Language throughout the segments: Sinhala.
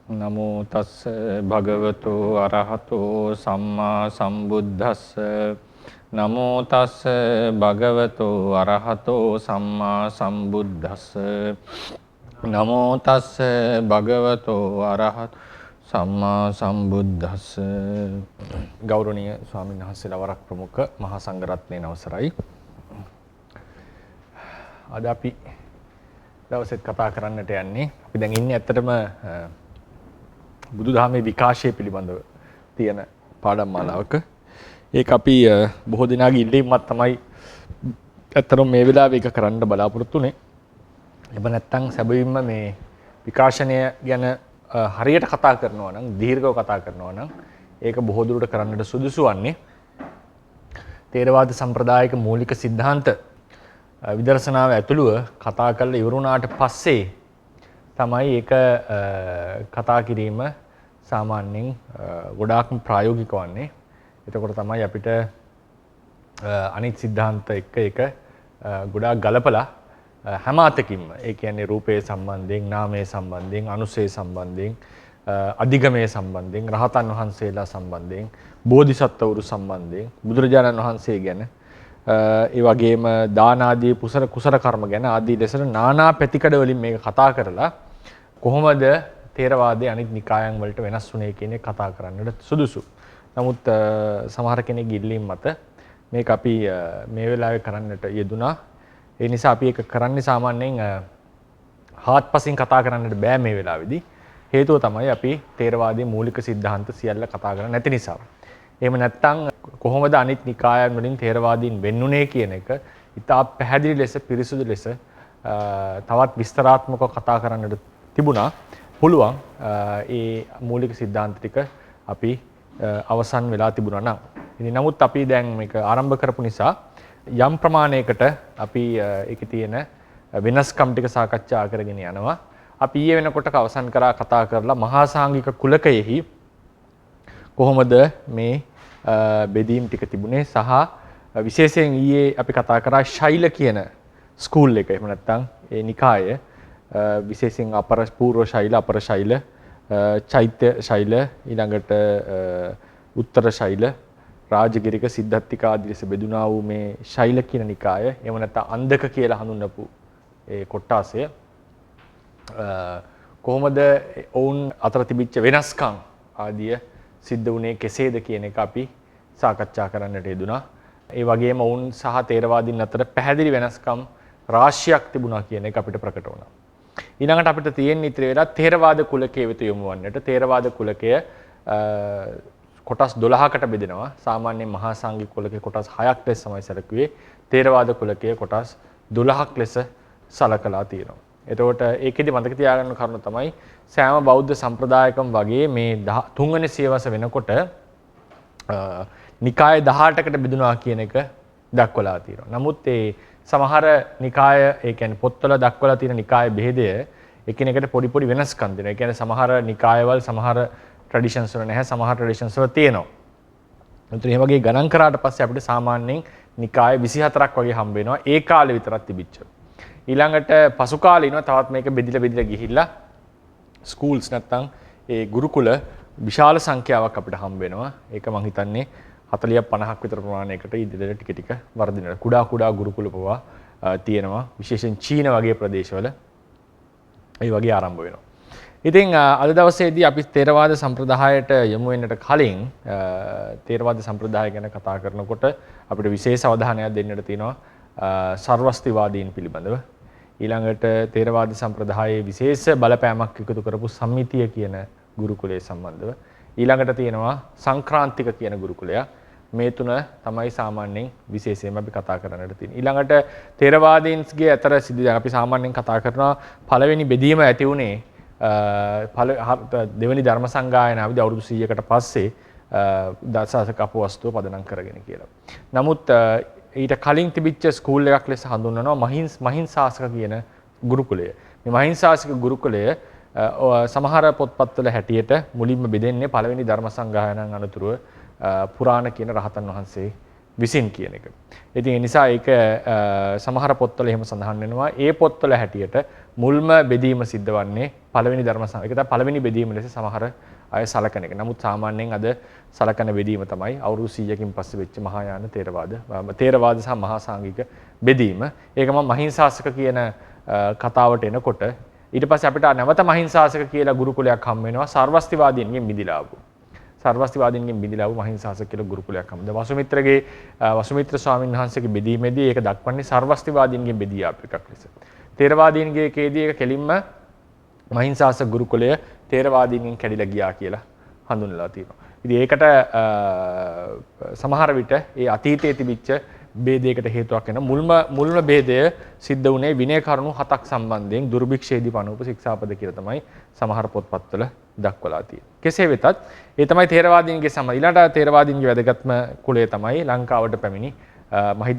නමෝ තස්ස භගවතු අරහතෝ සම්මා සම්බුද්දස්ස නමෝ තස්ස භගවතු අරහතෝ සම්මා සම්බුද්දස්ස නමෝ තස්ස භගවතු අරහත් සම්මා සම්බුද්දස්ස. ගෞරවනීය ස්වාමීන් වහන්සේලා වරක් ප්‍රමුඛ මහා සංඝරත්නයේ අවසරයි. අද අපි දවසෙත් කතා කරන්නට යන්නේ අපි දැන් ඉන්නේ ඇත්තටම බුදුදහමේ විකාශය පිළිබඳව තියෙන පාඩම් මාලාවක. ඒක අපි බොහෝ දිනාගේ ඉල්ලීමක් තමයි ඇත්තටම මේ වෙලාවේ ඒක කරන්න බලාපොරොත්තු වෙන්නේ. එහෙම නැත්නම් සැබවින්ම මේ විකාශනය ගැන හරියට කතා කරනවා නම් දීර්ඝව කතා කරනවා නම් ඒක බොහෝ දුරට කරන්නට සුදුසු වන්නේ ථේරවාද සම්ප්‍රදායික මූලික સિદ્ધාන්ත විදර්ශනාව ඇතුළුව කතා කරලා ඉවරුණාට පස්සේ තමයි ඒක කතා කිරීම සාමාන්‍යයෙන් ගොඩාක්ම ප්‍රායෝගික වන්නේ. එතකොට තමයි අපිට අනිත් સિદ્ધාන්ත එක්ක ඒක ගොඩාක් ගලපලා හැම අතකින්ම ඒ කියන්නේ රූපයේ සම්බන්ධයෙන්, නාමයේ සම්බන්ධයෙන්, අනුසය සම්බන්ධයෙන්, අධිගමයේ සම්බන්ධයෙන්, රහතන් වහන්සේලා සම්බන්ධයෙන්, බෝධිසත්වවරු සම්බන්ධයෙන්, බුදුරජාණන් වහන්සේ ගැන ඒ වගේම දාන ආදී කුසල කර්ම ගැන ආදී ලෙසට নানা පැතිකඩ වලින් මේක කතා කරලා කොහොමද ථේරවාදයේ අනිත් නිකායන් වලට වෙනස් වුනේ කියන එක කතා කරන්නට සුදුසු. නමුත් සමහර කෙනෙක් ඉල්ලීම් මත මේක අපි මේ වෙලාවේ කරන්නට යෙදුනා. ඒ නිසා අපි ඒක කරන්නේ සාමාන්‍යයෙන් හාත්පසින් කතා කරන්නට බෑ මේ වෙලාවේදී. හේතුව තමයි අපි ථේරවාදයේ මූලික સિદ્ધාන්ත සියල්ල කතා කරන්නේ නැති නිසා. එහෙම නැත්නම් කොහොමද අනිත් නිකායන් වලින් ථේරවාදීන් වෙන්නුනේ කියන එක ඉතා පැහැදිලි ලෙස පිරිසුදු ලෙස තවත් විස්තරාත්මකව කතා කරන්නට තිබුණා. පුළුවන් ඒ මූලික સિદ્ધාන්ත ටික අපි අවසන් වෙලා තිබුණා නම්. ඉතින් නමුත් අපි දැන් මේක ආරම්භ කරපු නිසා යම් ප්‍රමාණයකට අපි ඒකේ තියෙන වෙනස්කම් ටික සාකච්ඡා කරගෙන යනවා. අපි ඊයේ වෙනකොට අවසන් කරා කතා කරලා මහා සාංගික කුලකයෙහි කොහොමද මේ බෙදීම් ටික තිබුණේ සහ විශේෂයෙන් ඊයේ අපි කතා කරා ශෛල කියන ස්කූල් එක. එහෙම නැත්නම් ඒ නිකාය විශේෂයෙන් අපර පූර්ව ශෛල, අපර ශෛල, චෛත්‍ය ශෛල, ඊළඟට උත්තර ශෛල, රාජගිරික, සිද්ධාත්තික ආදී ලෙස බෙදුනා වූ මේ ශෛල කියන නිකාය. එහෙම නැත්නම් අන්ධක කියලා හඳුන්වපු ඒ කොටාසය කොහොමද ඔවුන් අතර තිබිච්ච වෙනස්කම් ආදිය සිද්ධ වුණේ කෙසේද කියන එක අපි සාකච්ඡා කරන්නට යෙදුනා. ඒ වගේම ඔවුන් සහ ථේරවාදීන් අතර පැහැදිලි වෙනස්කම් රාශියක් තිබුණා කියන එක අපිට ප්‍රකට වුණා. ඊළඟට අපිට තියෙන ඉතිරි වෙලා ථේරවාද කුලකයේ වෙත යොමු වන්නට. ථේරවාද කුලකය කොටස් 12කට බෙදෙනවා. සාමාන්‍යයෙන් මහා සංඝික කුලකයේ කොටස් 6ක් ලෙස තමයි සැලකුවේ. ථේරවාද කුලකයේ කොටස් 12ක් ලෙස සලකලා තියෙනවා. එතකොට ඒකෙදි මතක තියාගන්න කරුණ තමයි සෑම බෞද්ධ සම්ප්‍රදායකම වගේ මේ 3 වෙනි සියවස වෙනකොට නිකාය 18කට බෙදුනවා කියන එක දක්වලා තියෙනවා. නමුත් ඒ සමහර නිකාය ඒ කියන්නේ පොත්වල දක්වලා තියෙන නිකාය බෙහෙදය එකිනෙකට පොඩි පොඩි වෙනස්කම් දෙනවා. ඒ කියන්නේ සමහර නිකායවල සමහර ට්‍රැඩිෂන්ස් වල නැහැ, සමහර ට්‍රැඩිෂන්ස් වල තියෙනවා. ඒතර මේ වගේ ගණන් කරාට පස්සේ අපිට සාමාන්‍යයෙන් නිකාය 24ක් වගේ හම්බ වෙනවා. ඒ කාලේ විතරක් තිබිච්ච. ඊළඟට පසු කාලේ ඉනවා තවත් මේක බෙදිලා ගිහිල්ලා ස්කූල්ස් නැත්තම් ඒ ගුරුකුල විශාල සංඛ්‍යාවක් අපිට හම්බ වෙනවා. ඒක මම හිතන්නේ 40ක් 50ක් විතර ප්‍රමාණයකට ඉදිරියට ටික ටික වර්ධනය. කුඩා ගුරුකුල පවා තියෙනවා. විශේෂයෙන් චීන වගේ ප්‍රදේශවල ඒ වගේ ආරම්භ වෙනවා. ඉතින් අද දවසේදී අපි ථේරවාද සම්ප්‍රදායයට යමු වෙන්නට කලින් ථේරවාද සම්ප්‍රදාය ගැන කතා කරනකොට අපිට විශේෂ අවධානයක් දෙන්නට තියෙනවා සර්වස්තිවාදීන් පිළිබඳව. ඊළඟට ථේරවාද සම්ප්‍රදායේ විශේෂ බලපෑමක් එකතු කරපු සම්මිතිය කියන ගුරුකුලයේ සම්බන්ධව. ඊළඟට තියෙනවා සංක්‍රාන්තික කියන ගුරුකුලය. මේ තුන තමයි සාමාන්‍යයෙන් විශේෂයෙන්ම අපි කතා කරන්නට තියෙන්නේ. ඊළඟට ථේරවාදීන්ගේ අතර අපි සාමාන්‍යයෙන් කතා කරනවා පළවෙනි බෙදීම ඇති වුණේ දෙවෙනි ධර්ම සංගායනාවේදී අවුරුදු 100කට පස්සේ දසසක අපවස්තුව පදනම් කරගෙන කියලා. නමුත් ඊට කලින් තිබිච්ච ස්කූල් එකක් ලෙස හඳුන්වනවා මහින්සාසක කියන ගුරුකුලය. මේ මහින්සාසක ගුරුකුලය සමහර පොත්පත්වල හැටියට මුලින්ම බෙදෙන්නේ පළවෙනි ධර්ම සංගායනාවෙන් අනතුරුව පුරාණ කියන රහතන් වහන්සේ විසින් කියන එක. ඉතින් ඒ නිසා ඒක සමහර පොත්වල එහෙම සඳහන් වෙනවා. ඒ පොත්වල හැටියට මුල්ම බෙදීම සිද්ධ වන්නේ පළවෙනි ධර්ම ඒක තමයි පළවෙනි බෙදීම ලෙස සමහර අය සලකන එක. නමුත් සාමාන්‍යයෙන් අද සලකන බෙදීම තමයි අවුරුදු 100කින් පස්සේ වෙච්ච මහායාන තේරවාද සහ මහා සාංගික බෙදීම. ඒක මම මහින්සාසක කියන කතාවට එනකොට ඊට පස්සේ අපිට නැවත මහින්සාසක කියලා ගුරුකුලයක් හම් වෙනවා සර්වස්තිවාදීන්ගෙන් මිදිලා ආපු. සර්වස්තිවාදීන්ගෙන් මිදිලා ආපු මහින්සාසක කියලා ගුරුකුලයක් හම්. වසුමිත්‍ර ස්වාමීන් වහන්සේගේ බෙදීමේදී ඒක දක්වන්නේ සර්වස්තිවාදීන්ගෙන් බෙදී ආපු එකක් ලෙස. තේරවාදීන්ගේ කේදී ඒක කෙලින්ම මහින්සාසක ගුරුකුලය තේරවාදීන්ගෙන් කැඩිලා ගියා කියලා හඳුන්වලා තියෙනවා. ඉතින් ඒකට සමහර විට ඒ අතීතයේ තිබිච්ච ભેදයකට හේතුවක් වෙන මුල්ම ભેදය සිද්ධ වුණේ විනය කරුණු 7ක් සම්බන්ධයෙන් දුර්භික්ෂයේදී පනවපු ශික්ෂාපද කියලා තමයි සමහර පොත්පත්වල දක්වලා තියෙන්නේ. කෙසේ වෙතත් ඒ තමයි තේරවාදීන්ගේ ඊළඟට තේරවාදීන්ගේ වැදගත්ම කුලය තමයි ලංකාවට පැමිණි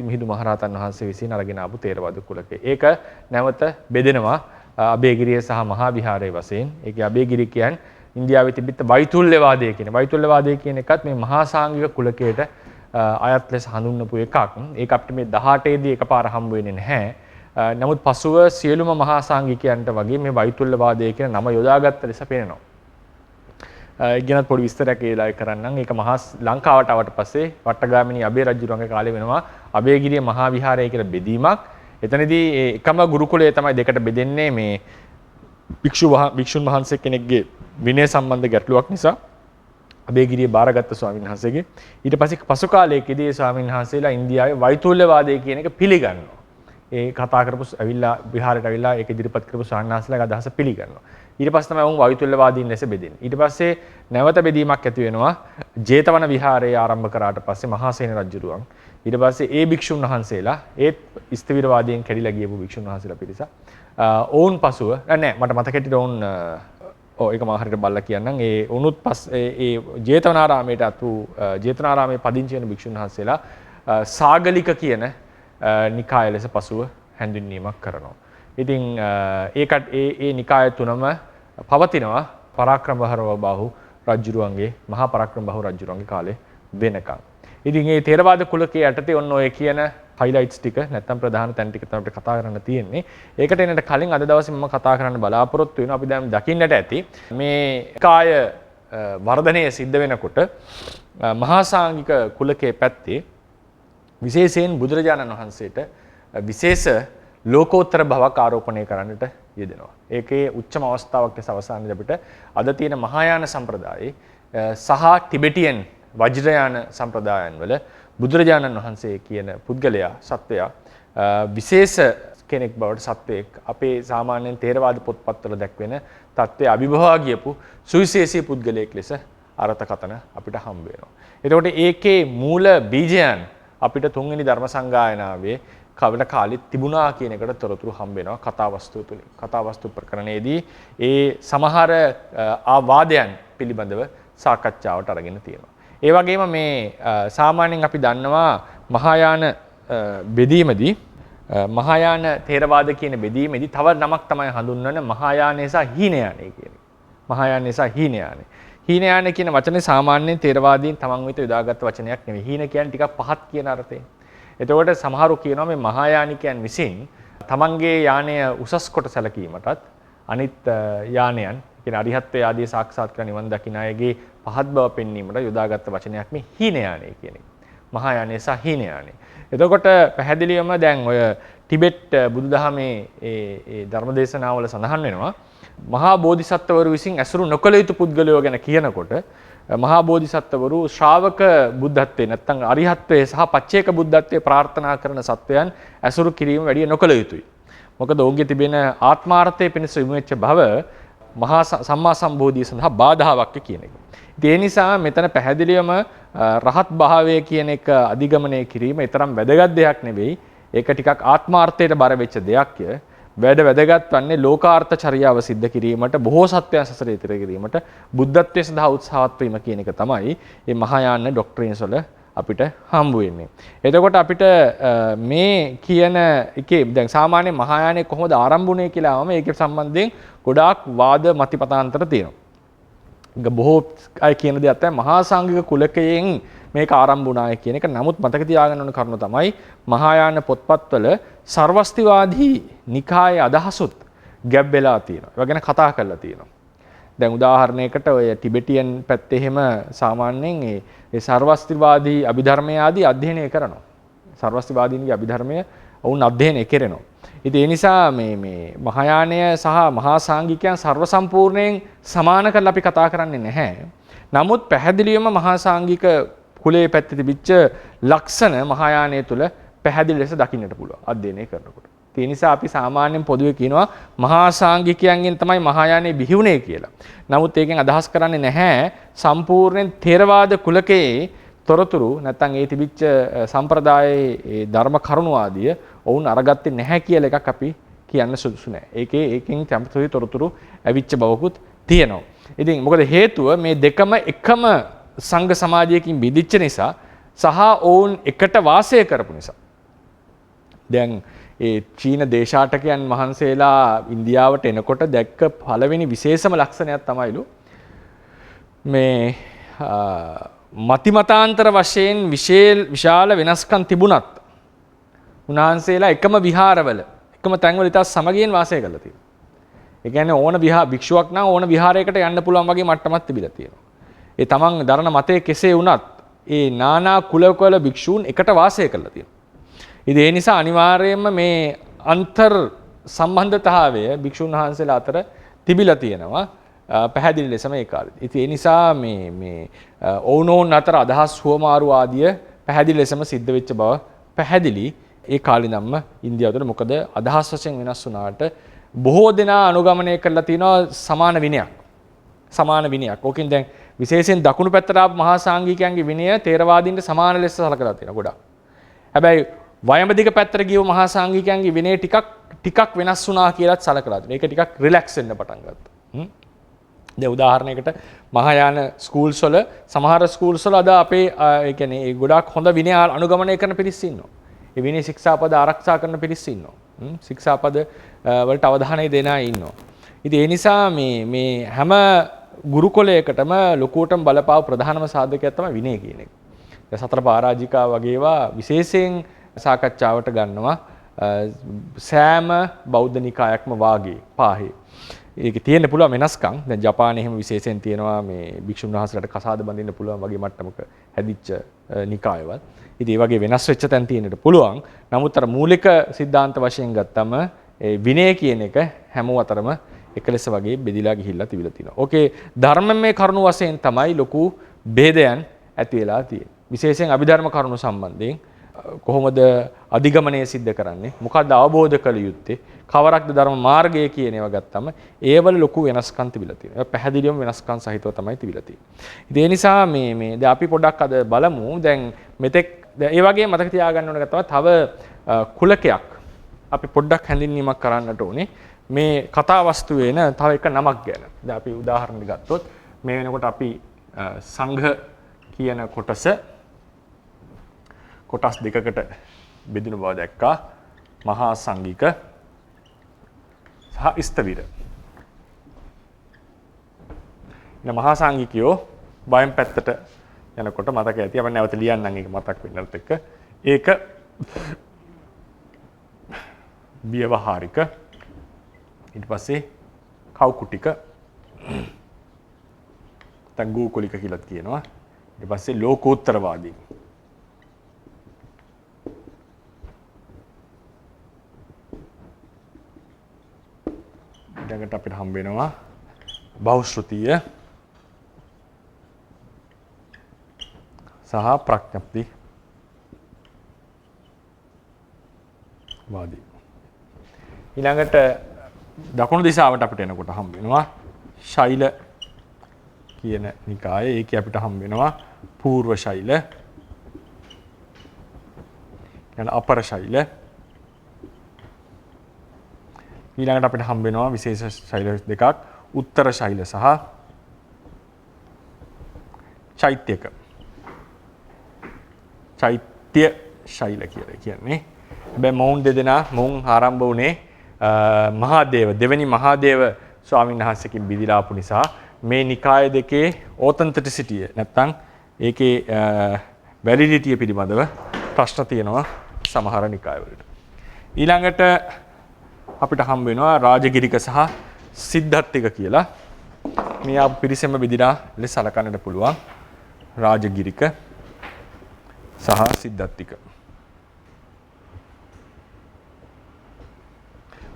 මිහිඳු මහරහතන් වහන්සේ විසින් අරගෙන ආපු තේරවාද කුලකය. ඒක නැවත බෙදෙනවා අබේගිරිය සහ මහා විහාරයේ වශයෙන්. ඒකේ අබේගිරිය කියන්නේ ඉන්දියාවේ තිබිච්ච වෛතුල්‍යවාදය කියන. වෛතුල්‍යවාදය කියන එකත් මේ මහා සාංගික කුලකයට අයත් ලෙස හඳුන්වපු එකක්. ඒක අපිට මේ 18 දී එකපාර හම්බ වෙන්නේ නැහැ. නමුත් පසුව සියලුම මහා සාංගිකයන්ට වගේ මේ වෛතුල්‍යවාදය කියන නම යොදාගත්ත ලෙස පේනවා. ඉගෙනත් පොඩි විස්තරයක් ඒලා කරන්නම්. ඒක මහා ලංකාවට ආවට පස්සේ වට්ටගාමිනී අබේ රජුගේ කාලේ වෙනවා අබේගිරිය මහා විහාරය කියලා බෙදීමක්. එතනදී එකම ගුරුකුලය තමයි දෙකට බෙදෙන්නේ මේ භික්ෂුන් වහන්සේ කෙනෙක්ගේ විනය සම්බන්ධ ගැටලුවක් නිසා අබේගිරිය බාරගත්ත ස්වාමීන් වහන්සේගේ ඊට පස්සේ පසු කාලයකදී ස්වාමීන් වහන්සේලා ඉන්දියාවේ වෛතුල්‍යවාදය කියන එක පිළිගන්නවා. ඒ කතා කරපු ඇවිල්ලා විහාරයට ඇවිල්ලා ඒක ඉදිරිපත් කරපු ස්වාමීන් වහන්සේලාගේ අදහස පිළිගන්නවා. ඊට පස්සේ තමයි වුන් වෛතුල්‍යවාදීන් ලෙස බෙදෙන්නේ. ඊට පස්සේ නැවත බෙදීමක් ඇති වෙනවා ජේතවන විහාරය ආරම්භ කරාට පස්සේ මහාසේන රජුරුවන් ඊට පස්සේ ඒ භික්ෂුන් වහන්සේලා ඒත් ස්ථවිරවාදයෙන් කැඩිලා ගියපු භික්ෂුන් වහන්සේලා පිරිස ඔවුන් පසුව නෑ මට මතක හිටිට ඔවුන් ඒක මම හරියට බලලා කියන්නම් ඒ උනුත් ඒ ජේතවනාරාමයට අතු ජේතවනාරාමේ පදිංචි වෙන භික්ෂුන් වහන්සේලා සාගලික කියන නිකාය ලෙස පසුව හැඳින්වීමක් කරනවා. ඉතින් ඒකට ඒ නිකාය තුනම පවතිනවා පරාක්‍රමබාහු රජුරුවන්ගේ මහා පරාක්‍රමබාහු රජුරුවන්ගේ කාලේ වෙනකම්. ඉතින් මේ තේරවාද කුලකයේ යටතේ ඔන්න ඔය කියන highlights ටික නැත්නම් ප්‍රධාන තැන් ටික තමයි අපිට කතා කරන්න තියෙන්නේ. ඒකට එන්නට කලින් අද දවසේ මම කතා කරන්න බලාපොරොත්තු වෙනවා අපි දැන් දකින්නට ඇති මේ කාය වර්ධනය සිද්ධ වෙනකොට මහා සාංගික කුලකයේ පැත්තේ විශේෂයෙන් බුදුරජාණන් වහන්සේට විශේෂ ලෝකෝත්තර භවක් ආරෝපණය කරන්නට යෙදෙනවා. ඒකේ උච්චම අවස්ථාවක් ලෙස අවසානයේ අපිට අද තියෙන මහායාන සම්ප්‍රදායේ සහ ටිබෙටියන් වජ්‍රයාන සම්ප්‍රදායන් වල බුදුරජාණන් වහන්සේ කියන පුද්ගලයා සත්වයා විශේෂ කෙනෙක් බවට සත්වයක් අපේ සාමාන්‍යයෙන් තේරවාද පොත්පත්වල දැක්වෙන තත්ත්වයේ අභිභවා ගියපු සුවිශේෂී පුද්ගලයෙක් ලෙස අර්ථකථන අපිට හම්බ වෙනවා. එතකොට ඒකේ මූල බීජයන් අපිට තුන්වෙනි ධර්ම සංගායනාවේ කවල කාලෙත් තිබුණා කියන එකට තොරතුරු හම්බ වෙනවා කතාවස්තුව තුලින්. කතාවස්තු ප්‍රකරණයේදී ඒ සමහර ආවාදයන් පිළිබඳව සාකච්ඡාවට අරගෙන තියෙනවා. ඒ වගේම මේ සාමාන්‍යයෙන් අපි දන්නවා මහායාන බෙදීමේදී මහායාන තේරවාද කියන බෙදීමේදී තව නමක් තමයි හඳුන්වන මහායානය සහ හීනයානය කියන එක. මහායානය සහ හීනයානය. හීනයානය කියන වචනේ සාමාන්‍යයෙන් තේරවාදීන් තමන් වෙත යොදාගත් වචනයක් නෙවෙයි. හීන කියන්නේ ටිකක් පහත් කියන අර්ථයෙන්. එතකොට සමහරු කියනවා මේ මහායානිකයන් විසින් තමන්ගේ යානය උසස් කොට සැලකීමටත් අනිත් යානයන් කියන අරිහත්ත්වය ආදී සාක්ෂාත් කර නිවන් දකින අයගේ පහත් බව පෙන්වීමට යොදාගත්ත වචනයක් මේ හීනයානය කියන එක. මහායානය සහ හීනයානය. එතකොට පැහැදිලිවම දැන් ඔය ටිබෙට් බුදුදහමේ ඒ ධර්මදේශනාවල සඳහන් වෙනවා මහා බෝධිසත්වවරු විසින් ඇසුරු නොකළ යුතු පුද්ගලයෝ ගැන කියනකොට මහා බෝධිසත්වවරු ශ්‍රාවක බුද්ධත්වයේ නැත්නම් අරිහත්ත්වයේ සහ පච්චේක බුද්ධත්වයේ ප්‍රාර්ථනා කරන සත්වයන් ඇසුරු කිරීම වැඩි නොකළ යුතුයි. මොකද ඔවුන්ගේ තිබෙන ආත්මාර්ථයේ පිණිස යොමු වෙච්ච භව මහා සම්මා සම්බෝධිය සඳහා බාධාවක් කියන එක. ඒ නිසා මෙතන පැහැදිලිවම රහත් භාවය කියන එක අධිගමනය කිරීම ඊතරම් වැදගත් දෙයක් නෙවෙයි. ඒක ටිකක් ආත්මාර්ථයට බර වෙච්ච දෙයක්ය. වැදගත් වන්නේ ලෝකාර්ථ චර්යාව සිද්ධ කිරීමට බොහෝ සත්‍යයන් සසර ඉතිර කිරීමට බුද්ධත්වයේ සඳහා උත්සාහවත් වීම කියන එක තමයි මේ මහායාන ඩොක්ට්‍රින්ස් වල අපිට හම්බ වෙන්නේ. එතකොට අපිට මේ කියන එකේ දැන් සාමාන්‍ය මහායානෙ කොහොමද ආරම්භ වුනේ කියලාම ඒක සම්බන්ධයෙන් ගොඩාක් වාද මතිපතාන්තර තියෙනවා. බොහෝ අය කියන දේ තමයි මහා සංඝික කුලකයෙන් මේක ආරම්භ වුණාය කියන එක. නමුත් මතක තියාගන්න ඕන කරුණ තමයි මහායාන පොත්පත්වල සර්වස්තිවාදී නිකායේ අදහසුත් ගැබ් වෙලා තියෙනවා. ඒවා ගැන කතා කරලා තියෙනවා. දැන් උදාහරණයකට ඔය ටිබෙටියන් පැත්තේ එහෙම සාමාන්‍යයෙන් ඒ සර්වස්තිවාදී අභිධර්මය ආදී අධ්‍යයනය කරනවා. සර්වස්තිවාදීන්ගේ අභිධර්මය වුන් අධ්‍යයනය කරනවා. ඉතින් ඒ නිසා මේ මහායානය සහ මහා සාංඝිකයන් සර්ව සම්පූර්ණයෙන් සමාන කරලා අපි කතා කරන්නේ නැහැ. නමුත් පැහැදිලිවම මහා සාංඝික කුලයේ පැත්තේ තිබිච්ච ලක්ෂණ මහායානය තුල පැහැදිලි ලෙස දකින්නට පුළුවන් අධ්‍යයනය කරනකොට. ඒ නිසා අපි සාමාන්‍යයෙන් පොදුවේ කියනවා මහා සාංඝිකයන්ගෙන් තමයි මහායානය බිහි වුණේ කියලා. නමුත් ඒකෙන් අදහස් කරන්නේ නැහැ සම්පූර්ණයෙන් ථේරවාද කුලකයේ තොරතුරු නැත්නම් ඒ තිබිච්ච සම්ප්‍රදායේ ධර්ම කරුණු ආදිය ඔවුන් අරගත්තේ නැහැ කියලා එකක් අපි කියන්න සුදුසු නැහැ. ඒකෙන් සම්පූර්ණ තොරතුරු ඇවිච්ච බවකුත් තියෙනවා. ඉතින් මොකද හේතුව මේ දෙකම එකම සංඝ සමාජයකින් බෙදිච්ච නිසා සහ ඔවුන් එකට වාසය කරපු නිසා. දැන් ඒ චීන දේශාටකයන් වහන්සේලා ඉන්දියාවට එනකොට දැක්ක පළවෙනි විශේෂම ලක්ෂණයක් තමයිලු මේ මතිමතාන්තර වශයෙන් විශාල වෙනස්කම් තිබුණත් උන්වහන්සේලා එකම විහාරවල එකම තැන්වල ඉතා සමගියෙන් වාසය කරලා තියෙනවා. ඒ කියන්නේ ඕන භික්ෂුවක් නම් ඕන විහාරයකට යන්න පුළුවන් වගේ මට්ටමක් තිබිලා තියෙනවා. ඒ තමන් දරන මතය කෙසේ වුණත් ඒ නානා කුලවල භික්ෂූන් එකට වාසය කරලා තියෙනවා. ඉතින් ඒ නිසා අනිවාර්යයෙන්ම මේ අන්තර් සම්බන්ධතාවය භික්ෂුන් වහන්සේලා අතර තිබිලා තියෙනවා පැහැදිලි ලෙසම ඒ කාලේ. ඉතින් ඒ නිසා මේ ඔවුනෝන් අතර අදහස් හුවමාරු ආදිය පැහැදිලි ලෙසම සිද්ධ වෙච්ච බව පැහැදිලි ඒ කාලේ නම්ම ඉන්දියාව තුළ. මොකද අදහස් වශයෙන් වෙනස් වුණාට බොහෝ දෙනා අනුගමනය කරලා තියෙනවා සමාන විනයක්. සමාන විනයක්. ඕකෙන් දැන් විශේෂයෙන් දකුණු පැත්තට ආපු මහා සාංඝිකයන්ගේ විනය තේරවාදීන්ට සමාන ලෙස සලකලා තියෙනවා ගොඩක්. හැබැයි වයඹදිග පැත්තට ගියව මහා සාංඝිකයන්ගේ විනය ටිකක් වෙනස් වුණා කියලාත් සලකලා තියෙනවා. ඒක ටිකක් රිලැක්ස් වෙන්න පටන් ගත්තා. දැන් උදාහරණයකට මහායාන ස්කූල්ස් වල සමහර ස්කූල්ස් වල අද අපේ ඒ කියන්නේ ගොඩක් හොඳ විනය අනුගමනය කරන පිරිස් ඉන්නවා. ඒ විනය ශික්ෂාපද ආරක්ෂා කරන පිරිස් ඉන්නවා. ශික්ෂාපද වලට අවධානය දෙන අය ඉන්නවා. ඉතින් ඒ නිසා මේ හැම ගුරුකුලයකටම ලොකුවටම බලපාව ප්‍රධානම සාධකයක් තමයි විනය කියන එක. දැන් සතර පරාජිකා වගේ ඒවා විශේෂයෙන් සාකච්ඡාවට ගන්නවා සෑම බෞද්ධ නිකායක්ම වාගේ පාහේ. ඒක තියෙන්න පුළුවන් වෙනස්කම්. දැන් ජපානයේ එහෙම විශේෂයෙන් තියෙනවා මේ භික්ෂුන් වහන්සේලාට කසාද බඳින්න පුළුවන් වගේ මට්ටමක හැදිච්ච නිකායවල. ඉතින් ඒ වගේ වෙනස් වෙච්ච තැන් තියෙන්නට පුළුවන්. නමුත් අර මූලික સિદ્ધාන්ත වශයෙන් ගත්තම ඒ විනය කියන එක හැමෝ අතරම එකලෙස වගේ බෙදිලා ගිහිල්ලා තිබිලා තියෙනවා. ඕකේ ධර්මමය කරුණු වශයෙන් තමයි ලොකු ભેදයන් ඇති වෙලා තියෙන්නේ. විශේෂයෙන් අභිධර්ම කරුණු සම්බන්ධයෙන් කොහොමද අධිගමනය සිද්ධ කරන්නේ? මොකක්ද අවබෝධ කළ යුත්තේ? කවරක්ද ධර්ම මාර්ගය කියන ඒවා ගත්තම ඒවල ලොකු වෙනස්කම් තිබිලා තියෙනවා. ඒක පැහැදිලිවම වෙනස්කම් සහිතව තමයි තිබිලා තියෙන්නේ. ඉතින් ඒ නිසා මේ දැන් අපි පොඩ්ඩක් අද බලමු. දැන් මෙතෙක් ඒ වගේ මතක තියාගන්න ඕන එක තමයි තව කුලකයක් අපි පොඩ්ඩක් හැඳින්වීමක් කරන්නට ඕනේ. මේ කතා වස්තුවේ න තව එක නමක් ගැන. දැන් අපි උදාහරණයක් ගත්තොත් මේ වෙනකොට අපි සංඝ කියන කොටස් දෙකකට බෙදුණු බව දැක්කා. මහා සංඝික සහ ස්ථවිර. මහා සංඝිකයෝ වයම් පැත්තට යනකොට මතක ඇති. අපිට නැවත ලියන්නම් ඒක මතක් වෙන්නත් එක්ක. ඒක ව්‍යවහාරික, ඊට පස්සේ කෞකුටික, නැත්නම් ගෝකුලික කියලාත් කියනවා. ඊට පස්සේ ලෝකෝත්තරවාදී. ඊළඟට අපිට හම්බ වෙනවා බහුශ්‍රුතිය සහ ප්‍රඥප්ති වාදී. ඊළඟට දකුණු දිශාවට අපිට එනකොට හම්බ වෙනවා ශෛල කියන නිකාය. ඒකේ අපිට හම්බ වෙනවා පූර්ව ශෛල, ඊළඟ අපර ශෛල. ඊළඟට අපිට හම්බ වෙනවා විශේෂ ශෛල දෙකක්, උත්තර ශෛල සහ චෛත්‍යක. චෛත්‍ය ශෛල කියලා කියන්නේ. හැබැයි මොවුන් දෙදෙනා ආරම්භ වුණේ මහාදේව දෙවෙනි මහාදේව ස්වාමීන් වහන්සේකින් බිදිලා ආපු නිසා මේ නිකාය දෙකේ ඔතෙන්ටිසිටිය නැත්තම් ඒකේ වැලිඩිටිය පිළිබඳව ප්‍රශ්න තියෙනවා සමහර නිකායවලට. ඊළඟට අපිට හම්බ වෙනවා රාජගිරික සහ සිද්ධාර්ථික කියලා. මේ ආ පිරිසෙම බෙදිලා ලෙස සලකන්නට පුළුවන්. රාජගිරික සහ සිද්ධාර්ථික.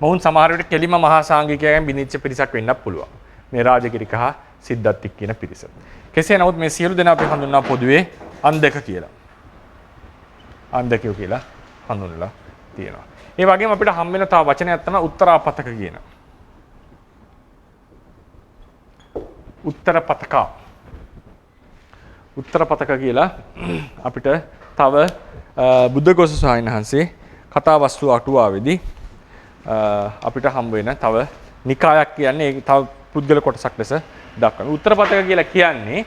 මොවුන් සමහර විට කෙලිම මහා සාංඝිකයන් බිනිච්ච පිරිසක් වෙන්නත් පුළුවන්. මේ රාජගිරික හා සිද්ධාර්ථික කියන පිරිස. කෙසේ නමුත් මේ සියලු දෙනා අපි හඳුන්වනවා පොදුවේ අන්ධක කියලා. අන්ධකයෝ කියලා හඳුන්වලා තියෙනවා. ඒ වගේම අපිට හම් වෙන තව වචනයක් තමයි උත්තරාපතක කියන. උත්තරපතක කියලා අපිට තව බුද්ධඝෝෂ ස්වාමීන් වහන්සේ කතාවස්තු අටුවාවේදී අපිට හම්බ වෙන තව නිකායක් කියන්නේ තව පුද්ගල කොටසක් ලෙස දක්වන. උත්තරපතක කියලා කියන්නේ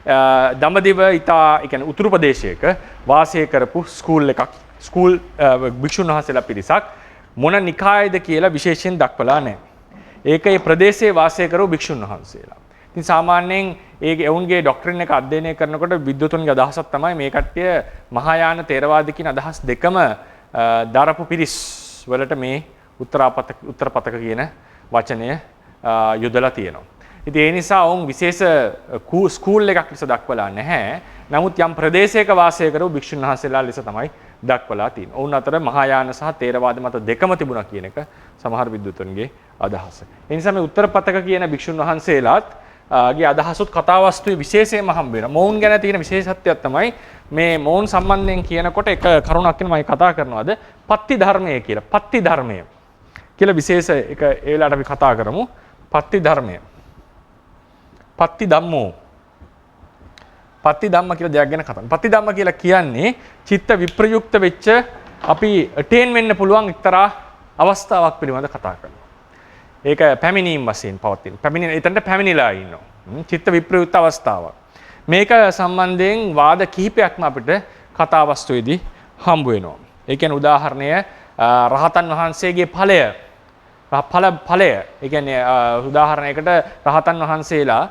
දඹදිව ඉතා ඒ කියන්නේ උතුරු ප්‍රදේශයක වාසය කරපු ස්කූල් භික්ෂුන් වහන්සේලා පිරිසක් මොන නිකායද කියලා විශේෂයෙන් දක්වලා නැහැ. ඒක ඒ ප්‍රදේශයේ වාසය කරපු භික්ෂුන් වහන්සේලා. ඉතින් සාමාන්‍යයෙන් ඒ ඔවුන්ගේ ඩොක්ට්‍රින් එක අධ්‍යයනය කරනකොට විද්වතුන්ගේ අදහසක් තමයි මේ කට්ටිය මහායාන තේරවාද කියන අදහස් දෙකම දරපු පිරිස් වලට මේ උත්තරපතක කියන වචනය යොදලා තියෙනවා. ඉතින් ඒ නිසා ඔවුන් විශේෂ ස්කූල් එකක් ලෙස දක්වලා නැහැ. නමුත් යම් ප්‍රදේශයක වාසය කරපු භික්ෂුන් වහන්සේලා ලෙස තමයි දක්වලා තියෙන්නේ. ඔවුන් අතර මහායාන සහ තේරවාද මත දෙකම තිබුණා කියන එක සමහර විද්වතුන්ගේ අදහස. ඒ නිසා මේ උත්තරපතක කියන භික්ෂුන් වහන්සේලාත් ගේ අදහසුත් කතාවස්තුවේ විශේෂයෙන්ම හම්බ වෙනවා. මොවුන් ගැන තියෙන විශේෂත්වයක් තමයි මේ මොවුන් සම්බන්ධයෙන් කියනකොට එක කරුණක් වෙන මම කතා කරනවාද පත්ති ධර්මය කියලා. පත්ති ධර්මය කියලා විශේෂ එක ඒ වෙලාවට අපි කතා කරමු. පත්ති ධර්මය. පත්ති ධම්මෝ. පත්ති ධම්ම කියලා දෙයක් ගැන කතා කරමු. පත්ති ධම්ම කියලා කියන්නේ චිත්ත විප්‍රයුක්ත වෙච්ච අපි අටේන් වෙන්න පුළුවන් එක්තරා අවස්ථාවක් පිළිබඳව කතා කරනවා. ඒක පැමිණීම් වශයෙන් පවතින. එතනට පැමිණිලා ඉන්නවා. චිත්ත විප්‍රයුක්ත අවස්ථාවක්. මේක සම්බන්ධයෙන් වාද කිහිපයක්ම අපිට කතාවස්තුවේදී හම්බ වෙනවා. ඒ කියන්නේ උදාහරණය රහතන් වහන්සේගේ ඵලය. ඒ කියන්නේ උදාහරණයකට රහතන් වහන්සේලා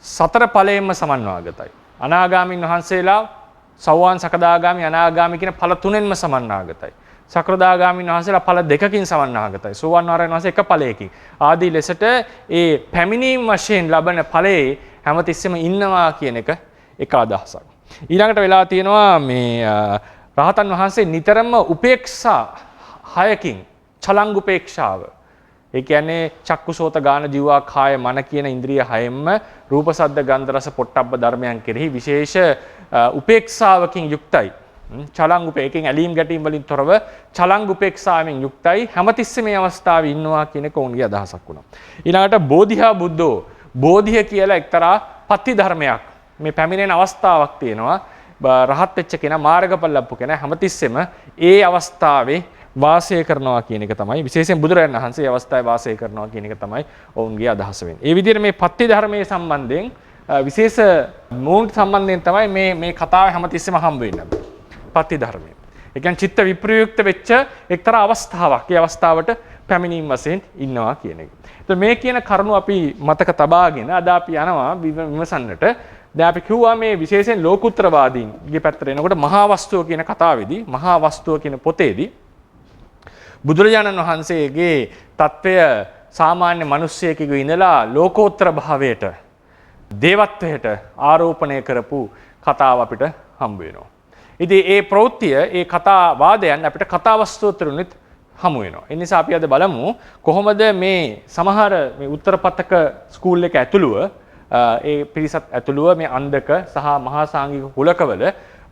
සතර ඵලයෙන්ම සමන්වාගතයි. අනාගාමීන් වහන්සේලා සෝවාන් සකදාගාමි අනාගාමි කියන ඵල තුනෙන්ම සමන්වාගතයි. සකෘදාගාමීන් වහන්සේලා ඵල දෙකකින් සමන්වාගතයි. සෝවාන් වරයන් වහන්සේ එක ඵලයකින්. ආදී ලෙසට ඒ පැමිණීම් වශයෙන් ලබන ඵලයේ හැමතිස්සෙම ඉන්නවා කියන එක අදහසක්. ඊළඟට වෙලා තියෙනවා මේ රහතන් වහන්සේ නිතරම උපේක්ෂා 6කින් චලංග උපේක්ෂාව. ඒ කියන්නේ චක්කුසෝත ගාන ජීවා කාය මන කියන ඉන්ද්‍රිය 6ෙන්ම රූප ශබ්ද ගන්ධ රස පොට්ටබ්බ ධර්මයන් කෙරෙහි විශේෂ උපේක්ෂාවකින් යුක්තයි. චලංග උපේකෙන් ඇලීම් ගැටීම් වලින් තොරව චලංග උපේක්ෂාවෙන් යුක්තයි. හැමතිස්සෙම මේ අවස්ථාවේ ඉන්නවා කියන එක ඔවුන්ගේ අදහසක් වුණා. ඊළඟට බෝධිහා බුද්ධෝ. බෝධිය කියලා එක්තරා පත්ති ධර්මයක්. මේ පැමිණෙන අවස්ථාවක් තියෙනවා. රහත් වෙච්ච කෙනා මාර්ගඵල ලැබපු කෙනා හැමතිස්සෙම ඒ අවස්ථාවේ වාසය කරනවා කියන එක තමයි විශේෂයෙන් බුදුරජාණන් වහන්සේ අවස්ථාවේ වාසය කරනවා කියන එක තමයි ඔවුන්ගේ අදහස වෙන්නේ. ඒ විදිහට මේ පත්ති ධර්මයේ සම්බන්ධයෙන් විශේෂ මූලික සම්බන්ධයෙන් තමයි මේ කතාව හැමතිස්සෙම හම්බ වෙන්නේ. පත්ති ධර්මය. ඒ කියන්නේ චිත්ත විප්‍රයුක්ත වෙච්ච එක්තරා අවස්ථාවක්. ඒ අවස්ථාවට පැමිණීම් වශයෙන් ඉන්නවා කියන එක. ඒත් මේ කියන කරුණු අපි මතක තබාගෙන අද අපි යනවා විමසන්නට. දැන් අපි කිව්වා මේ විශේෂයෙන් ලෝකුත්තරවාදීන්ගේ පැත්තට එනකොට මහා වස්තුව කියන කතාවේදී මහා වස්තුව කියන පොතේදී බුදුරජාණන් වහන්සේගේ తත්වය සාමාන්‍ය මිනිස්සෙකුගේ ඉඳලා ලෝකෝත්තර භාවයට දේවත්වයට ආරෝපණය කරපු කතාව අපිට හම්බ වෙනවා. ඉතින් ඒ ප්‍රවෘත්තිය ඒ කතා වාදයන් අපිට කතාවස්තුව තුරුනුත් හමු වෙනවා. ඒ නිසා අපි අද බලමු කොහොමද මේ සමහර මේ උත්තරපතක ස්කූල් එක ඇතුළුව ඒ පිරිසත් ඇතුළුව මේ අන්ධක සහ මහා සාංඝික කුලකවල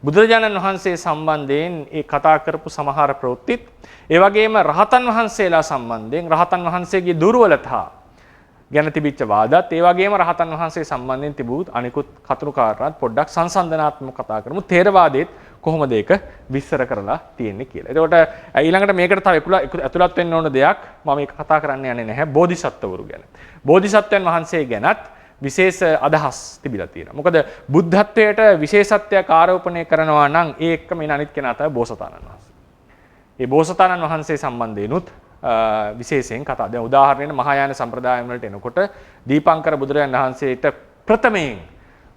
බුදුරජාණන් වහන්සේ සම්බන්ධයෙන් ඒ කතා කරපු සමහර ප්‍රවෘත්තිත් ඒ වගේම රහතන් වහන්සේලා සම්බන්ධයෙන් රහතන් වහන්සේගේ දුර්වලතා ගැන තිබිච්ච වාදත් ඒ වගේම රහතන් වහන්සේ සම්බන්ධයෙන් තිබූ අනිකුත් කතුරු කාරණාත් පොඩ්ඩක් සංසන්දනාත්මකව කතා කරමු. තේරවාදයේත් කොහොමද ඒක විස්තර කරලා තියෙන්නේ කියලා. එතකොට ඊළඟට මේකට තව ඇතුළත් වෙන්න ඕන දෙයක් මම මේක කතා කරන්න යන්නේ නැහැ බෝධිසත්වවරු ගැන. බෝධිසත්වයන් වහන්සේ ගැනත් විශේෂ අදහස් තිබිලා තියෙනවා. මොකද බුද්ධත්වයට විශේෂත්වයක් ආරෝපණය කරනවා නම් ඒ එක්ක මේ අනිත් කෙනා තමයි බෝසතාණන් වහන්සේ. ඒ බෝසතාණන් වහන්සේ සම්බන්ධයෙන්ුත් විශේෂයෙන් කතා. දැන් උදාහරණයක් මහායාන සම්ප්‍රදායන් වලට එනකොට දීපංකර බුදුරජාණන් වහන්සේට ප්‍රථමයෙන්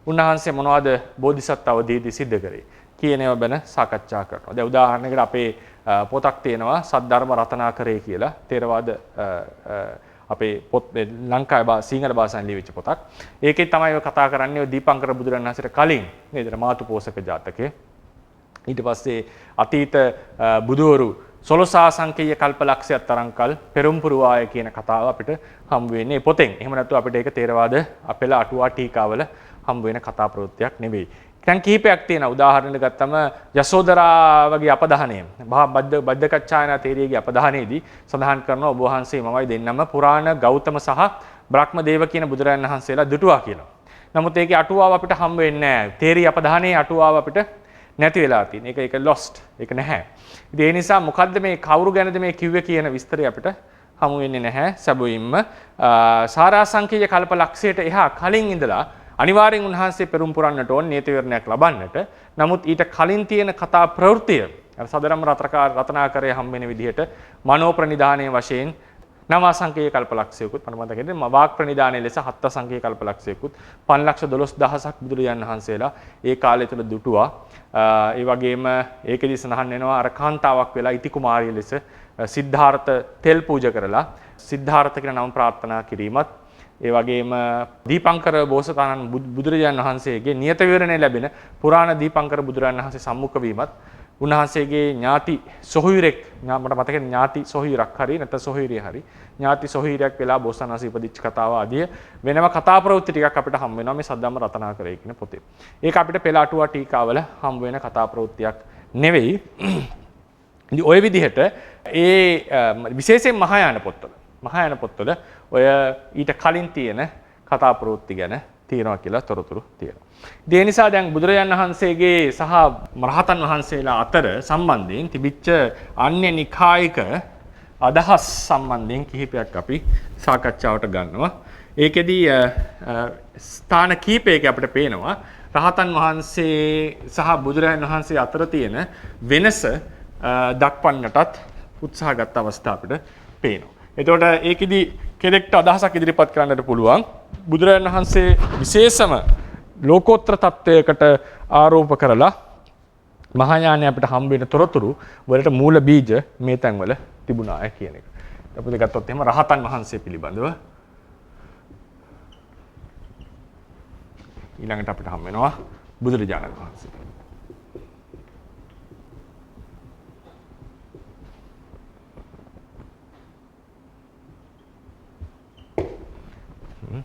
උන්වහන්සේ මොනවද බෝධිසත්ව අවදීදී සිද්ධ කරේ කියන ඒවා ගැන සාකච්ඡා කරනවා. දැන් උදාහරණයකට අපේ පොතක් තියෙනවා සද්ධර්ම රතනාකරේ කියලා. තේරවාද අපේ පොත් ලංකාවේ සිංහල භාෂාවෙන් ලියවිච්ච පොතක්. ඒකේ තමයි ඔය කතා කරන්නේ දීපංකර බුදුරණන් වහන්සේට කලින් නේද මාතුපෝසක ජාතකය. ඊට පස්සේ අතීත බුදවරු 16 ආසංකීය කල්පලක්ෂයක් තරම්කල් පෙරම්පුරුවාය කියන කතාව අපිට හම්බ වෙන්නේ පොතෙන්. එහෙම නැත්නම් අපිට ඒක තේරවාද අපේල අටුවා ටීකාවල හම්බ වෙන කතා ප්‍රවෘත්තියක් නෙවෙයි. දැන් කිහිපයක් තියෙනවා. උදාහරණයක් ගත්තම යසෝදරා වගේ අපදහනය. බද්දකච්චායනා තේරියගේ අපදහනයේදී සඳහන් කරනවා ඔබ වහන්සේ මමයි දෙන්නම පුරාණ ගෞතම සහ බ්‍රහ්මදේව කියන බුදුරජාණන් වහන්සේලා දුටුවා කියලා. නමුත් ඒකේ අටුවාව අපිට හම්බ වෙන්නේ නැහැ. තේරිය අපදහනයේ අටුවාව අපිට නැති වෙලා තියෙන. ඒක lost. ඒක නැහැ. ඉතින් ඒ නිසා මොකද්ද මේ කවුරු ගැනද මේ කිව්වේ කියන විස්තරය අපිට හමු වෙන්නේ නැහැ. සැබවින්ම සාරාංශකීය කල්පලක්ෂයට එහා කලින් ඉඳලා අනිවාර්යෙන් උන්වහන්සේ පෙරම් පුරන්නට ඕන නීති විවරණයක් ලබන්නට. නමුත් ඊට කලින් තියෙන කතා ප්‍රවෘත්තිය සදරම් රතනාකරයේ හම් වෙන විදිහට මනෝ ප්‍රනිධානයේ වශයෙන් නව සංකේය කල්පලක්ෂයකුත් මම මතකද වාක් ප්‍රනිධානයේ ලෙස 7 සංකේය කල්පලක්ෂයකුත් 512000ක් බුදුරජාණන් වහන්සේලා ඒ කාලය තුල දුටුවා. ඒ වගේම ඒකෙදි සඳහන් වෙනවා අර කාන්තාවක් වෙලා ඉති කුමාරිය ලෙස සිද්ධාර්ථ තෙල් පූජා කරලා සිද්ධාර්ථ කියන නම ප්‍රාර්ථනා කිරීමත් ඒ වගේම දීපංකර බෝසතාණන් බුදුරජාණන් වහන්සේගේ නියත විවරණය ලැබෙන පුරාණ දීපංකර බුදුරජාණන් වහන්සේ සම්මුඛ වීමත් උන්වහන්සේගේ ඥාති සොහොයුරෙක් මට මතකයි ඥාති සොහොයුරක් හරි නැත්නම් සොහොයුරිය හරි ඥාති සොහොයුරියක් වෙලා බෝසතාණන් වහන්සේ ඉපදිච්ච කතාව ආදී වෙනම කතා ප්‍රවෘත්ති ටිකක් අපිට හම් වෙනවා මේ සද්ධම්ම රතනාකරේ කියන පොතේ. ඒක අපිට පෙළ අටුවා ටීකාවල හම් වෙන කතා ප්‍රවෘත්තියක් නෙවෙයි. ඉතින් ওই විදිහට ඒ විශේෂයෙන් මහායාන පොත්වල ඔය ඊට කලින් තියෙන කතා ප්‍රවෘත්ති ගැන තියෙනවා කියලා තොරතුරු තියෙනවා. ඒ නිසා දැන් බුදුරජාණන් වහන්සේගේ සහ මරහතන් වහන්සේලා අතර සම්බන්ධයෙන් තිබිච්ච අන්‍ය නිකායික අදහස් සම්බන්ධයෙන් කිහිපයක් අපි සාකච්ඡාවට ගන්නවා. ඒකෙදී ස්ථාන කීපයක අපිට පේනවා රහතන් වහන්සේ සහ බුදුරජාණන් වහන්සේ අතර තියෙන වෙනස දක්වන්නටත් උත්සාහ ගත්ත අවස්ථා අපිට පේනවා. එතකොට ඒකෙදි කෙනෙක්ට අදහසක් ඉදිරිපත් කරන්නට පුළුවන් බුදුරජාණන් වහන්සේ විශේෂම ලෝකෝත්තර තත්වයකට ආරෝප කරලා මහායානය අපිට හම්බ වෙන තොරතුරු වලට මූල බීජ මේ තැන්වල තිබුණා කියන එක. අපිට ගත්තොත් එහෙම රහතන් වහන්සේ පිළිබඳව ඊළඟට අපිට හම්බ වෙනවා බුදුරජාණන් වහන්සේ.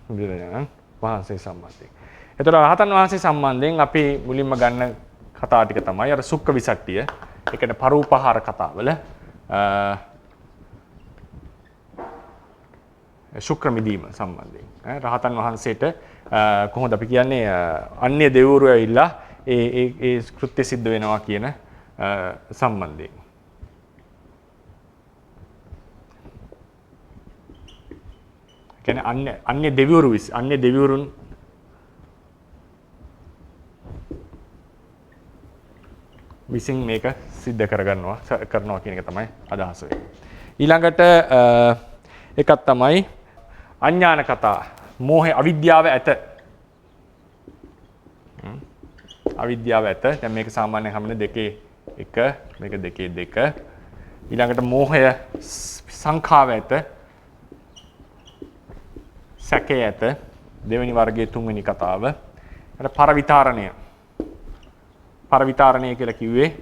බුදුරජාණන් වහන්සේ සම්බන්ධයෙන්. එතකොට රහතන් වහන්සේ සම්බන්ධයෙන් අපි මුලින්ම ගන්න කතා ටික තමයි අර සුක්ක විසට්ටිය. ඒ කියන්නේ පරූපහාර කතාවල ශුක්‍ර මිදීම සම්බන්ධයෙන්. රහතන් වහන්සේට කොහොමද අපි කියන්නේ අන්‍ය දෙවිවරු ඇවිල්ලා ඒ කෘත්‍ය සිද්ධ වෙනවා කියන සම්බන්ධයෙන්. කියන්නේ අන්‍ය දෙවිවරුන් විසින් මේක සිද්ධ කරනවා කියන එක තමයි අදහස වෙන්නේ. ඊළඟට එකක් තමයි අඥාන කතා. මෝහය අවිද්‍යාව ඇත. අවිද්‍යාව ඇත. දැන් මේක සාමාන්‍යයෙන් හැමෝම දෙකේ 1 මේක දෙකේ 2. ඊළඟට මෝහය සංඛාව ඇත. සැකය ඇත. දෙවෙනි වර්ගයේ තුන්වෙනි කතාව. ඊට පරවිතාරණය කියලා කිව්වේ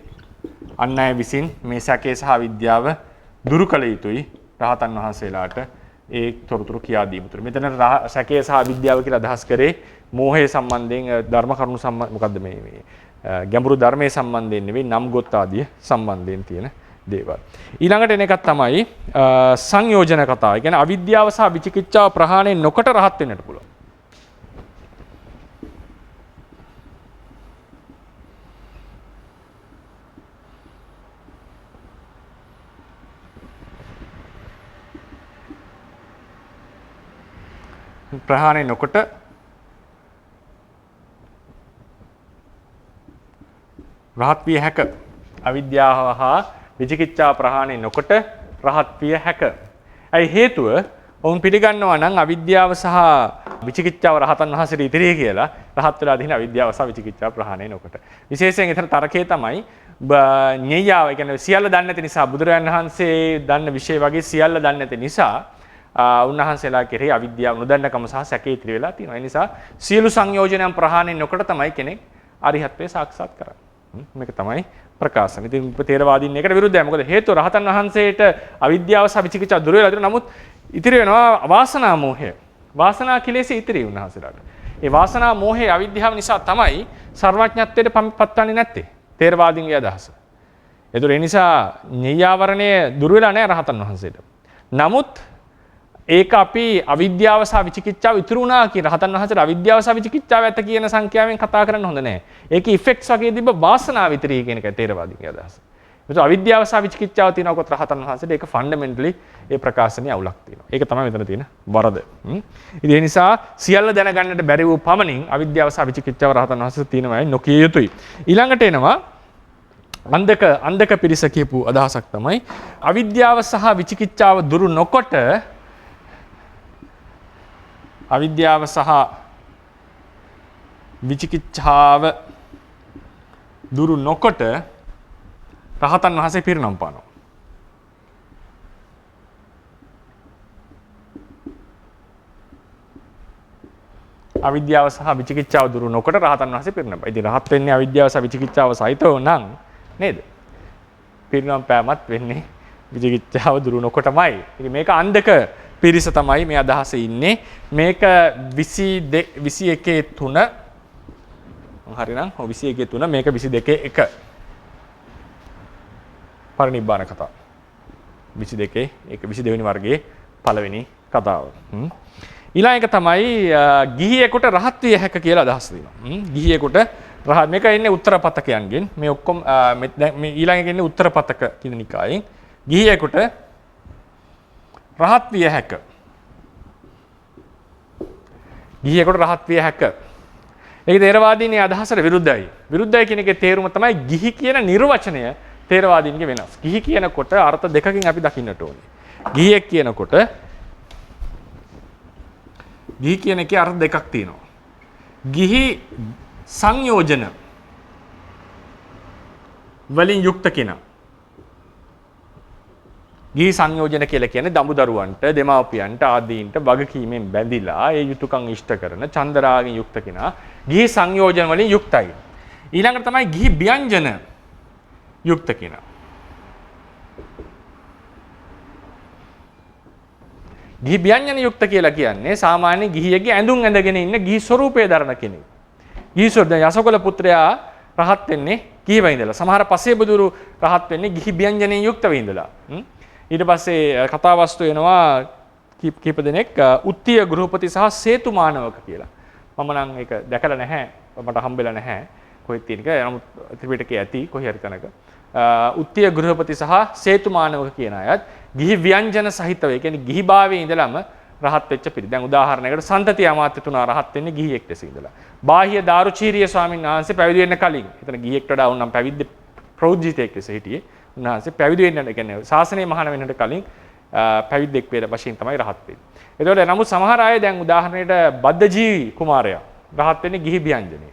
අන් අය විසින් මේ සැකේ සහ විද්‍යාව දුරු කළ යුතුයි රහතන් වහන්සේලාට ඒ තොරතුරු කියා දීම තුළ. මෙතන සැකේ සහ විද්‍යාව කියලා අදහස් කරේ මෝහය සම්බන්ධයෙන් ධර්ම කරුණු මොකද්ද මේ ගැඹුරු ධර්මයේ සම්බන්ධයෙන් නෙවෙයි නම් ගොත් ආදී සම්බන්ධයෙන් තියෙන දේවල්. ඊළඟට එන එකක් තමයි සංයෝජන කතාව. ඒ කියන්නේ අවිද්‍යාව සහ විචිකිච්ඡාව ප්‍රහාණය නොකොට රහත් වෙන්නට පුළුවන්. ප්‍රහාණය නොකොට රහත් විය හැක. අවිද්‍යාව හා විචිකිච්ඡා ප්‍රහාණය නොකොට රහත් විය හැක. ඇයි හේතුව? ඔවුන් පිළිගන්නවා නම් අවිද්‍යාව සහ විචිකිච්ඡාව රහතන් වහන්සේට ඉතිරි කියලා රහත් වෙලා දින අවිද්‍යාව සහ විචිකිච්ඡාව ප්‍රහාණය නොකොට. විශේෂයෙන් එතන තරකේ තමයි ඤෙයාව, ඒ කියන්නේ සියල්ල දන්නේ නැති නිසා බුදුරජාණන් වහන්සේ දන්න විශේෂ වගේ සියල්ල දන්නේ නැති නිසා උන්වහන්සේලා කෙරෙහි අවිද්‍යාව නොදන්නකම සහ සැකේ ඉතිරි වෙලා තියෙනවා. ඒ නිසා සියලු සංයෝජනයන් ප්‍රහාණය නොකොට තමයි කෙනෙක් අරිහත්ත්වයේ සාක්ෂාත් කරන්නේ. මේක තමයි ප්‍රකාශන. ඉතින් තේරවාදීන් එකට විරුද්ධයි. මොකද හේතුව රහතන් වහන්සේට අවිද්‍යාව සහ විචිකිච්ඡාව දුර වෙලා තියෙනවා. නමුත් ඉතිරි වෙනවා වාසනා මෝහය. වාසනා කෙලෙස ඉතිරි උන්වහන්සේලාට. ඒ වාසනා මෝහය අවිද්‍යාව නිසා තමයි සර්වඥත්වයට පත්වන්නේ නැත්තේ. තේරවාදීන්ගේ අදහස. ඒතර ඒ නිසා ඤෙයාවරණය දුර වෙලා නැහැ රහතන් වහන්සේට. නමුත් ඒක අපි අවිද්‍යාව සහ විචිකිච්ඡාව ඉතුරු වුණා කියන රහතන් වහන්සේට අවිද්‍යාව සහ විචිකිච්ඡාව ඇත කියන සංඛ්‍යාවෙන් කතා කරන්න හොඳ නැහැ. ඒකේ ඉෆෙක්ට්ස් වගේ තිබ්බ වාසනාව විතරයි කියන එකයි තේරවාදීන්ගේ අදහස. ඒතර අවිද්‍යාව සහ විචිකිච්ඡාව තියෙනවා කොට රහතන් වහන්සේට ඒක ෆන්ඩමෙන්ටලි ඒ ප්‍රකාශනයේ අවුලක් තියෙනවා. ඒක තමයි මෙතන තියෙන වරද. ඉතින් ඒ නිසා සියල්ල දැනගන්නට බැරි වූ පමණින් අවිද්‍යාව සහ විචිකිච්ඡාව රහතන් වහන්සේට තියෙනවායි නොකිය යුතුයි. ඊළඟට එනවා අන්ධක පිරිස කියපු අදහසක් තමයි අවිද්‍යාව සහ විචිකිච්ඡාව දුරු නොකොට අවිද්‍යාව සහ විචිකිච්ඡාව දුරු නොකොට රහතන් වහන්සේ පිරිනම් පානවා. අවිද්‍යාව සහ විචිකිච්ඡාව දුරු නොකොට රහතන් වහන්සේ පිරිනම් පානවා. ඉතින් රහත් වෙන්නේ අවිද්‍යාව සහ විචිකිච්ඡාව සහිතව නම් නේද? පිරිනම් පෑමත් වෙන්නේ විචිකිච්ඡාව දුරු නොකොටමයි. ඉතින් මේක අන්ධක පිරිස තමයි මේ අදහසේ ඉන්නේ. මේක 21:3 හරිනම් 21:3 මේක 22:1 පරිනිබ්බාන කතාව. 22 වෙනි වර්ගයේ පළවෙනි කතාව. ඊළඟ එක තමයි ගිහියෙකුට රහත් විය හැක කියලා අදහස් දෙනවා. ගිහියෙකුට රහත් මේක ඉන්නේ උත්තර පතකයන්ගෙන්. මේ ඔක්කොම මේ ඊළඟ එක ඉන්නේ උත්තර පතක කියන නිකායෙන්. ගිහියෙකුට රහත් විය හැක. ගිහියෙකුට රහත් විය හැක. ඒක තේරවාදීන්ගේ අදහසට විරුද්ධයි. විරුද්ධයි කියන එකේ තේරුම තමයි ගිහි කියන නිර්වචනය තේරවාදීන්ගේ වෙනස්. ගිහි කියනකොට අර්ථ දෙකකින් අපි දකින්නට ඕනේ. ගිහියෙක් කියනකොට ගිහි කියන එකේ අර්ථ දෙකක් තියෙනවා. ගිහි සංයෝජන වලින් යුක්ත කෙනා. ගිහි සංයෝජන කියලා කියන්නේ දඹදරුවන්ට, දෙමාපියන්ට ආදීන්ට වගකීමෙන් බැඳිලා ඒ යුතුයකම් ඉෂ්ට කරන චන්දරාගෙන් යුක්ත කෙනා ගිහි සංයෝජන වලින් යුක්තයි. ඊළඟට තමයි ගිහි ව්‍යංජන යුක්ත කෙනා. ගිහි ව්‍යංජන යුක්ත කියලා කියන්නේ සාමාන්‍ය ගිහියෙක්ගේ ඇඳුම් ඇඳගෙන ඉන්න ගිහි ස්වරූපය දරන කෙනෙක්. ගිහි ස්වරූපය යසකොල පුත්‍රයා රහත් වෙන්නේ ගිහිව ඉඳලා. සමහර පසේබුදුරු රහත් වෙන්නේ ගිහි ව්‍යංජනයෙන් යුක්තව ඉඳලා. ඊට පස්සේ කතාවස්තු එනවා කීප දෙනෙක් උත්තිය ගෘහපති සහ සේතුමානවක කියලා. මම නම් ඒක දැකලා නැහැ. මට හම්බෙලා නැහැ. කොහෙද තියෙන එක. නමුත් ත්‍රිපිටකයේ ඇති කොහේ හරි තැනක. උත්තිය ගෘහපති සහ සේතුමානවක කියන අයත් ගිහි ව්‍යංජන සහිතව, ඒ කියන්නේ ගිහි භාවයේ ඉඳලම රහත් වෙච්ච පිරි. දැන් උදාහරණයකට සන්තති අමාත්‍ය තුනා රහත් වෙන්නේ ගිහියෙක් ලෙස ඉඳලා. බාහ්‍ය දාරුචීරිය ස්වාමීන් වහන්සේ පැවිදි වෙන්න කලින්, එතන ගිහියෙක්ට වඩා උන්නම් පැවිද්ද ප්‍රෞජිතෙක් ලෙස හිටියේ. උන්වහන්සේ පැවිදි වෙන්න, කියන්නේ ශාසනය මහාන වෙන්නට කලින් පැවිද්දෙක් වශයෙන් තමයි රහත් වෙන්නේ. ඒතකොට නමුත් සමහර අය දැන් උදාහරණයට බද්දජීවි කුමාරයා රහත් වෙන්නේ ගිහි ව්‍යංජනය.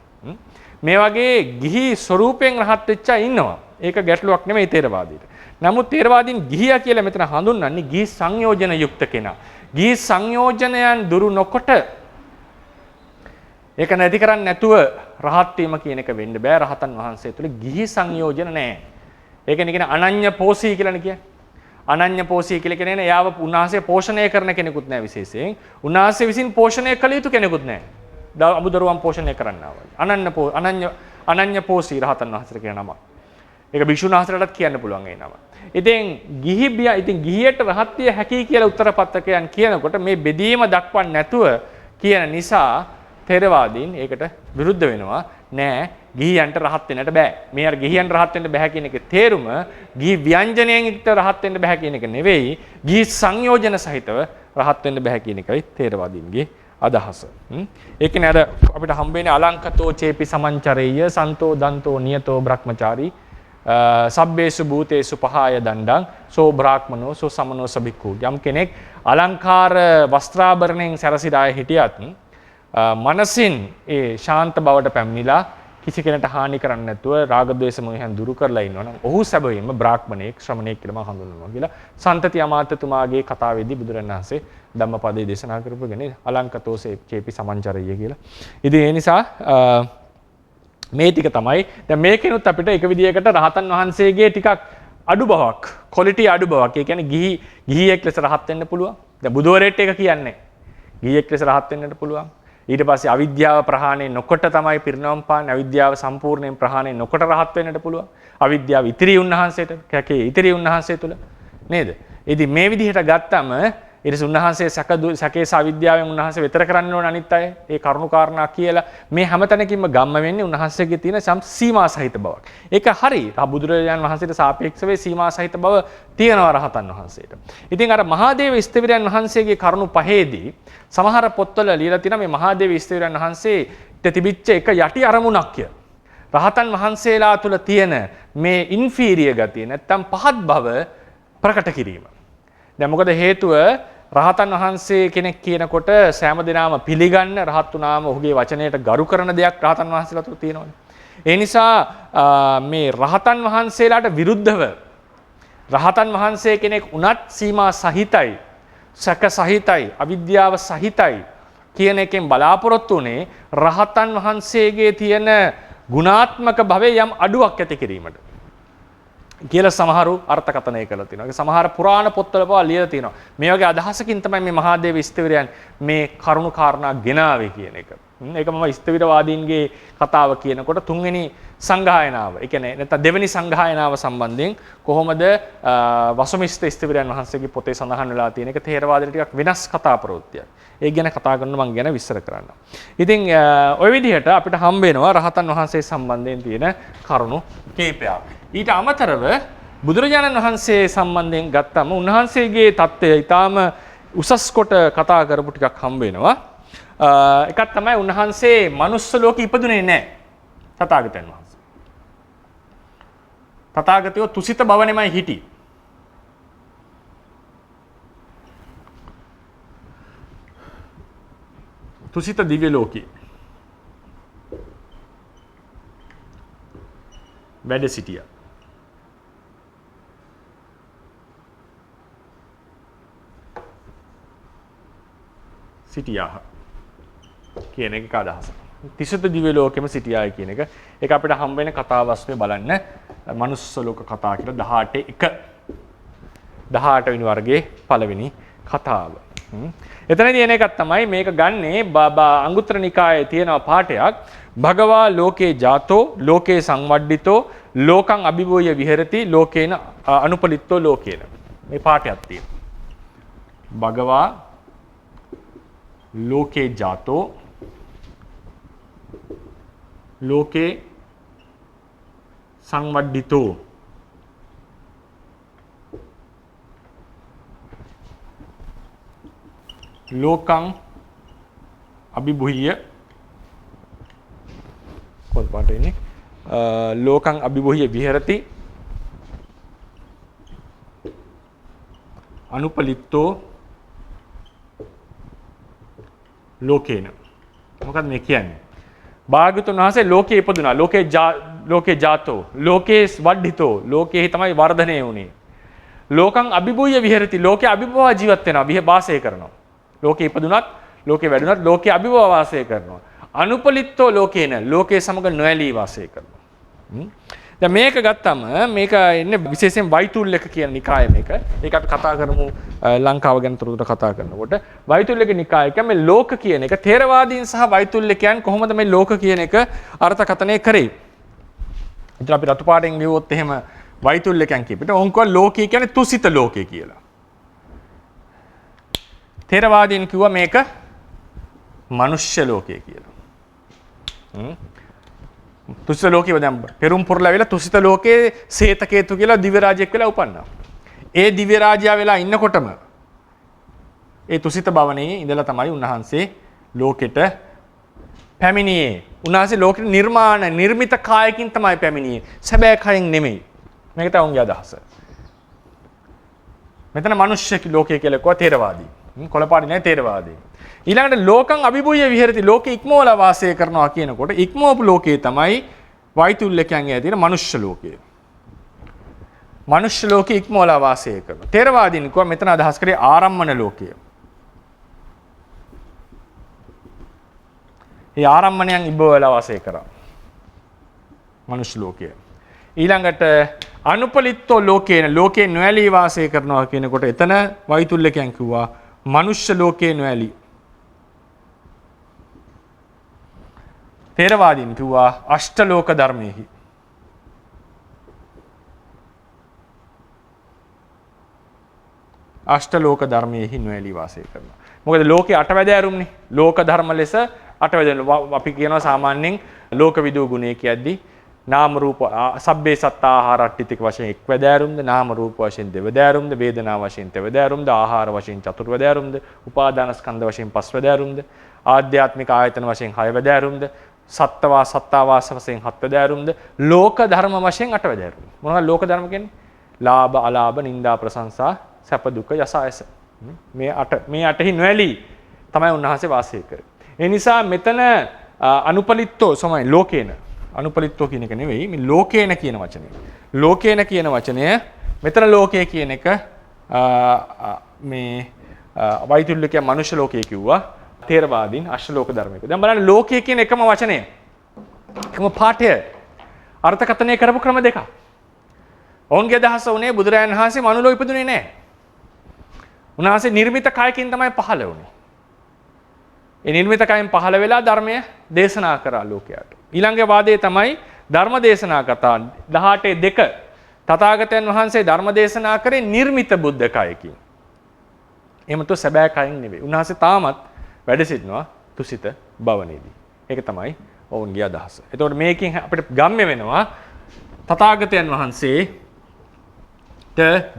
මේ වගේ ගිහි ස්වරූපයෙන් රහත් වෙච්ච අය ඉන්නවා. ඒක ගැටලුවක් නෙමෙයි තේරවාදීට. නමුත් තේරවාදීන් ගිහියා කියලා මෙතන හඳුන්වන්නේ ගිහි සංයෝජන යුක්ත කෙනා. ගිහි සංයෝජනයන් දුරු නොකොට ඒක නැති කරන්නේ නැතුව රහත් වීම කියන එක වෙන්න බෑ. රහතන් වහන්සේ තුළ ගිහි සංයෝජන නැහැ. ඒකනේ කියන අනඤ්‍ය පෝෂී කියලානේ කියන්නේ. අනඤ්‍ය පෝෂී කියලා කියන්නේ එයාව උන්වහන්සේ පෝෂණය කරන කෙනෙකුත් නැහැ විශේෂයෙන්. උන්වහන්සේ විසින් පෝෂණය කළ යුතු කෙනෙකුත් නැහැ. අමුදරුවන් පෝෂණය කරන්නා වගේ. අනඤ්‍ය පෝෂී රහතන් වහන්සේට කියන නම. ඒක භික්ෂුන් වහන්සේලාටත් කියන්න පුළුවන් ඒ නම. ඉතින් ගිහියට රහත් විය හැකි කියලා උත්තරපත්‍රකයන් කියනකොට මේ බෙදීම දක්වන්නේ නැතුව කියන නිසා තේරවාදීන් ඒකට විරුද්ධ වෙනවා. නෑ, ගිහියන්ට රහත් වෙන්නට බෑ. මේ අර ගිහියන්ට රහත් වෙන්න බෑ කියන එකේ තේරුම ගිහි ව්‍යංජනයෙන් යුක්ත රහත් වෙන්න බෑ කියන එක නෙවෙයි, ගිහි සංයෝජන සහිතව රහත් වෙන්න බෑ කියන එකයි තේරවාදීන්ගේ අදහස. ඒ කියන්නේ අර අපිට හම්බෙන්නේ අලංකතෝ චේපි සමංචරේය සන්තෝ දන්තෝ නියතෝ බ්‍රහ්මචාරී සබ්බේසු භූතේසු පහාය දණ්ඩං සෝ බ්‍රාහ්මනෝ සෝ සමනෝ සබික්ඛු. යම් කෙනෙක් අලංකාර වස්ත්‍රාභරණයෙන් සැරසිලා හිටියත් මනසින් ඒ ශාන්ත බවට පැමිණිලා කිසි කෙනෙකුට හානි කරන්නේ නැතුව රාග ද්වේෂ මොහයන් දුරු කරලා ඉන්නවා නම් ඔහු සැබවින්ම බ්‍රාහ්මණයෙක් ශ්‍රමණයෙක් කියලා මම හඳුන්වනවා කියලා සන්තති අමාත්‍යතුමාගේ කතාවේදී බුදුරණන් වහන්සේ ධම්මපදයේ දේශනා කරපුගෙන අලංකතෝ චේපි සමංචරය කියලා. ඉතින් ඒ නිසා මේ ටික තමයි දැන් මේකෙනුත් අපිට එක විදියකට රහතන් වහන්සේගේ ටිකක් අඩු බවක් ක්වොලිටි අඩු බවක් ඒ කියන්නේ ගිහියෙක් ලෙස රහත් වෙන්න පුළුවන්. දැන් බුදුවරයෙක්ට ඒක කියන්නේ ගිහියෙක් ලෙස රහත් වෙන්නට පුළුවන්. ඊට පස්සේ අවිද්‍යාව ප්‍රහාණය නොකොට තමයි පිරිනවම් පාන්නේ. අවිද්‍යාව සම්පූර්ණයෙන් ප්‍රහාණය නොකොට රහත් වෙන්නට පුළුවන්. අවිද්‍යාව ඉතිරි උන්වහන්සේට කැකේ ඉතිරි උන්වහන්සේ තුල නේද? ඉතින් මේ විදිහට ගත්තම ඊට පස්සේ උන්වහන්සේ සැකේ අවිද්‍යාවෙන් උන්වහන්සේ වෙතර කරන්න ඕන අනිත් අය ඒ කරුණු කාරණා කියලා මේ හැමතැනකින්ම ගම්ම වෙන්නේ උන්වහන්සේගේ තියෙන සීමා සහිත බවක්. ඒක හරි. බුදුරජාණන් වහන්සේට සාපේක්ෂව සීමා සහිත බව තියෙනවා රහතන් වහන්සේට. ඉතින් අර මහාදේව ස්ථවිරයන් වහන්සේගේ කරුණු පහේදී සමහර පොත්වල ලියලා තියෙනවා මේ මහාදේව ස්ථවිරයන් වහන්සේට තිබිච්ච එක යටි අරමුණක්ය. රහතන් වහන්සේලා තුල තියෙන මේ ඉන්ෆීරියර් ගතිය නැත්තම් පහත් බව ප්‍රකට කිරීම. දැන් මොකද හේතුව රහතන් වහන්සේ කෙනෙක් කියනකොට සෑම දිනම පිළිගන්න රහත් වුණාම ඔහුගේ වචනයට ගරු කරන දෙයක් රහතන් වහන්සේලා තුළ තියෙනවානේ. ඒ නිසා මේ රහතන් වහන්සේලාට විරුද්ධව රහතන් වහන්සේ කෙනෙක් උනත් සීමා සහිතයි, සැක සහිතයි, අවිද්‍යාව සහිතයි කියන එකෙන් බලාපොරොත්තු උනේ රහතන් වහන්සේගේ තියෙන ගුණාත්මක භවයේ යම් අඩුවක් ඇති කිරීමට. කියලා සමහරු අර්ථකථනය කළා තියෙනවා. ඒක සමහර පුරාණ පොත්වල පවා ලියලා තියෙනවා. මේ වගේ අදහසකින් තමයි මේ මහාදේව ස්ථවිරයන් මේ කරුණු කාරණා ගෙනාවේ කියන එක. ඒක මම ස්ථවිරවාදීන්ගේ කතාව කියනකොට තුන්වෙනි සංගායනාව. ඒ කියන්නේ නැත්නම් දෙවෙනි සංගායනාව සම්බන්ධයෙන් කොහොමද වසුමිස්ත ස්ථවිරයන් වහන්සේගේ පොතේ සඳහන් වෙලා තියෙන එක තේරවාදයට ටිකක් වෙනස් කතා ප්‍රවෘත්තියක්. ඒ ගැන කතා කරනවා මම ගැන විස්තර කරන්න. ඉතින් ওই විදිහට අපිට හම්බ වෙනවා රහතන් වහන්සේ සම්බන්ධයෙන් තියෙන කරුණු කීපයක්. ඊට අමතරව බුදුරජාණන් වහන්සේ සම්බන්ධයෙන් ගත්තම උන්වහන්සේගේ தත්ත්වය ඊටාම උසස් කොට කතා කරපු ටිකක් හම්බ වෙනවා. එකක් තමයි උන්වහන්සේ මනුස්ස ලෝකෙ ඉපදුනේ නැහැ. තථාගතයන් වහන්සේ. තථාගතයෝ තුසිත භවනෙමයි හිටියේ. තුසිත දිව්‍ය ලෝකේ වැඩ සිටියා. සිටියා කියන එක අදහස. තිසිත දිව්‍ය ලෝකෙම සිටියායි කියන එක. ඒක අපිට හම්බ වෙන කතාවස්තුවේ බලන්න මනුස්ස ලෝක කතා කියලා 18 වෙනි වර්ගයේ පළවෙනි කතාව. එතනදී එන එකක් තමයි මේක ගන්නේ අංගුත්තර නිකායේ තියෙන පාඩයක් භගවා ලෝකේ ජාතෝ ලෝකේ සංවඩ්ඩිතෝ ලෝකං අභිභූය විහෙරති ලෝකේන අනුපලිත්තෝ ලෝකේන. මේ පාඩයක් තියෙනවා. භගවා ලෝකේ ජාතෝ ලෝකේ සංවඩ්ඩිතෝ ලෝකං අභිභූය කොහොමද පාඩේ ඉන්නේ ලෝකං අභිභූය විහෙරති අනුපලිත්තෝ ලෝකේන. මොකක්ද මේ කියන්නේ? භාග්‍යවතුන් වහන්සේ ලෝකේ ඉපදුනා. ලෝකේ ජාතෝ ලෝකේ වඩ්ඩිතෝ ලෝකේ තමයි වර්ධනය වුණේ. ලෝකං අභිභූය විහෙරති ලෝකේ අභිභව ජීවත් වෙනවා වාසය කරනවා. ලෝකේ ඉපදුනත් ලෝකේ වැඩුණත් ලෝකේ අභිභව වාසය කරනවා. අනුපලිත්තෝ ලෝකේන ලෝකේ සමග නොඇලී වාසය කරනවා. දැන් මේක ගත්තම මේක ඉන්නේ විශේෂයෙන් වෛතුල්‍යක කියන නිකාය මේක. ඒක අපි කතා කරමු ලංකාව ගැන තොරතුරු කතා කරනකොට. වෛතුල්‍යක නිකාය කියන්නේ මේ ලෝක කියන එක ථේරවාදීන් සහ වෛතුල්‍යකයන් කොහොමද මේ ලෝක කියන එක අර්ථකථනය කරේ. ඉතින් අපි රතු පාටෙන් ලියුවොත් එහෙම වෛතුල්‍යකයන් කියපිට ඕන්කෝ ලෝකී කියන්නේ තුසිත ලෝකේ කියලා. ථේරවාදීන් කිව්වා මේක මනුෂ්‍ය ලෝකය කියලා. තුසිත ලෝකේ දැන් පෙරුම් පුරලා වෙලා තුසිත ලෝකේ සේතකේතු කියලා දිව්‍ය රාජ්‍යයක් වෙලා උපන්නා. ඒ දිව්‍ය රාජ්‍යය වෙලා ඉන්නකොටම ඒ තුසිත භවනේ ඉඳලා තමයි උන්වහන්සේ ලෝකෙට පැමිණියේ. උන්වහන්සේ ලෝකෙට නිර්මිත කායකින් තමයි පැමිණියේ. සැබෑ කයෙන් නෙමෙයි. මේක තමයි උන්ගේ අදහස. මෙතන මනුෂ්‍ය ලෝකය කියලා කිව්වා ථේරවාදී. කොළපාටි නෑ තේරවාදී. ඊළඟට ලෝකං අභිභූය විහෙරති ලෝකෙ ඉක්මවලා වාසය කරනවා කියනකොට ඉක්මවපු ලෝකයේ තමයි වෛතුල්‍යකයන්ගේ ඇතින මනුෂ්‍ය ලෝකය. මනුෂ්‍ය ලෝකෙ ඉක්මවලා වාසය කරනවා. තේරවාදීන් කිව්වා මෙතන අදහස් කරේ ආරම්මන ලෝකය. ඒ ආරම්මණයන් ඉබ්බවලා වාසය කරා. මනුෂ්‍ය ලෝකය. ඊළඟට අනුපලිත්තෝ ලෝකේන ලෝකේ නොඇලී වාසය කරනවා කියනකොට එතන වෛතුල්‍යකයන් කිව්වා මනුෂ්‍ය ලෝකේ නොඇලී. තේරවාදීන් කිව්වා අෂ්ටලෝක ධර්මයේහි. අෂ්ටලෝක ධර්මයේහි නොඇලී වාසය කරනවා. මොකද ලෝකේ අටවැදෑරුම්නේ. ලෝක ධර්ම ලෙස අටවැදෑරුම් අපි කියනවා සාමාන්‍යයෙන් ලෝක විදූ ගුණය කියද්දී නාම රූප සබ්බේ සත්තාහාර අට්ඨිතික වශයෙන් එක් වැදෑරුම්ද නාම රූප වශයෙන් දෙවැදෑරුම්ද වේදනා වශයෙන් තෙවැදෑරුම්ද ආහාර වශයෙන් චතුර්වැදෑරුම්ද උපාදාන ස්කන්ධ වශයෙන් පස්වැදෑරුම්ද ආධ්‍යාත්මික ආයතන වශයෙන් හයවැදෑරුම්ද සත්ත්වා සත්තාවාස වශයෙන් හත්වැදෑරුම්ද ලෝක ධර්ම වශයෙන් අටවැදෑරුම්. මොනවද ලෝක ධර්ම කියන්නේ? ලාභ අලාභ නිന്ദා ප්‍රශංසා සැප දුක යසායස. මේ අටෙහි නොඇලී තමයි උන්වහන්සේ වාසය කරේ. ඒ නිසා මෙතන අනුපලිත්තෝ සමයි ලෝකේන අනුපලිත්තෝ කියන එක නෙවෙයි මේ ලෝකේන කියන වචනය. ලෝකේන කියන වචනය මෙතන ලෝකය කියන එක මේ වෛතුල්‍යකය මනුෂ්‍ය ලෝකය කිව්වා. තේරවාදීන් අෂ්ටලෝක ධර්මයක. දැන් බලන්න ලෝකය කියන එකම වචනය. එකම පාඨය අර්ථකථනය කරපු ක්‍රම දෙකක්. ඔවුන්ගේ අදහස උනේ බුදුරජාණන් වහන්සේ මනුලෝ ඉපදුනේ නැහැ. උන්වහන්සේ නිර්මිත කයකින් තමයි පහළ වුනේ. ඒ නිර්මිත කයෙන් පහළ වෙලා ධර්මය දේශනා කරා ලෝකයට. ඊළඟ වාදයේ තමයි ධර්ම දේශනා කතා 18:2 තථාගතයන් වහන්සේ ධර්ම දේශනා කරේ නිර්මිත බුද්ධ කයකින්. එහෙමතු සැබෑ කයින් නෙවෙයි. උන්වහන්සේ තාමත් වැඩ සිටිනවා තුසිත භවනේදී. ඒක තමයි ඔවුන්ගේ අදහස. එතකොට මේකෙන් අපිට ගම්ම්‍ය වෙනවා තථාගතයන් වහන්සේට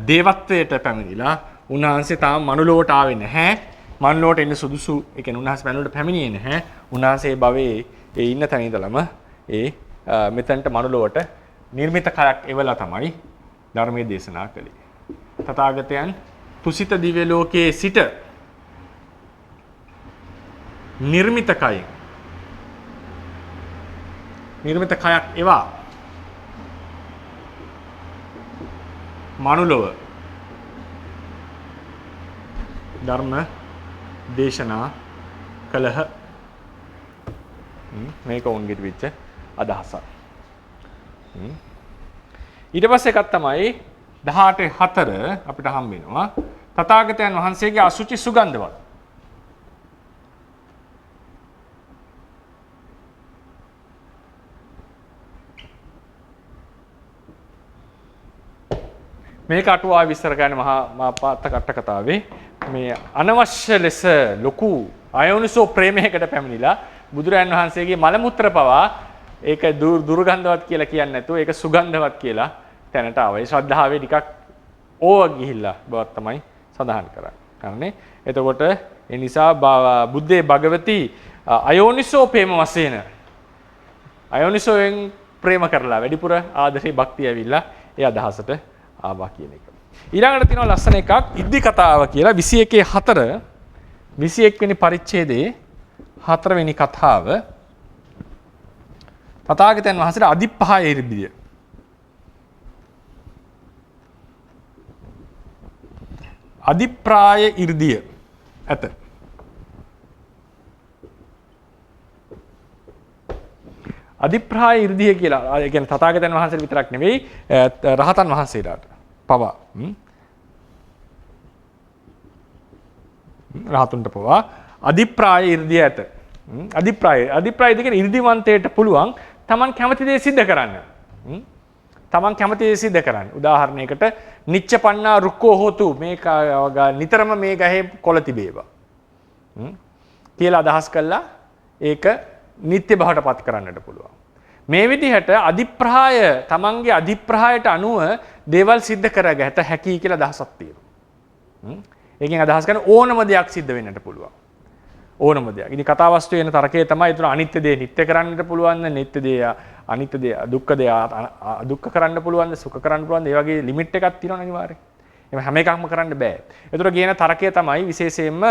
දේවත්වයට පැමිණිලා උන්වහන්සේ තාම මනුලොවට ආවේ නැහැ. මනුලොවට එන්න සුදුසු ඒ කියන්නේ උන්වහන්සේ මනුලොවට පැමිණියේ නැහැ. උන්වහන්සේ භවයේ ඒ ඉන්න තැන ඉඳලම මෙතනට මනුලොවට නිර්මිත කයක් එවලා තමයි ධර්මයේ දේශනා කළේ. තථාගතයන් තුසිත දිව්‍ය ලෝකයේ සිට නිර්මිත කයෙන් නිර්මිත කයක් එවා මනුලොව ධර්ම දේශනා කළහ. මේක උන්ගෙට වෙච්ච අදහසක්. ඊට පස්සේ එකක් තමයි 18:4 අපිට හම්බ වෙනවා තථාගතයන් වහන්සේගේ අසුචි සුගන්ධවත්. මේක අටුවා විස්තර කරන මහා පාත්ත කට්ට කතාවේ මේ අනවශ්‍ය ලෙස ලොකු අයෝනිසෝ ප්‍රේමයකට පැමිණිලා බුදුරයන් වහන්සේගේ මල මුත්‍ර පවා ඒක දුර්ගන්ධවත් කියලා කියන්නේ නැතුව ඒක සුගන්ධවත් කියලා තැනට ආවා. ඒ ශ්‍රද්ධාවේ ටිකක් ඕව ගිහිල්ලා බවත් තමයි සඳහන් කරන්නේ. එතකොට ඒ නිසා බුද්දේ භගවති අයෝනිසෝ ප්‍රේම වශයෙන් අයෝනිසෝෙන් ප්‍රේම කරලා වැඩිපුර ආදරේ භක්තිය ඇවිල්ලා ඒ අදහසට ආවා කියන එක. ඊළඟට තියෙනවා ලස්සන එකක් ඉද්දි කතාව කියලා 21:4 21 වෙනි පරිච්ඡේදයේ 4 වෙනි කතාව තථාගතයන් වහන්සේට අදිප්පහය ඉර්ධිය. අදිප්‍රාය ඉර්ධිය ඇත. අදිප්‍රාය ඉර්ධිය කියලා ඒ කියන්නේ තථාගතයන් වහන්සේට විතරක් නෙවෙයි රහතන් වහන්සේලාට පවා රහතුන්ට පවා අදිප්‍රාය ඉර්ධිය ඇත. අදිප්‍රාය කියන්නේ ඉර්ධිවන්තයට පුළුවන් Taman කැමති දේ සිද්ධ කරන්න. Taman කැමති දේ සිද්ධ කරන්න. උදාහරණයකට නිච්චපන්නා රුක්කෝ හෝතු මේ නිතරම මේ ගහේ කොළ තිබේවා. කියලා අදහස් කළා ඒක නිත්‍ය භවට පත් කරන්නට පුළුවන්. මේ විදිහට අදිප්‍රාය Tamanගේ අදිප්‍රායට අනුව දේවල් සිද්ධ කරගත හැකි කියලා අදහසක් තියෙනවා. ඒකෙන් අදහස් කරන ඕනම දෙයක් සිද්ධ වෙන්නට පුළුවන්. ඕනම දෙයක්. ඉතින් කතා වස්තුවේ එන තරකයේ තමයි ඒතර අනිත්‍ය දේ නිත්‍ය කරන්නට පුළුවන්, නිත්‍ය දේ අනිත්‍ය දේ දුක්ඛ දේ අදුක්ඛ කරන්න පුළුවන්, සුඛ කරන්න පුළුවන්. ඒ වගේ ලිමිට් එකක් තියෙනවා අනිවාර්යයෙන්. එහෙම හැම එකක්ම කරන්න බෑ. ඒතර ගේන තරකය තමයි විශේෂයෙන්ම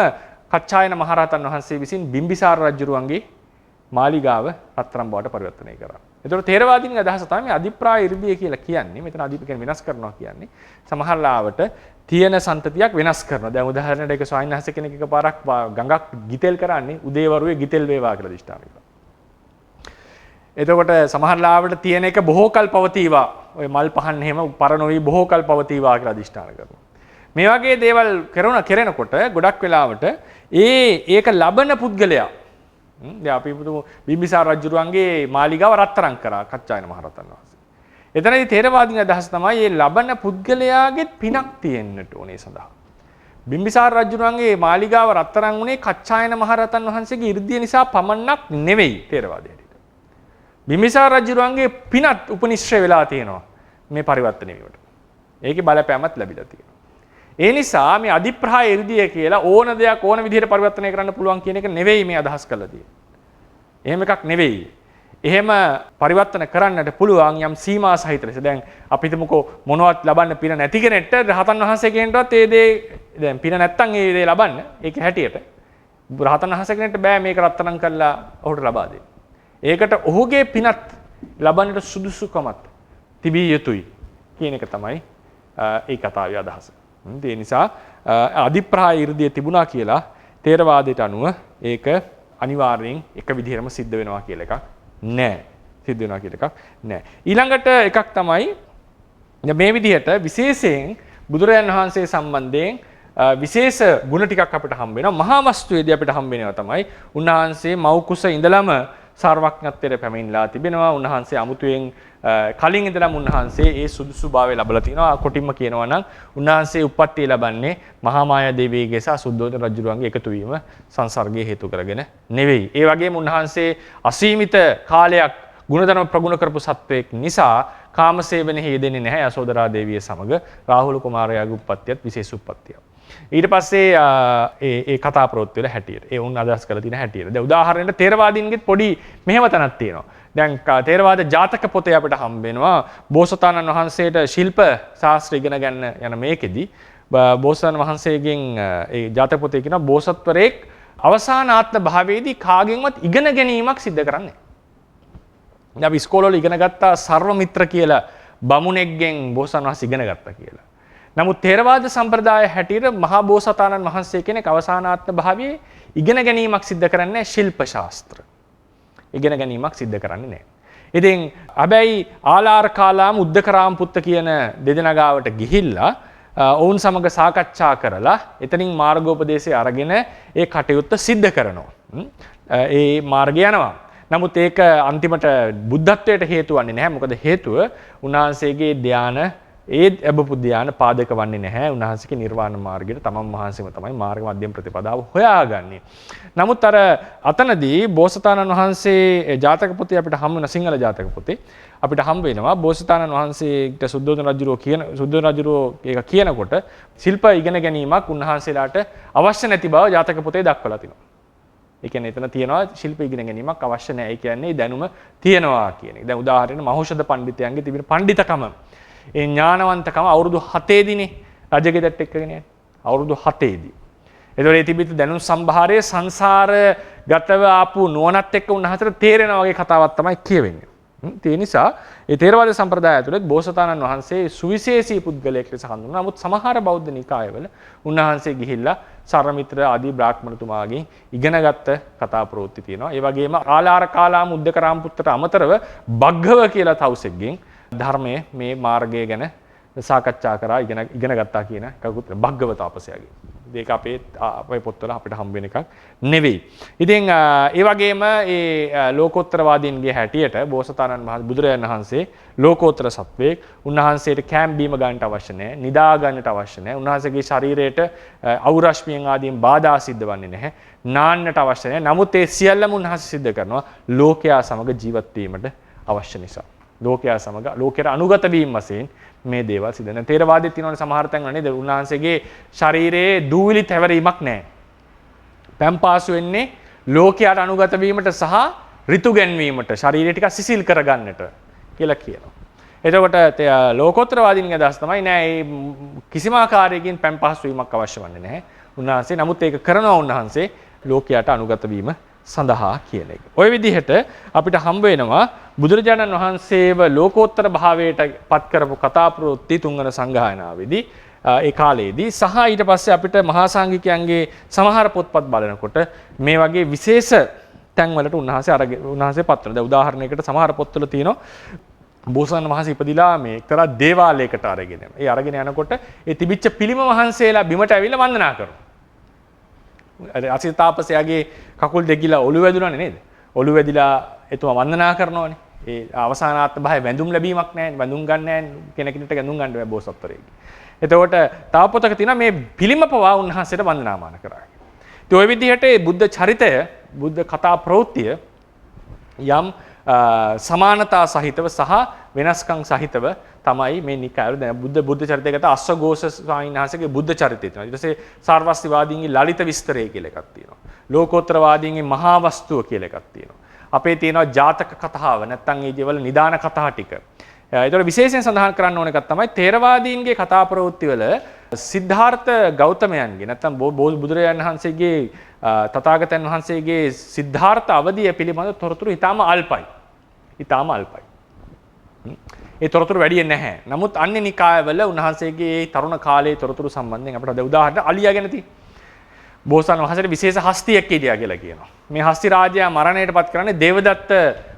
කච්චායන මහරහතන් වහන්සේ විසින් බිම්බිසාර රජුරුවන්ගේ මාලිගාව රත්තරන් බවට පරිවර්තනය කරා. ඒතකොට තේරවාදීන් අදහස තමයි මේ අධිප්‍රාය 이르දිය කියලා කියන්නේ. මෙතන අධිප කියන්නේ වෙනස් කරනවා කියන්නේ. සමහර ලාවට තියෙන සන්තතියක් වෙනස් කරනවා. දැන් උදාහරණයක් එක ස්වාමීන් වහන්සේ කෙනෙක් එකපාරක් ගඟක් ගිතෙල් කරන්නේ උදේවරුේ ගිතෙල් වේවා කියලා දිෂ්ඨාන කරනවා. එතකොට සමහර ලාවට තියෙන එක බොහෝ කල් පවතිවා. ඔය මල් පහන් එහෙම පරණෝවි බොහෝ කල් පවතිවා කියලා දිෂ්ඨාන කරනවා. මේ වගේ දේවල් කරනකොට ගොඩක් වෙලාවට ඒක ලබන පුද්ගලයා දැන් අපි හිතමු බිම්බිසාර රජුරුවන්ගේ මාලිගාව රත්තරන් කරා කච්චායන මහරහතන් වහන්සේ. එතනදී තේරවාදීන් අදහස් තමයි මේ ලබන පුද්ගලයාගේ පිනක් තියෙන්නට ඕනේ සඳහා. බිම්බිසාර රජුරුවන්ගේ මාලිගාව රත්තරන් උනේ කච්චායන මහරහතන් වහන්සේගේ 이르දිය නිසා පමණක් නෙවෙයි තේරවාදයට. බිම්බිසාර රජුරුවන්ගේ පිනත් උපනිශ්‍රය වෙලා තියෙනවා මේ පරිවර්තනය වීමට. ඒකේ බලපෑමක් ලැබිලා තියෙනවා. ඒ නිසා මේ අධිප්‍රාය 이르දිය කියලා ඕන දෙයක් ඕන විදිහට පරිවර්තනය කරන්න පුළුවන් කියන එක නෙවෙයි මේ අදහස් කරලා තියෙන්නේ. එහෙම එකක් නෙවෙයි. එහෙම පරිවර්තන කරන්නට පුළුවන් යම් සීමා සහිත ලෙස. දැන් අපි හිතමුකෝ මොනවත් ලබන්න පින නැති කෙනෙක්ට රහතන් වහන්සේ කෙනෙක්ටවත් ඒ දේ දැන් පින නැත්තම් ඒ දේ ලබන්න ඒක හැටියට රහතන් වහන්සේ කෙනෙක්ට බෑ මේක රත්තරන් කරලා ඔහුට ලබා දෙන්න. ඒකට ඔහුගේ පිනත් ලබන්නට සුදුසුකමත් තිබිය යුතුයි කියන එක තමයි ඒ කතාවේ අදහස. ඒ නිසා අධිප්‍රාය 이르දිය තිබුණා කියලා තේරවාදයට අනුව ඒක අනිවාර්යෙන් එක විදිහටම සිද්ධ වෙනවා කියලා එකක් නෑ. සිද්ධ වෙනවා කියලා එකක් නෑ. ඊළඟට එකක් තමයි මේ විදිහට විශේෂයෙන් බුදුරජාණන් වහන්සේ සම්බන්ධයෙන් විශේෂ ගුණ ටිකක් අපිට හම්බ වෙනවා. මහා වස්තුවේදී අපිට හම්බ වෙනවා තමයි උන්වහන්සේ මව් කුස ඉඳලම සර්වඥත්වයට පැමිණලා තිබෙනවා. උන්වහන්සේ අමුතුවෙන් කලින් ඉඳලම උන්වහන්සේ ඒ සුදුසුභාවය ලැබලා තිනවා. කොටින්ම කියනවා නම් උන්වහන්සේ උප්පත්තිය ලබන්නේ මහා මායා දේවියගේ සහ සුද්ධෝදන රජුරුවන්ගේ එකතු වීම සංසර්ගයේ හේතු කරගෙන නෙවෙයි. ඒ වගේම උන්වහන්සේ අසීමිත කාලයක් ගුණධර්ම ප්‍රගුණ කරපු සත්වයෙක් නිසා කාමසේවනයේ යෙදෙන්නේ නැහැ. යසෝදරා දේවිය සමග රාහුල කුමාරයාගේ උප්පත්තියත් විශේෂ උප්පත්තියක්. ඊට පස්සේ ඒ කතා ප්‍රවෘත්ති වල හැටියට ඒ උන් අදහස් කරලා තියෙන හැටියට දැන් උදාහරණයක් තේරවාදීන්ගෙත් පොඩි මෙහෙම තැනක් තියෙනවා. දැන් තේරවාද ජාතක පොතේ අපිට හම්බ වෙනවා බෝසතාණන් වහන්සේට ශිල්ප ශාස්ත්‍ර ඉගෙන ගන්න යන මේකෙදි බෝසතාණන් වහන්සේගෙන් ඒ ජාතක පොතේ කියනවා බෝසත්වරයෙක් අවසාන ආත්ම භාවයේදී කාගෙන්වත් ඉගෙන ගැනීමක් සිද්ධ කරන්නේ නැහැ. දැන් අපි ඉස්කෝලේ ඉගෙන ගත්තා සර්වමිත්‍ර කියලා බමුණෙක්ගෙන් බෝසතාණන් වහන්සේ ඉගෙන ගත්තා කියලා. නමුත් තේරවාද සම්ප්‍රදාය හැටියට මහා බෝසතාණන් වහන්සේ කෙනෙක් අවසානාත්ම භාවයේ ඉගෙන ගැනීමක් සිද්ධ කරන්නේ ශිල්ප ශාස්ත්‍ර. ඉගෙන ගැනීමක් සිද්ධ කරන්නේ නැහැ. ඉතින් හැබැයි ආලාර කාලාම උද්දකරාම පුත්ත කියන දෙදෙනා ගාවට ගිහිල්ලා ඔවුන් සමග සාකච්ඡා කරලා එතනින් මාර්ගෝපදේශය අරගෙන ඒ කටයුත්ත සිද්ධ කරනවා. ඒ මාර්ගය යනවා. නමුත් ඒක අන්තිමට බුද්ධත්වයට හේතු වන්නේ නැහැ. මොකද හේතුව උන්වහන්සේගේ ධානය ඒ ලැබපු ධානය පාදක වන්නේ නැහැ. උන්වහන්සේගේ නිර්වාණ මාර්ගයට තමන් වහන්සේම තමයි මාර්ග මධ්‍යම ප්‍රතිපදාව හොයාගන්නේ. නමුත් අර අතනදී බෝසතාණන් වහන්සේ ජාතක පොතේ අපිට හම් වෙන සිංහල ජාතක පොතේ අපිට හම් වෙනවා බෝසතාණන් වහන්සේට සුද්ධෝදන රජුරෝ ඒක කියනකොට ශිල්ප ඉගෙන ගැනීමක් උන්වහන්සේලාට අවශ්‍ය නැති බව ජාතක පොතේ දක්වලා තිනවා. ඒ කියන්නේ එතන තියනවා ශිල්ප ඉගෙන ගැනීමක් අවශ්‍ය නැහැ. ඒ කියන්නේ දැනුම තියනවා කියන එක. දැන් උදාහරණයක් මහෞෂධ පඬිතයන්ගේ තිබෙන පඬිතකම ඒ ඥානවන්තකම අවුරුදු 7 දිනේ රජගෙදරට එක්කගෙන යන්නේ. අවුරුදු 7 දී. ඒතකොට ඒ තිබිච්ච දැනුම් සම්භාරයේ සංසාර ගතව ආපු නුවණත් එක්ක උන්වහන්සේට තේරෙන වගේ කතාවක් තමයි කියවෙන්නේ. ඒ නිසා ඒ තේරවාද සම්ප්‍රදාය ඇතුළත බෝසතාණන් වහන්සේ සුවිශේෂී පුද්ගලයෙක් ලෙස හඳුන්වනවා. නමුත් සමහර බෞද්ධ නිකායවල උන්වහන්සේ ගිහිල්ලා සරමිත්‍ර ආදී බ්‍රාහ්මණතුමාගෙන් ඉගෙනගත්ත කතා ප්‍රවෘත්ති තියෙනවා. ඒ වගේම ආලාර කාලාම උද්දකරාම පුත්තට අමතරව බග්ගව කියලා තවුසෙක්ගෙන් ධර්මයේ මේ මාර්ගය ගැන සාකච්ඡා කරා ඉගෙන ගත්තා කියන කකුත් බග්ගව තාපසයාගේ. ඒක අපේ පොත්වල අපිට හම්බ වෙන එකක් නෙවෙයි. ඉතින් ඒ වගේම ඒ ලෝකෝත්තරවාදීන්ගේ හැටියට බෝසතාණන් වහන්සේ බුදුරජාණන් වහන්සේ ලෝකෝත්තර සත්වයෙක්. උන්වහන්සේට කැම් බීම ගන්නට අවශ්‍ය නැහැ, නිදා ගන්නට අවශ්‍ය නැහැ. උන්වහන්සේගේ ශරීරයට අවුරශ්මියෙන් ආදීන් බාධා සිද්ධ වන්නේ නැහැ. නාන්නට අවශ්‍ය නැහැ. නමුත් ඒ සියල්ලම උන්වහන්සේ සිද්ධ කරනවා ලෝකයා සමග ජීවත් වීමට අවශ්‍ය නිසා. ලෝකයා සමග ලෝකයට අනුගත වීම වශයෙන් මේ දේවල් සිදු වෙනවා. තේරවාදයේ තියෙන සමහර තැන් වල නේද උන්වහන්සේගේ ශරීරයේ දූවිලි තැවරීමක් නැහැ. පැම්පාසු වෙන්නේ ලෝකයට අනුගත වීමට සහ ඍතු ගැන්වීමට ශරීරය ටික සිසිල් කරගන්නට කියලා කියනවා. එතකොට ලෝකෝත්තරවාදීන්ගේ අදහස තමයි නෑ කිසිම ආකාරයකින් පැම් පහසු වීමක් අවශ්‍ය වන්නේ නැහැ. උන්වහන්සේ නමුත් ඒක කරනවා උන්වහන්සේ ලෝකයට අනුගත වීම සඳහා කියන එක. ওই විදිහට අපිට හම්බ වෙනවා බුදුරජාණන් වහන්සේව ලෝකෝත්තර භාවයට පත් කරපු කතා ප්‍රවෘත්ති තුන්වන සංගායනාවේදී ඒ කාලේදී සහ ඊට පස්සේ අපිට මහා සංඝිකයන්ගේ සමහර පොත්පත් බලනකොට මේ වගේ විශේෂ තැන්වලට උන්වහන්සේ පත් වෙනවා. දැන් උදාහරණයකට සමහර පොත්වල තියෙනවා බෝසතාණන් වහන්සේ ඉපදිලා මේ එක්තරා දේවාලයකට අරගෙන යනවා. ඒ අරගෙන යනකොට ඒ තිබිච්ච පිළිම වහන්සේලා බිමට ඇවිල්ලා වන්දනා කරනවා. අසිත තාපසයාගේ කකුල් දෙකිලා ඔළුව වැදුනානේ නේද? ඔළුව වැදිලා එතුමා වන්දනා කරනවානේ. ඒ අවසානාත්ම භාවය වැඳුම් ලැබීමක් නැහැ. වැඳුම් ගන්න නැහැ. කෙනෙකුට වැඳුම් ගන්න බෑ බෝසත්වරයෙක්. එතකොට තව පොතක තියෙනවා මේ පිළිම පවා උන්වහන්සේට වන්දනාමාන කරා. ඒ ඔය විදිහට බුද්ධ චරිතය, බුද්ධ කතා ප්‍රවෘත්තිය යම් සමානතා සහිතව සහ වෙනස්කම් සහිතව තමයි මේ නිකාය. දැන් බුද්ධ චරිතය ගත්ත අස්සඝෝෂ ස්වාමීන් වහන්සේගේ බුද්ධ චරිතය තියෙනවා. ඊට පස්සේ සාර්වස්තිවාදීන්ගේ ලලිත විස්තරය කියලා එකක් තියෙනවා. ලෝකෝත්තරවාදීන්ගේ මහා වස්තුව කියලා එකක් තියෙනවා. අපේ තියෙනවා ජාතක කතාව නැත්නම් ඒ ජීවල නිදාන කතා ටික. ඒතකොට විශේෂයෙන් සඳහන් කරන්න ඕන එකක් තමයි ථේරවාදීන්ගේ කතා ප්‍රවෘත්තිවල සිද්ධාර්ථ ගෞතමයන්ගේ නැත්නම් බුදුරජාණන් වහන්සේගේ තථාගතයන් වහන්සේගේ සිද්ධාර්ථ අවධිය පිළිබඳ තොරතුරු ඊටාම අල්පයි. ඊටාම අල්පයි. ඒ තොරතුරු වැඩි නැහැ. නමුත් අන්‍ය නිකායවල උන්වහන්සේගේ තරුණ කාලයේ තොරතුරු සම්බන්ධයෙන් අපිට උදාහරණ අලියා ගැන තියෙනවා. බෝසතාණන් වහන්සේට විශේෂ හස්තියක් හිටියා කියලා කියනවා. මේ හස්ති රාජයා මරණයටපත් කරන්නේ දේවදත්ත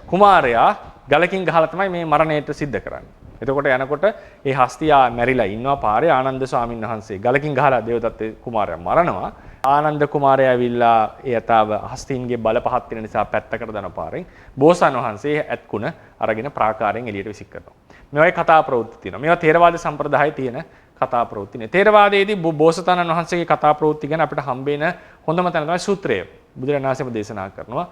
කුමාරයා ගලකින් ගහලා තමයි මේ මරණයට සිද්ධ කරන්නේ. එතකොට යනකොට ඒ හස්තියා මැරිලා ඉන්නවා පාරේ ආනන්ද ස්වාමීන් වහන්සේ ගලකින් ගහලා දේවදත්ත කුමාරයා මරනවා. ආනන්ද කුමාරයා ඇවිල්ලා ඒ යතාව හස්තීන්ගේ බල පහත් වෙන නිසා පැත්තකට දාන පාරෙන් බෝසතාණන් වහන්සේ ඇත්කුණ අරගෙන ප්‍රාකාරයෙන් එළියට විසික් කරනවා. මේ වගේ කතා ප්‍රවෘත්ති තියෙනවා. මේවා ථේරවාද සම්ප්‍රදායේ තියෙන කතා ප්‍රවෘත්ති නේ. ථේරවාදයේදී බෝසතාණන් වහන්සේගේ කතා ප්‍රවෘත්ති ගැන අපිට හම්බෙන හොඳම තැන තමයි සූත්‍රය. බුදුරජාණන් වහන්සේම දේශනා කරනවා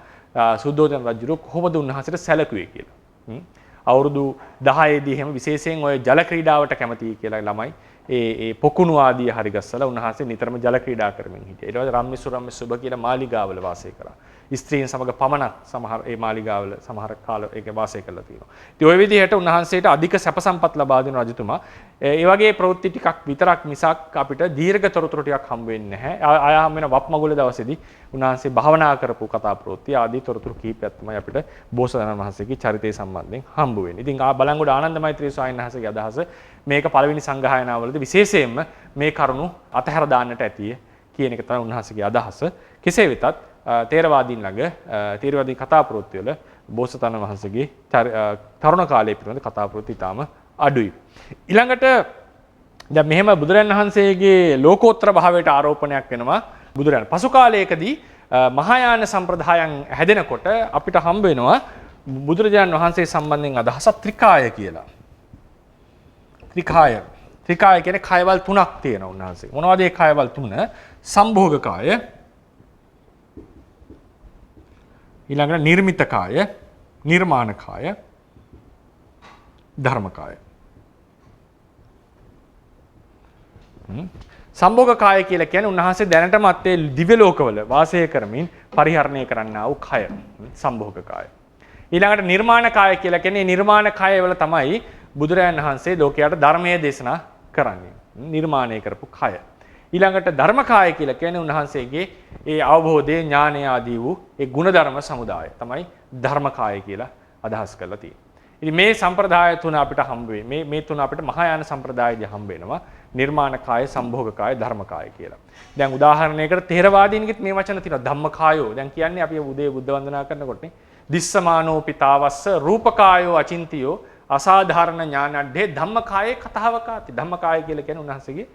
සුද්ධෝදන රජු කොහොමද උන්වහන්සේට සැලකුවේ කියලා. අවුරුදු 10 දී එහෙම විශේෂයෙන් ඔය ජල ක්‍රීඩාවට කැමතියි කියලා ළමයි ඒ පොකුණු ආදී හරි ගස්සලා උන්වහන්සේ නිතරම ජල ක්‍රීඩා කරමින් හිටියා. ඊට පස්සේ රම්මිසුරම්ම සුබ කියලා මාලිගාවල වාසය කරා. ස්ත්‍රීන් සමග පමණක් සමහර ඒ මාලිගාවල සමහර කාල ඒක වාසය කරලා තියෙනවා. ඉතින් ওই විදිහට උන්වහන්සේට අධික සැප සම්පත් ලබා දෙන රජතුමා ඒ වගේ ප්‍රවෘත්ති ටිකක් විතරක් මිසක් අපිට දීර්ඝ තොරතුරු ටිකක් හම්බ වෙන්නේ නැහැ. ආයා හම්බ වෙන වප්මගුල දවසේදී උන්වහන්සේ භාවනා කරපු කතා ප්‍රවෘත්ති ආදී තොරතුරු කීපයක් තමයි අපිට බෝසතාණන් වහන්සේගේ චරිතය සම්බන්ධයෙන් හම්බ වෙන්නේ. ඉතින් බලංගොඩ ආනන්ද මෛත්‍රී ස්වාමීන් වහන්සේගේ අදහස මේක පළවෙනි සංගායනාවලදී විශේෂයෙන්ම මේ කරුණු අතහැර දාන්නට ඇතිය කියන එක තමයි උන්වහන්සේගේ අදහස. කෙසේ වෙතත් ථේරවාදීන් ළඟ ථේරවාදී කතා ප්‍රවෘත්ති වල බෝසතාණන් වහන්සේගේ තරුණ කාලයේ පිළිබඳ කතා ප්‍රවෘත්ති ඉතාම අඩුයි. ඊළඟට දැන් මෙහෙම බුදුරජාණන් වහන්සේගේ ලෝකෝත්තර භාවයට ආරෝපණයක් වෙනවා. බුදුරජාණන් පසු කාලයකදී මහායාන සම්ප්‍රදායන් හැදෙනකොට අපිට හම්බ වෙනවා බුදුරජාණන් වහන්සේ සම්බන්ධයෙන් අදහසක් ත්‍රිකාය කියලා. ත්‍රිකාය කියන්නේ කයවල් තුනක් තියෙනවා උන්වහන්සේ. මොනවද ඒ කයවල් තුන? සම්භෝග කාය, ඊළඟට නිර්මිත කාය, නිර්මාණ කාය, ධර්ම කාය. සම්භෝග කාය කියලා කියන්නේ උන්වහන්සේ දැනටමත් ඒ දිව්‍ය ලෝකවල වාසය කරමින් පරිහරණය කරන්නා වූ කය. සම්භෝග කාය. ඊළඟට නිර්මාණ කාය කියලා කියන්නේ නිර්මාණ කාය වල තමයි බුදුරජාණන් වහන්සේ ලෝකයට ධර්මයේ දේශනා කරන්නේ. නිර්මාණය කරපු කය. ඊළඟට ධර්මකාය කියලා කියන්නේ උන්වහන්සේගේ ඒ අවබෝධයේ ඥානය ආදී වූ ඒ ගුණධර්ම සමුදාය තමයි ධර්මකාය කියලා අදහස් කරලා තියෙන්නේ. ඉතින් මේ සම්ප්‍රදාය තුන අපිට හම්බ වෙන්නේ මේ තුන අපිට මහායාන සම්ප්‍රදායේදී හම්බ වෙනවා නිර්මාණ කාය, සම්භෝග කාය, ධර්මකාය කියලා. දැන් උදාහරණයකට ථේරවාදීන්ගෙත් මේ වචන තියෙනවා ධම්මකායෝ. දැන් කියන්නේ අපි උදේ බුද්ධ වන්දනා කරනකොට දිස්සමානෝ පිතාවස්ස රූපකායෝ අචින්තියෝ අසාධාරණ ඥානඩ්ඩේ ධම්මකායේ කතාවකාති. ධම්මකාය කියලා කියන්නේ උන්වහන්සේගේ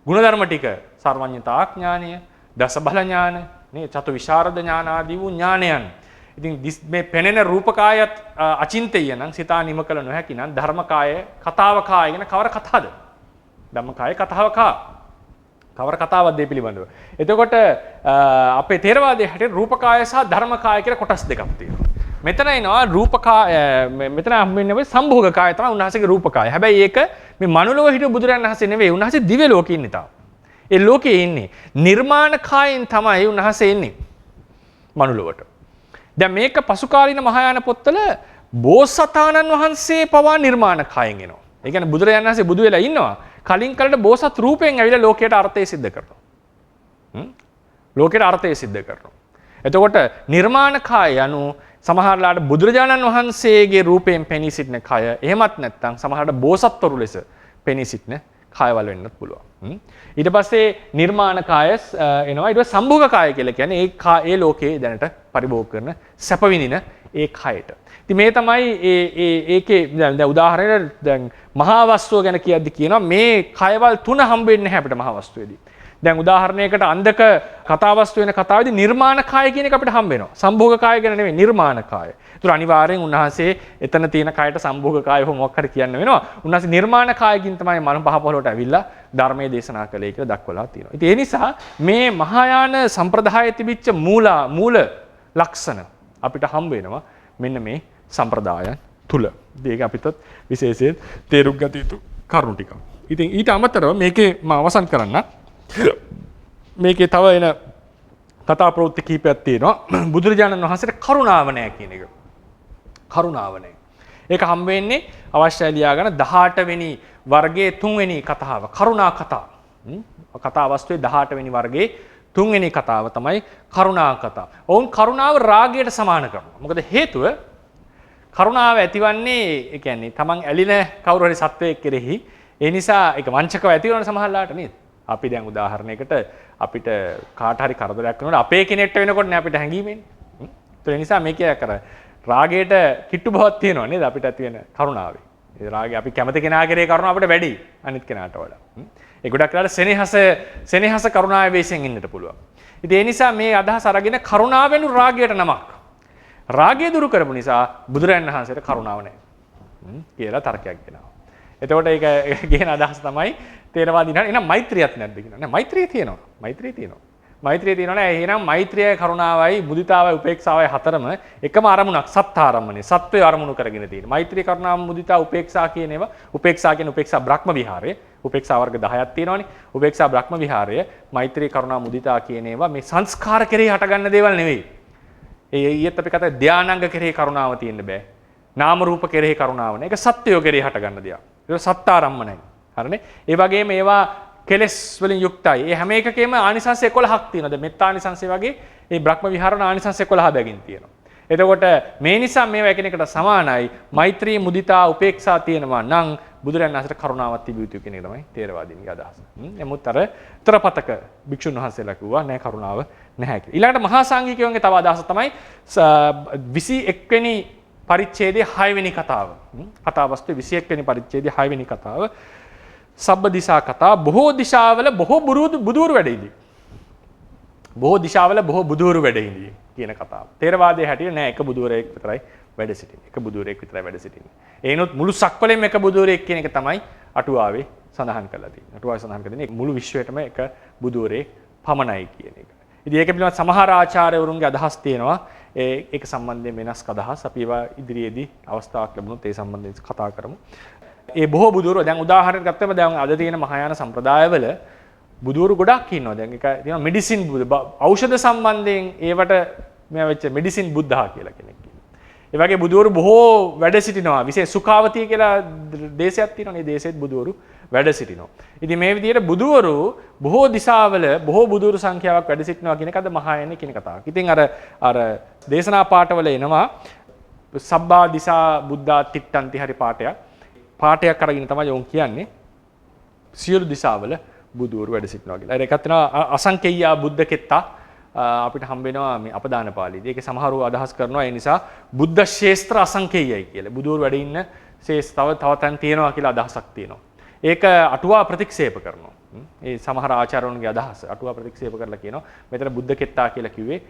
ගුණධර්ම ටික සර්වඥතා ඥානය, දසබල ඥාන, නේ චතු විශාරද ඥාන ආදී වූ ඥානයන්. ඉතින් මේ පෙනෙන රූපකායත් අචින්තය නම් සිතා නිම කළ නොහැකි නම් ධර්මකාය කතාවකාය කියන කවර කතාවද? ධම්මකාය කතාවකා. කවර කතාවක්ද මේ පිළිබඳව? එතකොට අපේ ථේරවාදයේ හැටියට රූපකාය සහ ධර්මකාය කියලා කොටස් දෙකක් තියෙනවා. මෙතන එනවා රූපකාය මෙතන හම්බෙන්නේ සම්භෝග කාය තමයි උන්වහන්සේගේ රූපකාය. හැබැයි ඒක මේ මනුලොව හිටපු බුදුරජාණන් වහන්සේ නෙවෙයි. උන්වහන්සේ දිව්‍ය ලෝකේ ඉන්නේ තාම. ඒ ලෝකේ ඉන්නේ. නිර්මාණ කායෙන් තමයි උන්වහන්සේ ඉන්නේ මනුලොවට. දැන් මේක පසු කාලීන මහායාන පොත්වල බෝසතාණන් වහන්සේ පවා නිර්මාණ කායෙන් එනවා. ඒ කියන්නේ බුදුරජාණන් වහන්සේ බුදු වෙලා ඉන්නවා. කලින් කලට බෝසත් රූපයෙන් ඇවිල්ලා ලෝකයට අර්ථය සිද්ධ කරනවා. ලෝකයට අර්ථය සිද්ධ කරනවා. එතකොට නිර්මාණ කාය යනු සමහරලාට බුදුරජාණන් වහන්සේගේ රූපයෙන් පෙනී සිටින කය, එහෙමත් නැත්නම් සමහරලාට බෝසත්වරු ලෙස පෙනී සිටින කායවල වෙන්නත් පුළුවන්. ඊට පස්සේ නිර්මාණ කාය එනවා. ඊට පස්සේ සම්භෝග කාය කියලා කියන්නේ ඒ ලෝකයේ දැනට පරිභෝග කරන සැප විඳින ඒ කයට. ඉතින් මේ තමයි ඒකේ දැන් උදාහරණයක් දැන් මහා වස්තුව ගැන කියද්දි කියනවා මේ කයවල් තුන හම්බ වෙන්නේ නැහැ අපිට මහා වස්තුවේදී. දැන් උදාහරණයකට අන්දක කතාවස්තු වෙන කතාවේදී නිර්මාණ කාය කියන එක අපිට හම්බ වෙනවා. සම්භෝග කාය ගැන නෙවෙයි නිර්මාණ කාය. ඒතර අනිවාර්යෙන් උන්වහන්සේ එතන තියෙන කායට සම්භෝග කාය හෝ මොකක් හරි කියන්න වෙනවා. උන්වහන්සේ නිර්මාණ කායකින් තමයි මන පහ පොළොවට ඇවිල්ලා ධර්මයේ දේශනා කළේ කියලා දක්වලා තියෙනවා. ඉතින් ඒ නිසා මේ මහායාන සම්ප්‍රදායේ තිබිච්ච මූල ලක්ෂණ අපිට හම්බ වෙනවා මෙන්න මේ සම්ප්‍රදායන් තුල. ඒක අපිටත් විශේෂයෙන් තේරුම් ගත යුතු කරුණු ටිකක්. ඉතින් ඊට අමතරව මේකේ මම අවසන් කරන්න මේකේ තව එන කතා ප්‍රවෘත්ති කීපයක් තියෙනවා. බුදුරජාණන් වහන්සේට කරුණාව නැහැ කියන එක. කරුණාව නැහැ. ඒක හම් වෙන්නේ අවශ්‍යයි ලියාගන්න 18 වෙනි වර්ගයේ 3 වෙනි කතාව. කරුණා කතාව. කතා වස්තුවේ 18 වෙනි වර්ගයේ 3 වෙනි කතාව තමයි කරුණා කතාව. ඔවුන් කරුණාව රාගයට සමාන කරනවා. මොකද හේතුව කරුණාව ඇතිවන්නේ ඒ කියන්නේ තමන් ඇලින කවුරු හරි සත්වයෙක් කෙරෙහි ඒ නිසා ඒක වංචකව ඇති වෙන සමහරලාට නේද? අපි දැන් උදාහරණයකට අපිට කාට හරි කරදරයක් වෙනකොට අපේ කෙනෙක්ට වෙනකොට නේ අපිට හැංගීම එන්නේ. ඒ නිසා මේකේ අර රාගයට කිට්ටු බවක් තියෙනවා නේද අපිට ඇති වෙන කරුණාවේ. ඒ රාගය අපි කැමති කෙනා කෙරේ කරුණාව අපිට වැඩි අනිත් කෙනාට වඩා. ඒ ගොඩක් වෙලාවට සෙනෙහස කරුණාවේ වේශයෙන් ඉන්නට පුළුවන්. ඉතින් ඒ නිසා මේ අදහස අරගෙන කරුණාවෙනු රාගයට නමක්. රාගය දුරු කරපු නිසා බුදුරජාණන් වහන්සේට කරුණාව නැහැ. කියලා තර්කයක් ගෙනවා. එතකොට ඒක කියන අදහස තමයි තේරවාදී නෑ එහෙනම් මෛත්‍රියක් නැද්ද කියනවා. නෑ මෛත්‍රිය තියෙනවා. මෛත්‍රිය තියෙනවා. මෛත්‍රිය තියෙනවා නෑ එහෙනම් මෛත්‍රියයි කරුණාවයි මුදිතාවයි උපේක්ෂාවයි හතරම එකම අරමුණක් සත්‍තාරම්මනේ. සත්වය අරමුණු කරගෙන තියෙන. මෛත්‍රිය කරුණාව මුදිතා උපේක්ෂා කියන ඒවා උපේක්ෂා කියන උපේක්ෂා බ්‍රහ්ම විහාරය. උපේක්ෂා වර්ග 10ක් තියෙනවානේ. උපේක්ෂා බ්‍රහ්ම විහාරය මෛත්‍රිය කරුණා මුදිතා කියන ඒවා මේ සංස්කාර කෙරෙහි හටගන්න දේවල් නෙවෙයි. ඊයේත් අපි කතා ධානාංග කෙරෙහි කරුණාව තියෙන්න බෑ. නාම රූප කෙරෙහි කරුණාව නෑ. ඒක සත්‍යය කෙරෙහි හටගන්න දෙයක්. ඒක සත්‍තාරම්මනයි. හරිනේ? ඒ වගේම ඒවා කෙලස් වලින් යුක්තයි. ඒ හැම එකකේම ආනිසංස 11ක් තියෙනවා. දැන් මෙත්තානිසංසය වගේ මේ බ්‍රහ්ම විහරණ ආනිසංස 11 බැගින් තියෙනවා. එතකොට මේ නිසා මේවා එකිනෙකට සමානයි. මෛත්‍රී මුදිතා උපේක්ෂා තියෙනවා නම් බුදුරජාණන් වහන්සේට කරුණාවක් තිබිය යුතු කියන එක තමයි තේරවාදීන්ගේ අදහස. නමුත් අර උත්තරපතක භික්ෂුන් වහන්සේලා කිව්වා නෑ කරුණාව නැහැ කියලා. ඊළඟට මහා සංඝිකයන්ගේ තව අදහස තමයි 21 වෙනි පරිච්ඡේදයේ 6 වෙනි කතාව. කතාවස්තුවේ 21 වෙනි පරිච්ඡේදයේ 6 වෙනි කතාව. සබ්බ දිසා කතා බොහෝ දිශාවල බොහෝ බුදුවරු වැඩ ඉඳී. බොහෝ දිශාවල බොහෝ බුදුවරු වැඩ ඉඳී කියන කතාව. තේරවාදයේ හැටියට නෑ එක බුදුවරයෙක් විතරයි වැඩ සිටින්නේ. එක බුදුවරයෙක් විතරයි වැඩ සිටින්නේ. ඒනොත් මුළු සක්වලෙම එක බුදුවරයෙක් කියන එක තමයි අටුවාවේ සඳහන් කරලා තියෙන්නේ. අටුවාවේ සඳහන් කරලා තියෙන්නේ මුළු විශ්වයටම එක බුදුවරයෙක් පමණයි කියන එක. ඉතින් ඒක පිළිබඳව සමහර ආචාර්යවරුන්ගේ අදහස් තියෙනවා. ඒක සම්බන්ධයෙන් වෙනස් අදහස් අපි ඒවා ඉදිරියේදී අවස්ථාවක් ලැබුණොත් ඒ සම්බන්ධයෙන් කතා කරමු. ඒ බොහෝ බුදුවරු දැන් උදාහරණයක් ගත්තම දැන් අද තියෙන මහායාන සම්ප්‍රදායවල බුදුවරු ගොඩක් ඉන්නවා. දැන් ඒක තියෙනවා මෙඩිසින් ඖෂධ සම්බන්ධයෙන් ඒවට මේ වෙච්ච මෙඩිසින් බුද්ධහා කියලා කෙනෙක් ඉන්නවා. ඒ වගේ බුදුවරු බොහෝ වැඩ සිටිනවා. විශේෂ සුඛාවතිය කියලා දේශයක් තියෙනවා. මේ දේශෙත් බුදුවරු වැඩ සිටිනවා. ඉතින් මේ විදිහට බුදුවරු බොහෝ දිශාවල බොහෝ බුදුවරු සංඛ්‍යාවක් වැඩ සිටිනවා කියන එක අද මහායානේ කියන කතාවක්. ඉතින් අර දේශනා පාඨවල එනවා සබ්බා දිසා බුද්ධා තිට්ඨන්ති හරි පාඨයක්. පාඨයක් අරගෙන තමයි උන් කියන්නේ සියලු දිශාවල බුදුවරු වැඩ සිටිනවා කියලා. ඒකත් වෙනවා අසංකේය්‍යා බුද්ධ කෙත්තා අපිට හම්බ වෙනවා මේ අපදාන පාළියේදී. ඒකේ සමහරව අදහස් කරනවා ඒ නිසා බුද්ධ ශේස්ත්‍ර අසංකේය්‍යයි කියලා. බුදුවරු වැඩ ඉන්න ශේස්ත්‍රව තව තැන් තියෙනවා කියලා අදහසක් තියෙනවා. ඒක අටුවා ප්‍රතික්ෂේප කරනවා. ඒ සමහර ආචාර්යවරුන්ගේ අදහස අටුවා ප්‍රතික්ෂේප කරලා කියනවා මෙතන බුද්ධ කෙත්තා කියලා කිව්වේ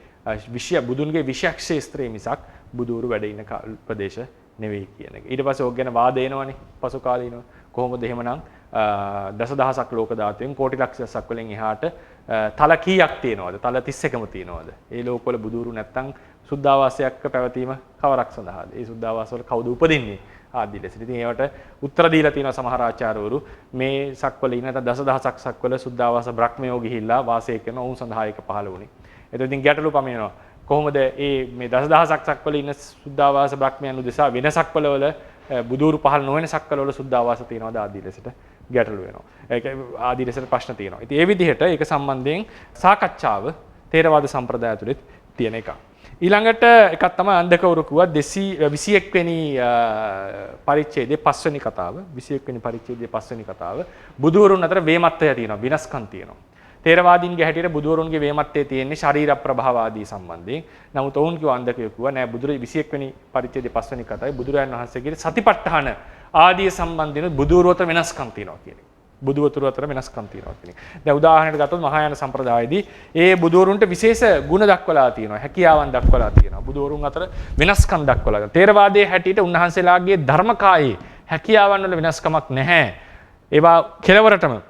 විෂය බුදුන්ගේ විෂයක් ශේස්ත්‍රයේ මිසක් බුදුවරු වැඩ ඉන්න ප්‍රදේශ නෙවෙයි කියන එක. ඊට පස්සේ ඕක ගැන වාද එනවනේ පසු කාලීනව. කොහොමද එහෙමනම් දසදහසක් ලෝක ධාතුවෙන් කෝටි ලක්ෂයක් වලින් එහාට තල කීයක් තියෙනවද? තල 31ම තියෙනවද? ඒ ලෝකවල බුදුරු නැත්තම් සුද්ධාවාසයක් පැවතීම කවරක් සඳහාද? ඒ සුද්ධාවාස වල කවුද උපදින්නේ? ආදී ලෙස. ඉතින් ඒවට උත්තර දීලා තියෙනවා සමහර ආචාර්යවරු මේ සක්වල ඉන්න දසදහසක් සක්වල සුද්ධාවාස බ්‍රහ්මයෝ ගිහිල්ලා වාසය කරන ඔවුන් සඳහා ඒක පහළ වුණේ. එතකොට ඉතින් ගැටලු පමිනනවා. කොහොමද මේ දසදහසක් සක්වල ඉන්න සුද්ධාවාස බ්‍රහ්මයන් උදෙසා වෙන සක්වලවල බුදුරු පහළ නොවන සක්වලවල සුද්ධාවාස තියනවාද ආදී ලෙසට ගැටලු වෙනවා. ඒක ආදී ලෙසට ප්‍රශ්න තියෙනවා. ඉතින් ඒ විදිහට ඒක සම්බන්ධයෙන් සාකච්ඡාව තේරවාද සම්ප්‍රදාය ඇතුළේ තියෙන එකක්. ඊළඟට එකක් තමයි අන්ධකවරු කිව්වා 221 වෙනි පරිච්ඡේදයේ 5 වෙනි කතාව 21 වෙනි පරිච්ඡේදයේ 5 වෙනි කතාව බුදුවරුන් අතර වේමත්තය තියෙනවා විනස්කම් තියෙනවා. තේරවාදීන්ගේ හැටියට බුදුවරුන්ගේ වේමත්තේ තියෙන්නේ ශරීර ප්‍රභාව ආදී සම්බන්ධයෙන්. නමුත් ඔවුන් කිව්ව අන්ධකයෝ කිව්වා නෑ බුදුරේ 21 වෙනි පරිච්ඡේදයේ 5 වෙනි කතාවේ බුදුරයන් වහන්සේගේ සතිපට්ඨාන ආදී සම්බන්ධයෙන් බුදුවරු අතර වෙනස්කම් තියෙනවා කියන එක. බුදුවතුරු අතර වෙනස්කම් තියෙනවා කියන එක. දැන් උදාහරණයක් ගත්තොත් මහායාන සම්ප්‍රදායේදී ඒ බුදුවරුන්ට විශේෂ ගුණ දක්වලා තියෙනවා. හැකියාවන් දක්වලා තියෙනවා. බුදුවරුන් අතර වෙනස්කම් දක්වලා. තේරවාදයේ හැටියට උන්වහන්සේලාගේ ධර්මකායේ හැකියාවන් වල වෙනස්කමක් නැහැ. ඒවා කෙලවරටම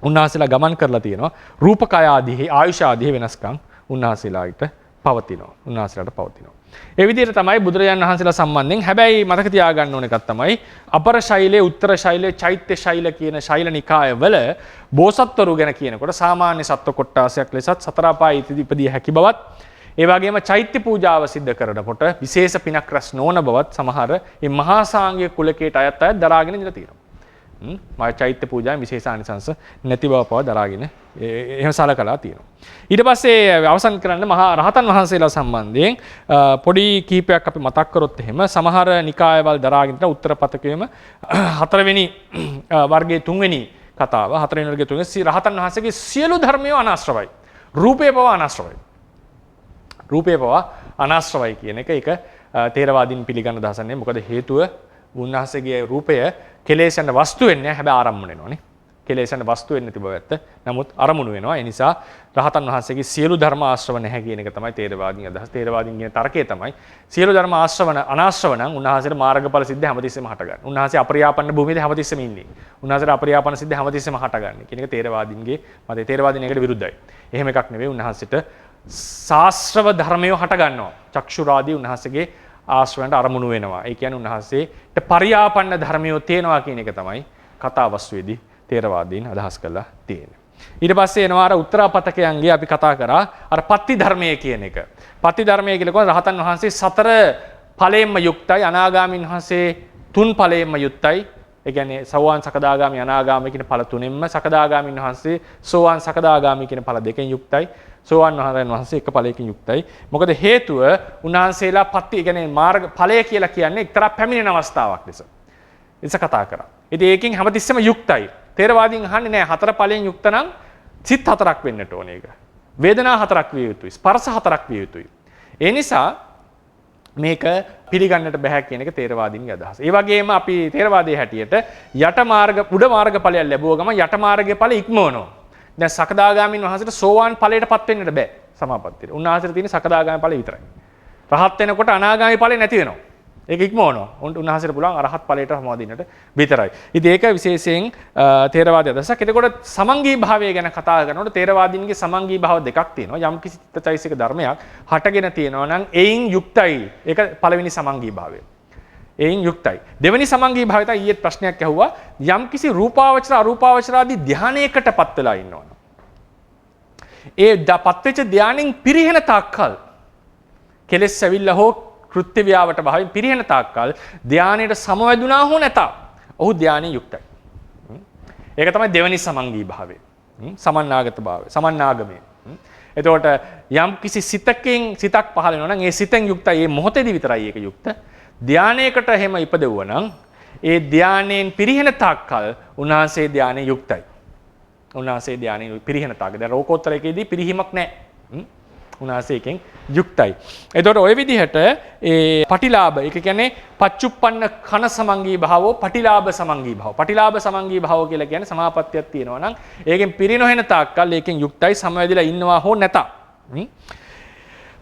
උන්වහන්සේලා ගමන් කරලා තියෙනවා. රූපකය ආදී ආයුෂ ආදී වෙනස්කම් උන්වහන්සේලාට පවතිනවා. ඒ විදිහට තමයි බුදුරජාණන් වහන්සේලා සම්බන්ධයෙන් හැබැයි මතක තියාගන්න ඕන එකක් තමයි අපර ශෛලයේ උත්තර ශෛලයේ චෛත්‍ය ශෛල කියන ශෛල නිකායවල බෝසත්වරු ගැන කියනකොට සාමාන්‍ය සත්ව කොට්ටාසයක් ලෙසත් සතර අපායේ ඉපදිය හැකි බවත් ඒ වගේම චෛත්‍ය පූජාව සිද්ධ කරනකොට විශේෂ පිනක් රැස් නොවන බවත් සමහර මේ මහා සාංගික කුලකයට අයත් අය දරාගෙන ඉඳලා තියෙනවා. මා චෛත්‍ය පූජාවේ විශේෂ ආනිසංස නැති බව පව දරාගෙන එහෙම සලකලා තියෙනවා. ඊට පස්සේ අවසන් කරන්න මහා රහතන් වහන්සේලා සම්බන්ධයෙන් පොඩි කීපයක් අපි මතක් කරොත් එහෙම සමහර නිකායවල දරාගෙන ඉන්න උත්තර පතකයේම 4 වෙනි වර්ගයේ 3 වෙනි කතාව 4 වෙනි වර්ගයේ 3 රහතන් වහන්සේගේ සියලු ධර්මය අනාශ්‍රවයි. රූපේ පව අනාශ්‍රවයි. රූපේ පව අනාශ්‍රවයි කියන එක ඒක තේරවාදීන් පිළිගන්න දහසක් නෙවෙයි. මොකද හේතුව උන්වහන්සේගේ රූපය කෙලෙසන වස්තු වෙන්නේ හැබැයි ආරම්මන වෙනවනේ. කෙලෙසන වස්තු වෙන්නේ නැති බව ඇත්ත. නමුත් අරමුණු වෙනවා. ඒ නිසා රහතන් වහන්සේගේ සියලු ධර්ම ආශ්‍රව නැහැ කියන එක තමයි තේරවාදීන් අදහස්. තේරවාදීන් කියන තර්කය තමයි සියලු ධර්ම ආශ්‍රවන අනාශ්‍රව නම් උන්වහන්සේට මාර්ගඵල සිද්ධ හැමතිස්සෙම හටගන්න. උන්වහන්සේ අපරියාපන්න භූමියේදී හැමතිස්සෙම ඉන්නේ. උන්වහන්සේට අපරියාපන්න සිද්ධ හැමතිස්සෙම හටගන්නේ. කියන එක තේරවාදීන්ගේ මතය. තේරවාදීන් ඒකට විරුද්ධයි. එහෙම එකක් නෙවෙයි. උන්වහන්සේට ශාස්ත්‍රව ධර්මය හට ගන්නවා. චක්ෂුරාදී උන්වහන්සේගේ ආශ්‍රවයන්ට අරමුණු වෙනවා. ඒ කියන්නේ උන්වහන්සේට පරියාපන්න ධර්මයෝ තියෙනවා කියන එක තමයි කතාවස්තුවේදී තේරවාදීන් අදහස් කළා තියෙන්නේ. ඊට පස්සේ එනවා අර උත්තරාපතකයන්ගේ අපි කතා කරා අර පත්ති ධර්මය කියන එක. පත්ති ධර්මය කියලා කියන්නේ රහතන් වහන්සේ 4 ඵලයෙන්ම යුක්තයි, අනාගාමීන් වහන්සේ 3 ඵලයෙන්ම යුක්තයි. ඒ කියන්නේ සෝවාන් සකදාගාමි අනාගාමි කියන ඵල තුනෙන්ම සකදාගාමීන් වහන්සේ සෝවාන් සකදාගාමි කියන ඵල දෙකෙන් යුක්තයි. සෝවාන් වහන්සේ එක ඵලයකින් යුක්තයි. මොකද හේතුව උන්වහන්සේලා පත්ති කියන්නේ මාර්ග ඵලය කියලා කියන්නේ එක්තරා පැමිණෙන අවස්ථාවක් ලෙස. ඒක කතා කරා. ඉතින් ඒකෙන් හැමතිස්සෙම යුක්තයි. තේරවාදීන් අහන්නේ නෑ 4 ඵලයෙන් යුක්ත නම් සිත් 4ක් වෙන්නට ඕනේ ඒක. වේදනා 4ක් විය යුතුයි. ස්පර්ශ 4ක් විය යුතුයි. ඒ නිසා මේක පිළිගන්නට බෑ කියන එක තේරවාදීන්ගේ අදහස. ඒ වගේම අපි තේරවාදයේ හැටියට යට මාර්ග උඩ මාර්ග ඵලයක් ලැබුව ගමන් යට මාර්ගයේ ඵල ඉක්මවනවා. දැන් සකදාගාමීන් වහන්සේට සෝවාන් ඵලයටපත් වෙන්නට බෑ සමාපත්තියට. උන්වහන්සේට තියෙන සකදාගාමී ඵලය විතරයි. රහත් වෙනකොට අනාගාමී ඵලෙ නැති වෙනවා. ඒක ඉක්මවනවා. උන්වහන්සේට පුළුවන් අරහත් ඵලයට සමාදින්නට විතරයි. ඉතින් ඒක විශේෂයෙන් තේරවාදී අදහසක්. එතකොට සමංගී භාවය ගැන කතා කරනකොට තේරවාදීන්ගේ සමංගී භාව දෙකක් තියෙනවා. යම් කිසි චෛතසික ධර්මයක් හටගෙන තියෙනවා නම් එයින් යුක්තයි. ඒක පළවෙනි සමංගී භාවය. එයින් යුක්තයි. දෙවෙනි සමංගී භාවය තමයි ඊයේ ප්‍රශ්නයක් ඇහුවා. යම් කිසි රූපාවචර අරූපාවචර ආදී ධානයකටපත් වෙලා ඉන්නවනම් ඒ පත්වෙච්ච ධානයෙන් පිරිහෙන තාක්කල් කෙලෙස් ඇවිල්ලා හෝ කෘත්‍ය ව්‍යාවට භාවයෙන් පිරිහෙන තාක්කල් ධානයට සමවැදුනා හෝ නැත. ඔහු ධානයෙන් යුක්තයි. ඒක තමයි දෙවෙනි සමංගී භාවය. සමන්නාගත භාවය. සමන්නාගමය. එතකොට යම් කිසි සිතක් පහළ වෙනවා නම් ඒ සිතෙන් යුක්තයි. ඒ මොහොතේදී විතරයි ඒක යුක්ත. ධානයකට එහෙම ඉපදෙවුවා නම් ඒ ධානයෙන් පිරිහෙන තාක්කල් උන්වහන්සේ ධානයේ යුක්තයි. උන්වහන්සේ ධානයේ පිරිහෙන තාක්ක. දැන් රෝකෝත්තරයකදී පිරිහීමක් නැහැ. උන්වහන්සේ එකෙන් යුක්තයි. එතකොට ওই විදිහට ඒ පටිලාභ ඒක කියන්නේ පච්චුප්පන්න කන සමංගී භාවෝ පටිලාභ සමංගී භාව. පටිලාභ සමංගී භාව කියලා කියන්නේ සමාපත්තියක් තියෙනවා නම් ඒකෙන් පිරිනොහෙන තාක්කල් ඒකෙන් යුක්තයි සමවැදිලා ඉන්නවා හෝ නැත.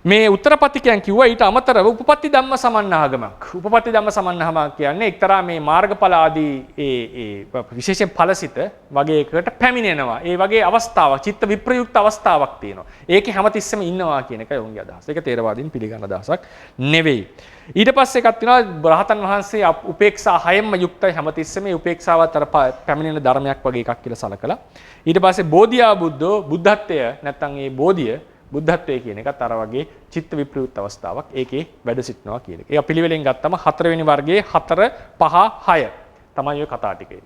මේ උත්තරපතිකයන් කිව්වා ඊට අමතරව උපපත්ති ධම්ම සමන්නාගමක්. උපපත්ති ධම්ම සමන්නාගම කියන්නේ එක්තරා මේ මාර්ගඵල ආදී ඒ විශේෂයෙන් ඵලසිත වගේ එකකට පැමිණෙනවා. ඒ වගේ අවස්ථාවක්, චිත්ත විප්‍රයුක්ත අවස්ථාවක් තියෙනවා. ඒකේ හැමතිස්සෙම ඉන්නවා කියන එකයි උන්ගේ අදහස. ඒක තේරවාදීන් පිළිගන්න අදහසක් නෙවෙයි. ඊට පස්සේ එකක් තියෙනවා රහතන් වහන්සේ උපේක්ෂා හයෙන්ම යුක්තයි හැමතිස්සෙම මේ උපේක්ෂාවත් අර පැමිණෙන ධර්මයක් වගේ එකක් කියලා සලකලා. ඊට පස්සේ බෝධියා බුද්ධෝ බුද්ධත්වය නැත්තම් ඒ බෝධිය බුද්ධත්වයේ කියන එකත් අර වගේ චිත්ත විප්‍රයුක්ත අවස්ථාවක් ඒකේ වැඩ සිටිනවා කියන එක. ඒක පිළිවෙලෙන් ගත්තම 4 වෙනි වර්ගයේ 4 5 6 තමයි ඔය කතා ටිකේ.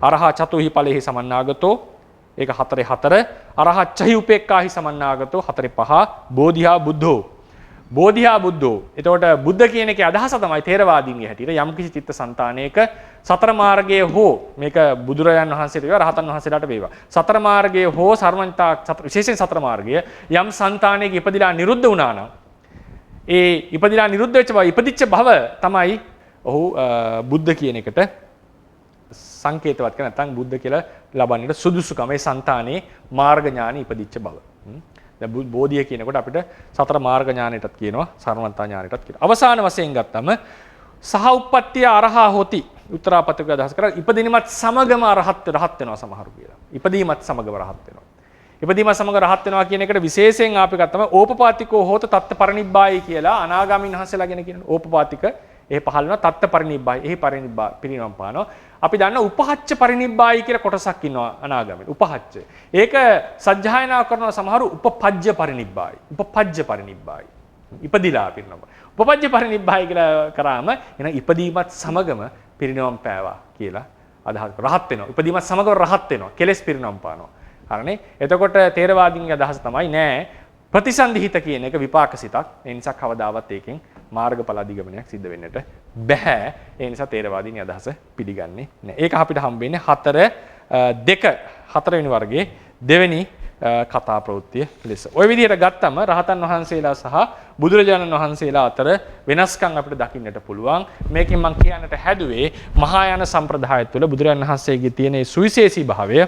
අරහා චතුහි ඵලෙහි සමන්නාගතෝ ඒක 4 4 අරහච්චහි උපේක්ඛාහි සමන්නාගතෝ 4 5 බෝධිහා බුද්ධෝ බෝධිහා බුද්ධෝ. එතකොට බුද්ධ කියන එකේ අදහස තමයි තේරවාදීන්ගේ හැටියට යම් කිසි චිත්ත සංතානයක සතර මාර්ගයේ හෝ මේක බුදුරජාණන් වහන්සේට වේවා රහතන් වහන්සේලාට වේවා සතර මාර්ගයේ හෝ සර්වඥතා විශේෂයෙන් සතර මාර්ගය යම් සංතානයක ඉපදිලා නිරුද්ධ වුණා නම් ඒ ඉපදිලා නිරුද්ධ වෙච්ච බව ඉපදිච්ච බව තමයි ඔහු බුද්ධ කියන එකට සංකේතවත් කරන නැත්නම් බුද්ධ කියලා ලබන්නට සුදුසුකම ඒ සංතානයේ මාර්ග ඥානෙ ඉපදිච්ච බව. දැන් බෝධිය කියනකොට අපිට සතර මාර්ග ඥානෙටත් කියනවා සර්වඥතා ඥානෙටත් කියනවා. අවසාන වශයෙන් ගත්තම සහ උප්පත්තිය අරහා හොති උත්තරාපතික අදහස් කරා ඉපදීමත් සමගම රහත් වෙනවා සමහරු කියලා. ඉපදීමත් සමගම රහත් වෙනවා. ඉපදීමත් සමග රහත් වෙනවා කියන එකට විශේෂයෙන් ආපු එකක් තමයි ඕපපාතිකෝ හෝත තත්ත පරිනිබ්බායි කියලා අනාගාමීන් වහන්සේලා ගැන කියනවා. ඕපපාතික එහි පහළ වෙනවා තත්ත පරිනිබ්බායි. එහි පිරිනවම් පානවා. අපි දන්න උපහච්ච පරිනිබ්බායි කියලා කොටසක් ඉන්නවා අනාගාමීන්. උපහච්ච. ඒක සජ්ජායනා කරන සමහරු උපපජ්ජ පරිනිබ්බායි. උපපජ්ජ පරිනිබ්බායි. ඉපදිලා පිරිනවම්. උපපජ්ජ පරිනිබ්බායි කියලා කරාම එන ඉපදීමත් සමගම පිරිනවම් පෑවා කියලා අදහස් රහත් වෙනවා. ඉපදීමත් සමගම රහත් වෙනවා. කෙලෙස් පිරිනවම් පානවා. හරිනේ. එතකොට තේරවාදීන්ගේ අදහස තමයි නෑ ප්‍රතිසන්දිහිත කියන එක විපාක සිතක්. ඒ නිසා කවදාවත් ඒකෙන් මාර්ගඵල අධිගමනයක් සිද්ධ වෙන්නට බෑ. ඒ නිසා තේරවාදීන්ගේ අදහස පිළිගන්නේ නෑ. ඒක අපිට හම්බෙන්නේ 4 වෙනි වර්ගයේ දෙවෙනි කතා ප්‍රවෘත්තිය ලෙස. ওই විදිහට ගත්තම රහතන් වහන්සේලා සහ බුදුරජාණන් වහන්සේලා අතර වෙනස්කම් අපිට දකින්නට පුළුවන්. මේකෙන් මම කියන්නට හැදුවේ මහායාන සම්ප්‍රදාය තුළ බුදුරජාණන් වහන්සේගේ තියෙන සුවිශේෂී භාවය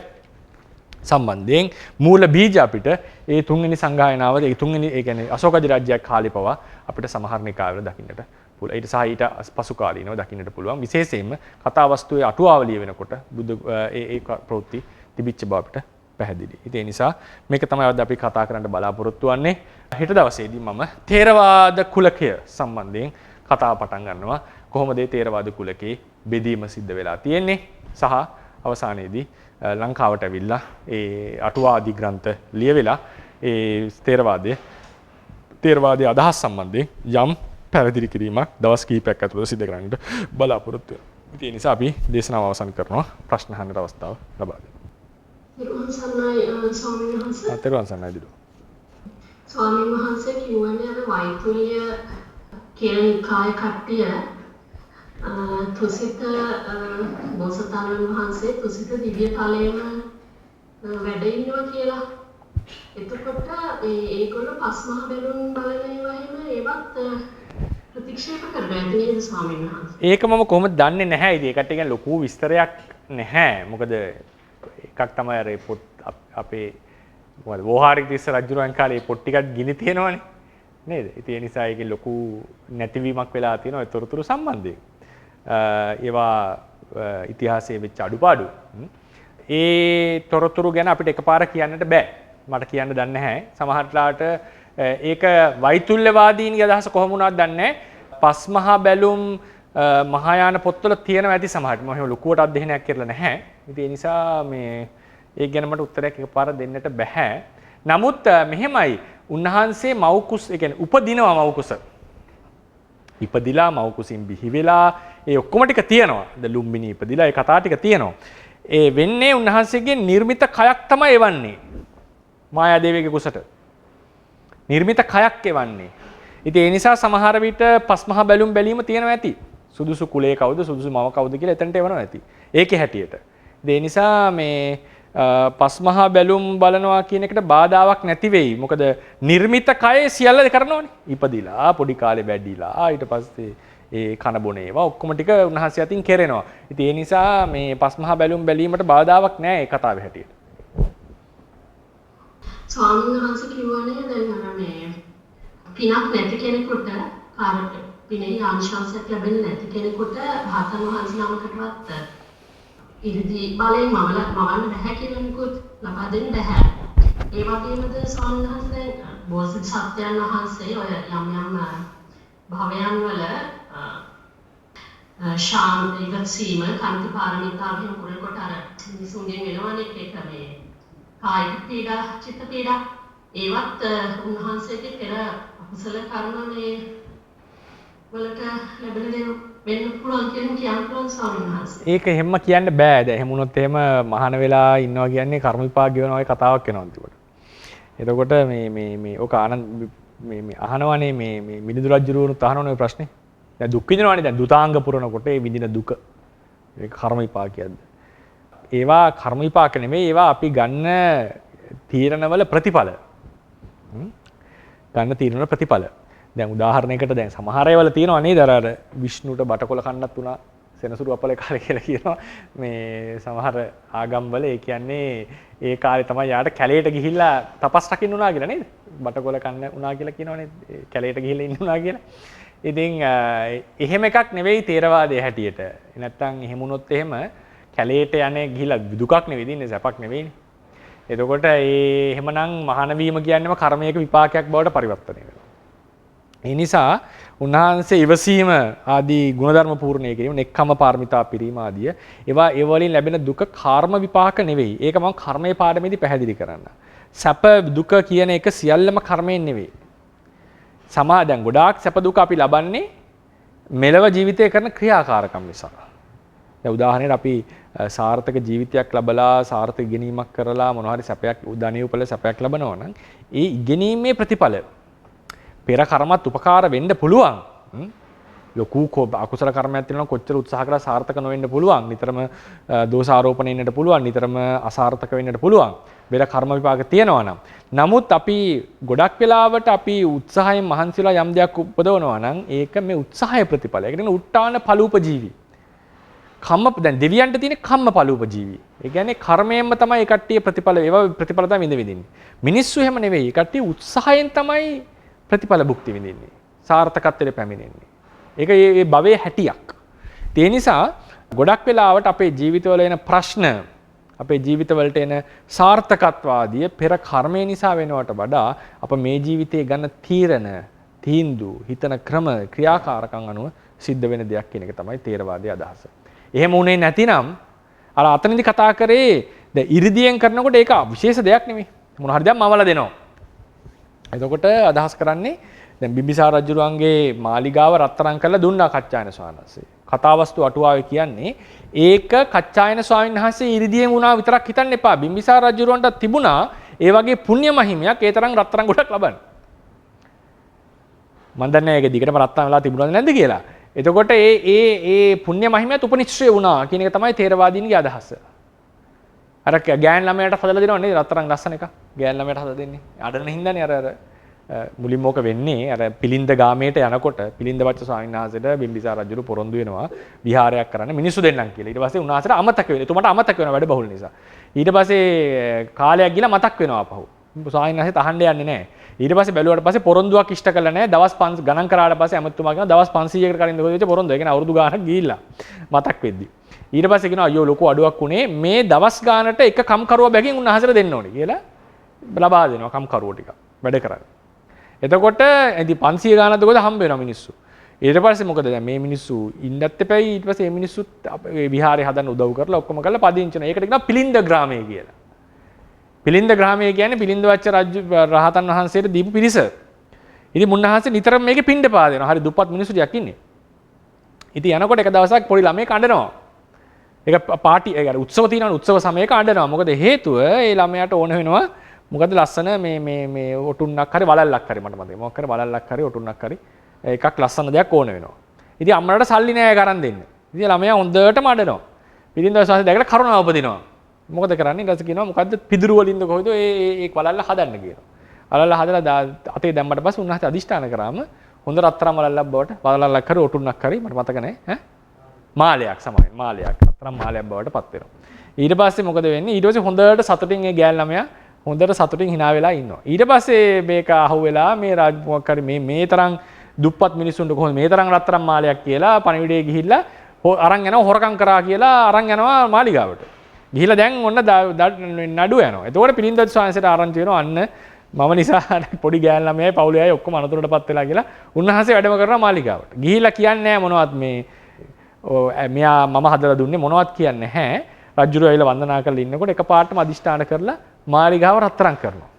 සම්බන්ධයෙන් මූල බීජ අපිට ඒ තුන්වෙනි සංගායනාව ඒ තුන්වෙනි ඒ කියන්නේ අශෝක අධිරාජ්‍යයක් කාලේ පවා අපිට සමහර නිකායවල දකින්නට පුළුවන්. ඊට සහ ඊට පසු කාලීනව දකින්නට පුළුවන්. විශේෂයෙන්ම කතා වස්තුවේ අටුවාවලිය වෙනකොට බුදු ඒ ප්‍රවෘත්ති තිබිච්ච බව අපිට පැහැදිලි. ඉතින් ඒ නිසා මේක තමයි අද අපි කතා කරන්න බලාපොරොත්තු වෙන්නේ. හෙට දවසේදී මම තේරවාද කුලකය සම්බන්ධයෙන් කතාව පටන් ගන්නවා. කොහොමද මේ තේරවාද කුලකේ බෙදීම සිද්ධ වෙලා තියෙන්නේ සහ අවසානයේදී ලංකාවට ඇවිල්ලා ඒ අටුවා ආදී ග්‍රන්ථ ලියවිලා ඒ තේරවාදයේ අදහස් සම්බන්ධයෙන් යම් පැහැදිලි කිරීමක් දවස් කිහිපයක් ඇතුළත සිදු කරන්නට බලාපොරොත්තු වෙනවා. ඒ නිසා අපි දේශනාව අවසන් කරනවා. ප්‍රශ්න අහන්න අවස්ථාව ලබා දෙන්න. තෙරුවන් සරණයි ස්වාමීන් වහන්සේ. තෙරුවන් සරණයි දිලු. ස්වාමීන් වහන්සේ කියවනේ අර වෛතුල්‍ය කියන කාය කට්ටිය තුසිත බෝසතාණන් වහන්සේ තුසිත දිව්‍ය තලයේම වැඩ ඉන්නවා කියලා. එතකොට ඒගොල්ලෝ පස්මහ බැලුම් බලන ඒවා එහෙම ඒවත් ප්‍රතික්ෂේප කරනවා නේද ස්වාමීන් වහන්සේ? ඒක මම කොහොමද දන්නේ නැහැ. ඉතින් ඒකට කියන ලොකු විස්තරයක් නැහැ. මොකද එකක් තමයි අර පොත් අපේ මොකද වෝහාරික තිස්ස රජුරන් කාලේ පොත් ටිකක් ගිනි තියෙනවනේ නේද? ඉතින් ඒ නිසා ඒකේ ලොකු නැතිවීමක් වෙලා තියෙනවා ඒ තොරතුරු සම්බන්ධයෙන්. ඒවා ඉතිහාසයේ වෙච්ච අඩුපාඩු. ඒ තොරතුරු ගැන අපිට එකපාර කියන්නට බෑ. මට කියන්න දන්නේ නැහැ. සමහරట్లాට ඒක වෛතුල්‍යවාදීන්ගේ අදහස කොහොම වුණාද දන්නේ නැහැ. පස්මහා බැලුම් මහායාන පොත්වල තියෙනවා ඇති සමහරට. මම එහෙම ලොකුවට අධ්‍යයනයක් කරලා නැහැ. ඉතින් ඒ නිසා මේ ඒක ගැන මට උත්තරයක් එකපාර දෙන්නට බෑ. නමුත් මෙහෙමයි උන්වහන්සේ මව්කුස් ඒ කියන්නේ උපදිනවා මව්කුස. ඉපදිලා මව්කුසින් බිහි වෙලා ඒ ඔක්කොම ටික තියෙනවා. ද ලුම්බිනි ඉපදිලා ඒ කතා ටික තියෙනවා. ඒ වෙන්නේ උන්වහන්සේගේ නිර්මිත කයක් තමයි එවන්නේ. මායාදේවියගේ කුසට. නිර්මිත කයක් එවන්නේ. ඉතින් ඒ නිසා සමහර විට පස්මහා බැලුම් බැලීම තියෙනවා ඇති. සුදුසු කුලේ කවුද සුදුසු මව කවුද කියලා එතනට එවනවා ඇති. ඒකේ හැටියට. ඒ නිසා මේ පස්මහා බැලුම් බලනවා කියන එකට බාධාවක් නැති වෙයි. මොකද නිර්මිත කයේ සියල්ල කරනවනේ. ඉපදිලා පොඩි කාලේ වැඩිලා ඊට පස්සේ ඒ කන බොන ඒවා ඔක්කොම ටික උන්වහන්සේ අතින් කෙරෙනවා. ඉතින් ඒ නිසා මේ පස්මහා බැලුම් බැලීමට බාධාවක් නැහැ ඒ කතාවේ හැටියට. ස්වාමීන් වහන්සේ කිව්වනේ දැන් අර මේ පිනක් නැති කෙනෙකුට කාර්ය පිනේ ආංශාංශයක් ලැබෙන්නේ නැති කෙනෙකුට රහතන් වහන්සේ නමකටවත් ඉරිදි බලයෙන් මවන්න බැහැ කියලා නිකුත් ලබා දෙන්න බැහැ. ඒ වගේමද ස්වාමීන් වහන්සේ බෝසත් සත්‍යයන් වහන්සේ ඔය යම් භවයන් වල ශාන්ති ඉවසීම කාන්ති පාරමිතාවෙන් කුරකොට අර මිනිසුන්ගෙන් වෙනවනේ ඒක මේ කායික පීඩා චිත්ත පීඩා ඒවත් උන්වහන්සේගේ පෙර අකුසල කර්ම මේ වලට ලැබෙන දේ වෙන්න පුළුවන් කියන පුළුවන් ස්වාමීන් වහන්සේ. ඒක එහෙම කියන්න බෑ. දැන් එහෙම වුණොත් එහෙම මහාන වෙලා ඉන්නවා කියන්නේ කර්ම විපාක ගෙවනවා වගේ කතාවක් වෙනවා අන්තිමට. එතකොට මේ ඔක ආනන්ද මේ අහනවනේ මේ මිලිඳු රජුරුවනුත් අහනවනේ ඔය ප්‍රශ්නේ. දැන් දුක් විඳිනවනේ දැන් දුතාංග පුරනකොට ඒ විඳින දුක. ඒක කර්ම විපාකයක්ද? ඒවා කර්ම විපාක නෙමෙයි ඒවා අපි ගන්න තීරණවල ප්‍රතිඵල. ගන්න තීරණවල ප්‍රතිඵල. දැන් උදාහරණයකට දැන් සමහර ඒවාල තියෙනවා නේද අර විෂ්ණුට බටකොල කන්නත් උනා සෙනසුරු අපල කාලේ කියලා කියනවා මේ සමහර ආගම්වල ඒ කියන්නේ ඒ කාලේ තමයි යාට කැලේට ගිහිල්ලා තපස් රකින්න උනා කියලා නේද බටකොල කන්න උනා කියලා කියනවනේ කැලේට ගිහිල්ලා ඉන්න උනා කියලා. ඉතින් එහෙම එකක් නෙවෙයි තේරවාදයේ හැටියට. නැත්තම් එහෙම වුණොත් එහෙම කැලේට යන්නේ ගිහිල්ලා දුකක් නෙවෙයි දින්නේ සැපක් නෙවෙයිනේ. එතකොට එහෙමනම් මහාන වීම කියන්නේම කර්මයක විපාකයක් බවට පරිවර්තනය වෙනවා. ඒ නිසා උන්වහන්සේ ඉවසීම ආදී ගුණධර්ම පූර්ණය කිරීම, නෙක්ඛම්ම පාරමිතා පිරීම ආදිය ඒවා ඒ වලින් ලැබෙන දුක කර්ම විපාක නෙවෙයි. ඒක මම කර්මයේ පාඩමේදී පැහැදිලි කරන්න. සැප දුක කියන එක සියල්ලම කර්මයෙන් නෙවෙයි. දැන් ගොඩාක් සැප දුක අපි ලබන්නේ මෙලව ජීවිතය කරන ක්‍රියාකාරකම් නිසා. දැන් උදාහරණයක් අපි සාර්ථක ජීවිතයක් ලබලා සාර්ථක ඉගෙනීමක් කරලා මොනවා හරි සැපයක් ධනිය උපල සැපයක් ලබනවා නම් ඒ ඉගෙනීමේ ප්‍රතිඵල පෙර කර්මත් උපකාර වෙන්න පුළුවන්. ලොකු අකුසල කර්මයක් තියෙනවා කොච්චර උත්සාහ කරලා සාර්ථක නොවෙන්න පුළුවන්. නිතරම දෝෂාරෝපණය වෙන්නට පුළුවන්. නිතරම අසාර්ථක වෙන්නට පුළුවන්. පෙර කර්ම විපාක තියෙනවා නම්. නමුත් අපි ගොඩක් වෙලාවට අපි උත්සාහයෙන් මහන්සිලා යම් දෙයක් උපදවනවා නම් ඒක මේ උත්සාහයේ ප්‍රතිඵලය. ඒකට කියන්නේ උට්ටාන ඵලූපජීවි. දැන් දෙවියන්ට තියෙන කම්ම ඵලූපජීවි. ඒ කියන්නේ කර්මයෙන්ම තමයි ඒ කට්ටිය ප්‍රතිඵල ඒවා ප්‍රතිඵල තමයි විඳින්නේ. මිනිස්සු එහෙම නෙවෙයි. ඒ කට්ටිය උත්සාහයෙන් තමයි ප්‍රතිඵල භුක්ති විඳින්නේ. සාර්ථකත්වයට පැමිණෙන්නේ. ඒක මේ භවයේ හැටියක්. ඒ නිසා ගොඩක් වෙලාවට අපේ ජීවිතවල එන ප්‍රශ්න අපේ ජීවිතවලට එන සාර්ථකත්වාදී පෙර කර්මය නිසා වෙනවට වඩා අප මේ ජීවිතයේ ගන්න තීරණ, තීන්දුව, හිතන ක්‍රම, ක්‍රියාකාරකම් අනුව සිද්ධ වෙන දෙයක් කියන එක තමයි තේරවාදයේ අදහස. එහෙම වුණේ නැතිනම් අර අතනදී කතා කරේ දැන් ඉරිදියෙන් කරනකොට ඒක විශේෂ දෙයක් නෙමෙයි. මොන හරි දෙයක් මවලා දෙනවා. එතකොට අදහස් කරන්නේ දැන් බිම්බිසාර රජුරුවන්ගේ මාලිගාව රත්තරන් කරලා දුන්නා කච්චායන ස්වාමීන් වහන්සේ. කතාවස්තු අටුවාවේ කියන්නේ ඒක කච්චායන ස්වාමීන් වහන්සේ ඉරිදියෙන් වුණා විතරක් හිතන්න එපා. බිම්බිසාර රජුරුවන්ට තිබුණා ඒ වගේ පුණ්‍ය මහිමයක් ඒ තරම් රත්තරන් ගොඩක් ලබන්න. මම දන්නේ ඒක දිගටම රත්තරන් වෙලා තිබුණාද නැද්ද කියලා. එතකොට ඒ පුණ්‍ය මහිමයත් උපනිශ්‍රේ වුණා කියන එක තමයි තේරවාදීන්ගේ අදහස. අර ගෑන් ළමයට හදලා දෙනව නේද රත්තරන් ලස්සන එක. ගෑන් ළමයට හදලා දෙන්නේ. අඩන හින්දානේ අර මුලින්ම ඕක වෙන්නේ අර පිලින්ද ගාමයට යනකොට පිලින්ද වච්ච ස්වාමීන් වහන්සේට බිම්බිසාර රජුරු පොරොන්දු වෙනවා විහාරයක් කරන්න මිනිස්සු දෙන්නම් කියලා. ඊට පස්සේ උන්වහන්සේට අමතක වෙනවා. එතුමාට අමතක වෙනවා වැඩ බහුල නිසා. ඊට පස්සේ කාලයක් ගිහලා මතක් වෙනවා අපහු. ස්වාමීන් වහන්සේ තහන්න යන්නේ නැහැ. ඊට පස්සේ බැලුවාට පස්සේ පොරොන්දුවක් ඉෂ්ට කළා නැහැ. දවස් 5 ගණන් කරාට පස්සේ ඇමතුමා කියනවා දවස් 500කට කලින් දෙවෙච්ච පොරොන්දුව. ඒ කියන්නේ අවුරුදු ගාණක් ගිහිල්ලා මතක් වෙද්දි. ඊට පස්සේ කියනවා අයියෝ ලොකු අඩුවක් උනේ මේ දවස් ගානට එක කම්කරුවා බැගින් උන්වහන්සේට දෙන්න ඕනේ කියලා ලබා දෙනවා කම්කරුවෝ ටික වැඩ කරන්නේ. එතකොට ඉතින් 500 ගානක් දකොද හම්බ වෙනවා මිනිස්සු. ඊට පස්සේ මොකද දැන් මේ මිනිස්සු ඉන්නත් එපැයි ඊට පස්සේ මේ මිනිස්සුත් මේ විහාරේ හදන්න උදව් කරලා ඔක්කොම කරලා පදිංචි වෙනවා. ඒකට කියනවා පිලින්ද ග්‍රාමය කියලා. පිලින්ද ග්‍රාමය කියන්නේ පිලින්ද වච්ච රහතන් වහන්සේට දීපු පිරිස. ඉතින් මුන්නහන්සේ නිතරම මේකේ පින්ඩ පාදෙනවා. හරි දුප්පත් මිනිස්සු ටිකක් ඉන්නේ. ඉතින් යනකොට එක දවසක් පොඩි ළමයෙක් අඬනවා. ඒක පාටි ඒ උත්සව තියෙනවා උත්සව සමයක අඬනවා. මොකද හේතුව ඒ ළමයාට ඕන වෙනවා මොකද ලස්සන මේ ඔටුන්නක් හරි වලල්ලක් හරි මට මතකයි. මොකක් හරි වලල්ලක් හරි ඔටුන්නක් හරි එකක් ලස්සන දෙයක් ඕන වෙනවා. ඉතින් අම්මලාට සල්ලි නෑ ගරන් දෙන්න. ඉතින් ළමයා හොඳටම අඬනවා. පිළිඳ දවසේ දැකලා කරුණාව උපදිනවා. මොකද කරන්නේ? ඊට පස්සේ කියනවා මොකද්ද පිදුරු වලින්ද කොහෙද ඒ වලල්ල හදන්න කියනවා. වලල්ල හදලා අතේ දැම්මට පස්සේ උන්වහන්සේ අදිෂ්ඨාන කරාම හොඳ රත්තරන් වලල්ලක් බවට වලල්ලක් හරි ඔටුන්නක් හරි මට මතක නෑ ඈ මාලයක් සමයි මාලයක් රත්තරන් මාලයක් බවට පත් වෙනවා. ඊට පස්සේ මොකද වෙන්නේ? ඊට පස්සේ හොඳට සතුටින් ඒ ගෑල් ළමයා හොඳට සතුටින් hina වෙලා ඉන්නවා. ඊට පස්සේ මේක අහුවෙලා මේ මොකක් හරි මේ තරම් දුප්පත් මිනිස්සුන්ට කොහොමද මේ තරම් රත්තරන් මාලයක් කියලා පණිවිඩේ ගිහිල්ලා අරන් යනවා හොරකම් කරා කියලා අරන් යනවා මාලිගාවට. ගිහිල්ලා දැන් ඔන්න නඩුව යනවා. එතකොට පිළින්දත් ස්වාමීන්සේට ආරංචි වෙනවා අන්න මම නිසා පොඩි ගෑන් ළමයි පවුලේ අය ඔක්කොම අනතුරටපත් වෙලා කියලා උන්වහන්සේ වැඩම කරනවා මාලිගාවට. ගිහිල්ලා කියන්නේ නැහැ මොනවත් මේ මෙයා මම හදලා දුන්නේ මොනවත් කියන්නේ නැහැ. රජුරු ඇවිල්ලා වන්දනා කරලා ඉන්නකොට එකපාරටම අදිෂ්ඨාන කරලා මාලිගාව රත්තරන් කරනවා.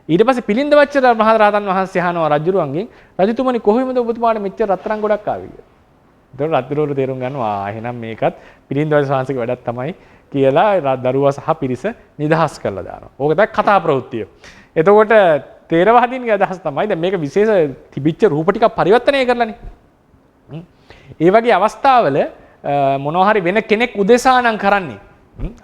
ඊට පස්සේ පිළිඳ වච්චර මහ රහතන් වහන්සේ අහනවා රජුරුවන්ගෙන් රජතුමනි කොහොමද ඔබතුමාට මෙච්චර රත්තරන් ගොඩක් ආවේ කියලා. ඒතකොට රජුරුවරු තේරුම් ගන්නවා එහෙනම් මේකත් පිළිඳ වච්චර වහන්සේගේ වැඩක් තමයි කියලා දරුවා සහ පිරිස නිදහස් කරලා දානවා. ඕක තමයි කතා ප්‍රවෘත්තිය. එතකොට තේරවාදීන්ගේ අදහස තමයි දැන් මේක විශේෂ තිබිච්ච රූප ටිකක් පරිවර්තනය කරලානේ. ඒ වගේ අවස්ථාවල මොනවා හරි වෙන කෙනෙක් උදෙසා නම් කරන්නේ.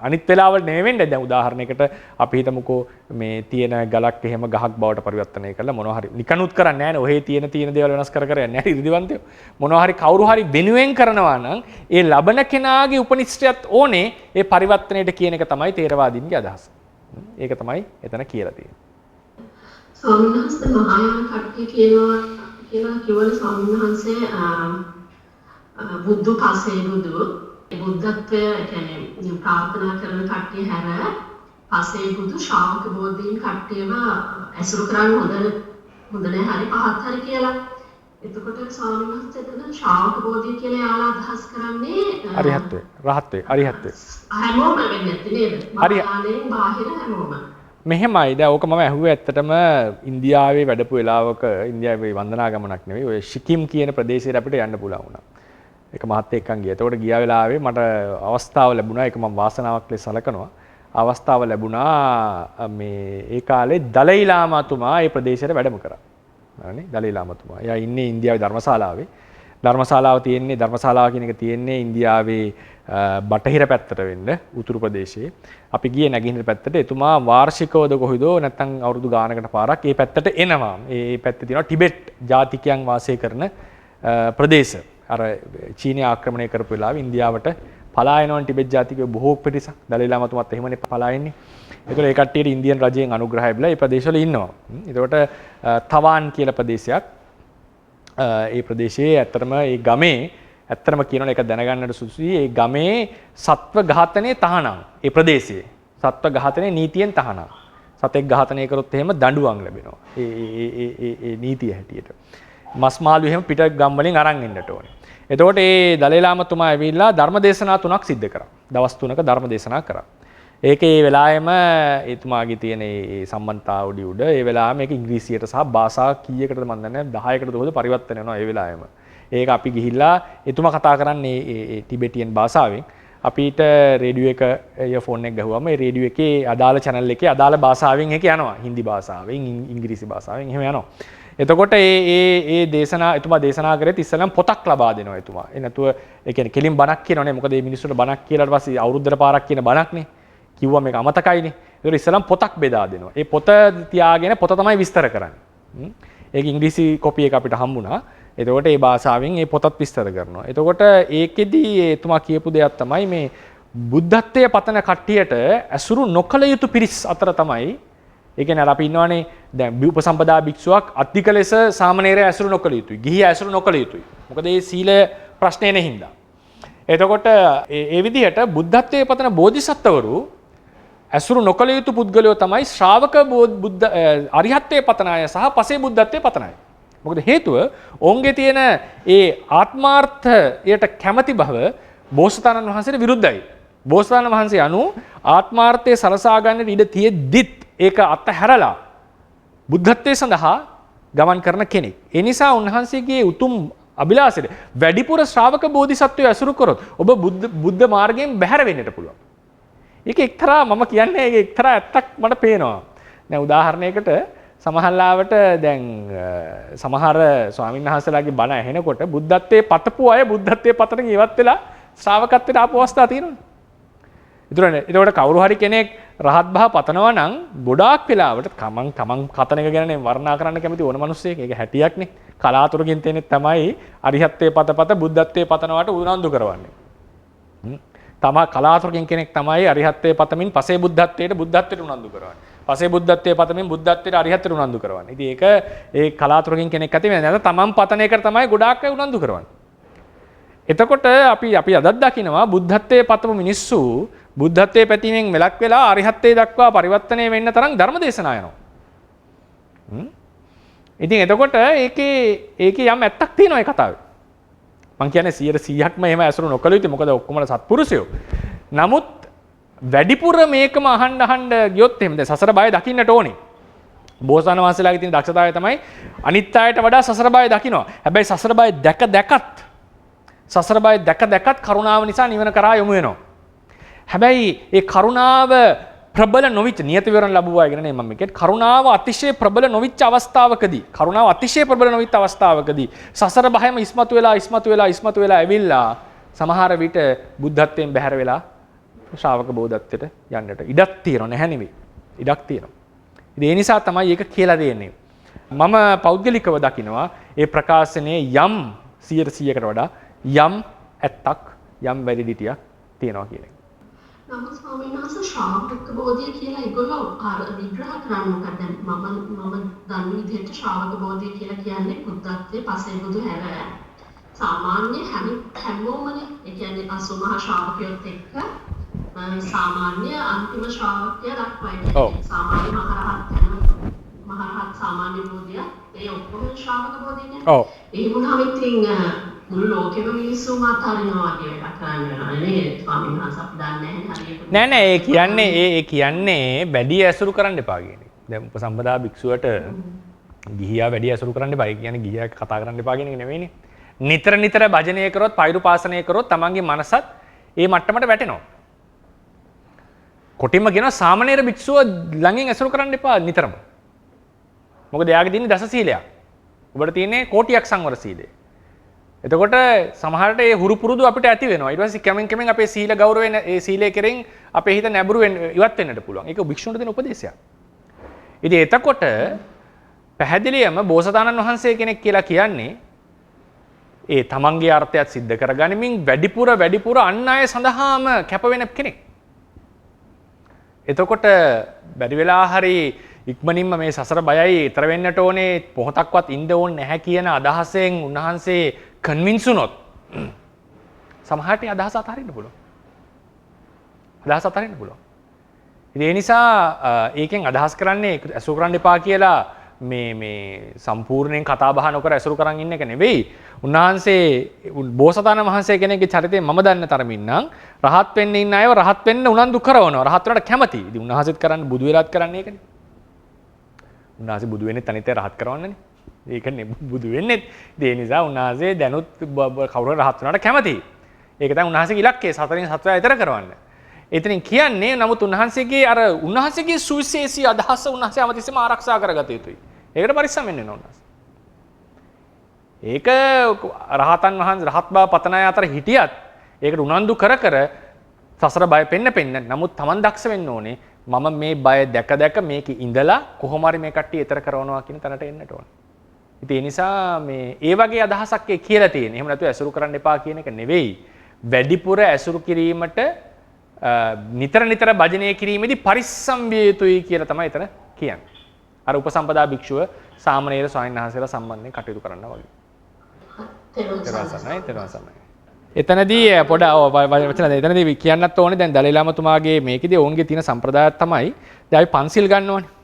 අනිත් වෙලාවල් නෙවෙයි වෙන්නේ. දැන් උදාහරණයකට අපි හිතමුකෝ මේ තියෙන ගලක් එහෙම ගහක් බවට පරිවර්තනය කරලා මොනවා හරි නිකනුත් කරන්නේ නැහැ නේ. ඔහේ තියෙන දේවල් වෙනස් කර යන්නේ නැහැ ඉරිදිවන්තයෝ. මොනවා හරි කවුරු හරි වෙනුවෙන් කරනවා නම් ඒ ලබන කෙනාගේ උපනිෂ්ඨයත් ඕනේ ඒ පරිවර්තනයට කියන එක තමයි තේරවාදීන්ගේ අදහස. ඒක තමයි එතන කියලා තියෙන්නේ. ස්වාමීන් වහන්සේ මහායාන කට්ටිය කියලා කිව්වනේ ස්වාමීන් වහන්සේ බුදු පසේ බුදු බුද්ධත්වය කියන්නේ ප්‍රාර්ථනා කරන කට්ටිය හැර පසේ බුදු ශ්‍රාවක බෝධීන් කට්ටියව ඇසුරු කරන්න හොඳ නැහැ හරි පහත් හරි කියලා. එතකොට ස්වාමීන් වහන්සේ එතන ශ්‍රාවක බෝධී කියලා යාලා අදහස් කරන්නේ අරිහත්ත්වය අරිහත්ත්වය හැමෝම වෙන්නේ නැති නේද? මහායානෙන් බාහිර හැමෝම. මෙහෙමයි දැන් ඕක මම ඇහුවේ ඇත්තටම ඉන්දියාවේ වැඩපු වෙලාවක ඉන්දියාවේ වන්දනා ගමනක් නෙවෙයි ඔය සිකිම් කියන ප්‍රදේශයට අපිට යන්න පුළුවන් වුණා. ඒක මහත් එක්කන් ගියා. ඒතකොට ගියා වෙලාවේ මට අවස්ථාව ලැබුණා. ඒක මම වාසනාවක් ලෙස සලකනවා. අවස්ථාව ලැබුණා මේ ඒ කාලේ දලයි ලාමාතුමා ඒ ප්‍රදේශයට වැඩම කරා. හරිනේ දලයි ලාමාතුමා. එයා ඉන්නේ ඉන්දියාවේ ධර්මශාලාවේ. ධර්මශාලාව කියන එක තියෙන්නේ ඉන්දියාවේ බටහිර පැත්තට වෙන්න උතුරු ප්‍රදේශයේ. අපි ගියේ නැගෙනහිර පැත්තට. එතුමා වාර්ෂිකවද කොහොදෝ නැත්නම් අවුරුදු ගානකට පාරක් ඒ පැත්තට එනවා. ඒ පැත්තේ තියෙනවා ටිබෙට් ජාතිකයන් වාසය කරන ප්‍රදේශ. අර චීනය ආක්‍රමණය කරපු වෙලාවේ ඉන්දියාවට පලා යනවන් ටිබෙට් ජාතිකයෝ බොහෝ පිරිසක් දලයි ලාමාතුමාත් එහෙමනේ පලා එන්නේ. ඒතකොට ඒ කට්ටියට ඉන්දියන් රජයෙන් අනුග්‍රහය ලැබිලා ඒ ප්‍රදේශවල ඉන්නවා. ඒතකොට තවාන් කියලා ප්‍රදේශයක් ඒ ප්‍රදේශයේ ඇත්තටම ඒ ගමේ ඇත්තටම කියනවනේ ඒක දැනගන්නට සුදුසුයි. ඒ ගමේ සත්ව ඝාතනයේ තහනම්. ඒ ප්‍රදේශයේ සත්ව ඝාතනයේ නීතියෙන් තහනම්. සතෙක් ඝාතනය කරොත් එහෙම දඬුවම් ලැබෙනවා. ඒ නීතිය හැටියට. මස් මාළු එහෙම පිට ගම් වලින් අරන් එන්නට ඕනේ. එතකොට ඒ දලයි ලාමාතුමා ඇවිල්ලා ධර්මදේශනා 3ක් සිද්ධ කරා. දවස් 3ක ධර්මදේශනා කරා. ඒකේ ඒ වෙලාවෙම එතුමාගේ තියෙන ඒ සම්බන්ධතාවඩි උඩ ඒ වෙලාවෙම මේක ඉංග්‍රීසියට සහ භාෂා කීයකටද මන් දන්නේ නැහැ 10කටද කොහොමද පරිවර්තන වෙනවා ඒ වෙලාවෙම. ඒක අපි ගිහිල්ලා එතුමා කතා කරන්නේ ඒ ටිබෙටියන් භාෂාවෙන්. අපිට රේඩියෝ එක ඉයර්ෆෝන් එක ගහුවම ඒ රේඩියෝ එකේ අදාළ channel එකේ අදාළ භාෂාවෙන් ඒක යනවා. හින්දි භාෂාවෙන් ඉංග්‍රීසි භාෂාවෙන් එහෙම යනවා. එතකොට ඒ දේශනා එතුමා දේශනා කරේත් ඉස්සෙල්ලම පොතක් ලබා දෙනවා එතුමා. ඒ නැතුව ඒ කියන්නේ කෙලින් බණක් කියනවනේ. මොකද මේ මිනිස්සුන්ට බණක් කියලාට පස්සේ අවුරුද්දට පාරක් කියන බණක්නේ. කිව්වා මේක අමතකයිනේ. ඒතකොට ඉස්සෙල්ලම පොතක් බෙදා දෙනවා. ඒ පොත තියාගෙන පොත තමයි විස්තර කරන්නේ. ඒක ඉංග්‍රීසි කොපි එක අපිට හම්බුණා. එතකොට ඒ භාෂාවෙන් ඒ පොතත් විස්තර කරනවා. එතකොට ඒකෙදි එතුමා කියපු දෙයක් තමයි මේ බුද්ධත්වයේ පතන කට්ටියට ඇසුරු නොකළ යුතු පිරිස් අතර තමයි. ඒ කියන්නේ අපි ඉන්නවනේ දැන් උපසම්පදා භික්ෂුවක් අධික ලෙස සාමණේරය ඇසුරු නොකළ යුතුයි. ගිහිය ඇසුරු නොකළ යුතුයි. මොකද ඒ සීල ප්‍රශ්නේ නැහින්දා. එතකොට ඒ විදිහට බුද්ධත්වයේ පතන බෝධිසත්වවරු ඇසුරු නොකළ යුතු පුද්ගලයෝ තමයි ශ්‍රාවක බුද්ධ අරිහත්ත්වයේ පතන අය සහ පසේ බුද්ධත්වයේ පතන අය. මොකද හේතුව ඔවුන්ගේ තියෙන ඒ ආත්මාර්ථයට කැමැති බව බෝසතාණන් වහන්සේට විරුද්ධයි. බෝසතාණන් වහන්සේ අනුව ආත්මාර්ථය සලසා ගන්නට ඉඩ තියෙද්දිත් ඒක අත්හැරලා බුද්ධත්වයේ සඳහා ගමන් කරන කෙනෙක්. ඒ නිසා උන්වහන්සේගේ උතුම් අභිලාෂයට වැඩිපුර ශ්‍රාවක බෝධිසත්වයෝ ඇසුරු කරොත් ඔබ බුද්ධ මාර්ගයෙන් බැහැර වෙන්නට පුළුවන්. ඒක එක්තරා මම කියන්නේ ඒක එක්තරා ඇත්තක් මට පේනවා. දැන් උදාහරණයකට සමහරලාවට දැන් සමහර ස්වාමීන් වහන්සේලාගේ බණ ඇහෙනකොට බුද්ධත්වයේ පතපු අය බුද්ධත්වයේ පතන ඉවත් වෙලා ශ්‍රාවකත්වයට ආපු අවස්ථා තියෙනවා. ඒතකොට කවුරු හරි කෙනෙක් රහත් භාව පතනවා නම් ගොඩාක් වෙලාවට තමන් කතන එක ගැන වර්ණනා කරන්න කැමති ඕන මිනිස්සෙක්. ඒක හැටියක්නේ. කලාතුරකින් තියෙන්නේ තමයි අරිහත්ත්වයේ පත බුද්ධත්වයේ පතනවට උනන්දු කරවන්නේ. තමා කලාතුරකින් කෙනෙක් තමයි අරිහත්ත්වයේ පතමින් පසේ බුද්ධත්වයට උනන්දු කරවන්නේ. පසේ බුද්ධත්වයේ පතමින් බුද්ධත්වයට අරිහත්ත්වයට උනන්දු කරවන්නේ. ඉතින් ඒක ඒ කලාතුරකින් කෙනෙක් ඇති වෙන නැත්නම් තමන් පතන එකට තමයි ගොඩාක් අය උනන්දු කරවන්නේ. එතකොට අපි අදත් දකිනවා බුද්ධත්වයේ පතපු මිනිස්සු බුද්ධත්වයේ පැතීමෙන් මෙලක් වෙලා අරිහත්ත්වයේ දක්වා පරිවර්තනය වෙන්න තරම් ධර්ම දේශනා යනවා. ඉතින් එතකොට ඒකේ යම් ඇත්තක් තියෙනවා ඒ කතාවේ. මං කියන්නේ 100%ක්ම එහෙම ඇසුරු නොකළ යුතුයි. මොකද ඔක්කොම සත්පුරුෂයෝ. නමුත් වැඩිපුර මේකම අහන්න ගියොත් එහෙම දැන් සසර බය දකින්නට ඕනේ. බෝසතාණන් වහන්සේලාගේ තියෙන දක්ෂතාවය තමයි අනිත් අයට වඩා සසර බය දකිනවා. හැබැයි සසර බය දැකත් කරුණාව නිසා නිවන කරා යොමු වෙනවා. හැබැයි ඒ කරුණාව ප්‍රබල නොවිච්ච නියත විවරණ ලැබුවා කියන නේ මම කියන්නේ කරුණාව අතිශය ප්‍රබල නොවිච්ච අවස්ථාවකදී සසර බයම ඉස්මතු වෙලා ඇවිල්ලා සමහර විට බුද්ධත්වයෙන් බැහැර වෙලා ශ්‍රාවක බෝධත්වයට යන්නට ඉඩක් තියෙනවා නැහැ නෙවෙයි. ඉඩක් තියෙනවා. ඉතින් ඒ නිසා තමයි ඒක කියලා දෙන්නේ. මම පෞද්ගලිකව දකිනවා ඒ ප්‍රකාශනයේ යම් 100%කට වඩා යම් ඇත්තක් යම් වැලිඩිටියක් තියෙනවා කියන එක. නමුත් ස්වාමීන් වහන්සේ ශ්‍රාවක බෝධිය කියලා ඒගොල්ලෝ විග්‍රහ කරන්නේ මොකක්ද? මම දන්න විදිහට ශ්‍රාවක බෝධිය කියලා කියන්නේ බුද්ධත්වයේ පසේ බුදු හැර සාමාන්‍ය හැමෝමනේ ඒ කියන්නේ අසුමහා ශ්‍රාවකයොත් එක්ක සාමාන්‍ය අන්තිම ශ්‍රාවකයා දක්වා සාමාන්‍ය මහරහත් සාමාන්‍ය බෝධිය ඒ ඔක්කොම ශ්‍රාවක බෝධියනේ. ඔව්. ඒ වුණාම ඉතින් මුළු ලෝකෙම මිනිස්සු මාතරිනවා වගේ වැඩක් කරන්න වෙනවා නේද? ස්වාමීන් වහන්සේ අපි දන්නේ නැහැ හරියට. නෑ ඒ කියන්නේ වැඩි ඇසුරු කරන්න එපා කියන එක. දැන් උපසම්පදා භික්ෂුවට ගිහියා වැඩි ඇසුරු කරන්න එපා. ඒ කියන්නේ ගිහියා කතා කරන්න එපා කියන එක නෙවෙයිනේ. නිතර භජනය කරොත්, පෛරුපාසනය කරොත් තමන්ගේ මනසත් ඒ මට්ටමට වැටෙනවා. කොටින්ම කියනවා සාමණේර භික්ෂුව ළඟින් ඇසුරු කරන්න එපා නිතරම. මොකද එයාගේ තියෙන්නේ දස සීලයක්. ඔබට තියෙන්නේ කෝටියක් සංවර සීලය. එතකොට සමහරට ඒ හුරු පුරුදු අපිට ඇති වෙනවා. ඊට පස්සේ කැමෙන් අපේ සීල ගෞරවයෙන් ඒ සීලය කෙරෙන් අපේ හිත නැඹුරු ඉවත් වෙන්නට පුළුවන්. ඒක භික්ෂුන්ට දෙන උපදේශයක්. ඉතින් එතකොට පැහැදිලියම බෝසතාණන් වහන්සේ කෙනෙක් කියලා කියන්නේ ඒ තමන්ගේ අර්ථයත් සිද්ධ කරගනිමින් වැඩිපුර අන් අය සඳහාම කැප වෙන කෙනෙක්. එතකොට බැරි වෙලා හරි ඉක්මනින්ම මේ සසර බයයි ඊතර වෙන්නට ඕනේ පොහොතක්වත් ඉන්න ඕනේ නැහැ කියන අදහසෙන් උන්වහන්සේ කන්වින්ස් වුණොත් සමහරට අදහස අතහරින්න පුළුවන්. ඉතින් ඒ නිසා ඒකෙන් අදහස් කරන්නේ ඇසුරු කරන්න එපා කියලා මේ සම්පූර්ණයෙන් කතා බහ නොකර ඇසුරු කරන් ඉන්න එක නෙවෙයි. උන්වහන්සේ බෝසතාණන් වහන්සේ කෙනෙක්ගේ චරිතය මම දන්න තරමින් නම් රහත් වෙන්න ඉන්න අයව රහත් වෙන්න උනන්දු කරනවා. රහත් වලට කැමති. ඉතින් උන්වහන්සේත් කරන්නේ බුදු වෙලාත් කරන්නේ ඒකනේ. උන්වහන්සේ බුදු වෙන්නේ තනිත රහත් කරවන්නනේ. ඒකනේ බුදු වෙන්නේ. ඒ නිසා උන්වහන්සේ දැනුත් කවුරු රහත් වෙනවට කැමති. ඒක තමයි උන්වහන්සේගේ ඉලක්කය. සතරෙන් සතරයි ඊතර කරවන්න. එතනින් කියන්නේ නමුත් උන්වහන්සේගේ සුවිශේෂී අදහස උන්වහන්සේ හැමතිස්සෙම ආරක්ෂා කරගත යුතුයි. ඒකට පරිස්සම් වෙන්න ඕන උන්වහන්සේ. ඒක රහතන් වහන්සේ රහත් බව පතන අය අතර හිටියත් ඒකට උනන්දු කර සසර බය පෙන්න නමුත් Taman දක්ෂ වෙන්න ඕනේ. මම මේ බය දැක මේකේ ඉඳලා කොහොම හරි මේ කට්ටිය ඊතර කරනවා කියන තැනට එන්නට ඕනේ. ඉතින් ඒ නිසා මේ ඒ වගේ අදහසක් ඒ කියලා තියෙන. එහෙම නැතුව ඇසුරු කරන්න එපා කියන එක නෙවෙයි. වැඩිපුර ඇසුරු කිරීමට නිතර භජනය කිරීමේදී පරිස්සම් විය යුතුයි කියලා තමයි එතන කියන්නේ. අර උපසම්පදා භික්ෂුව සාමණේර ස්වාමීන් වහන්සේලා සම්බන්ධයෙන් කටයුතු කරනවා වගේ. තෙරුවන් සරණයි. එතනදී එතනදී කියන්නත් ඕනේ දැන් දලයි ලාමතුමාගේ මේකෙදී ඔවුන්ගේ තියෙන සම්ප්‍රදායක් තමයි දැන් අපි පන්සිල් ගන්නවනේ.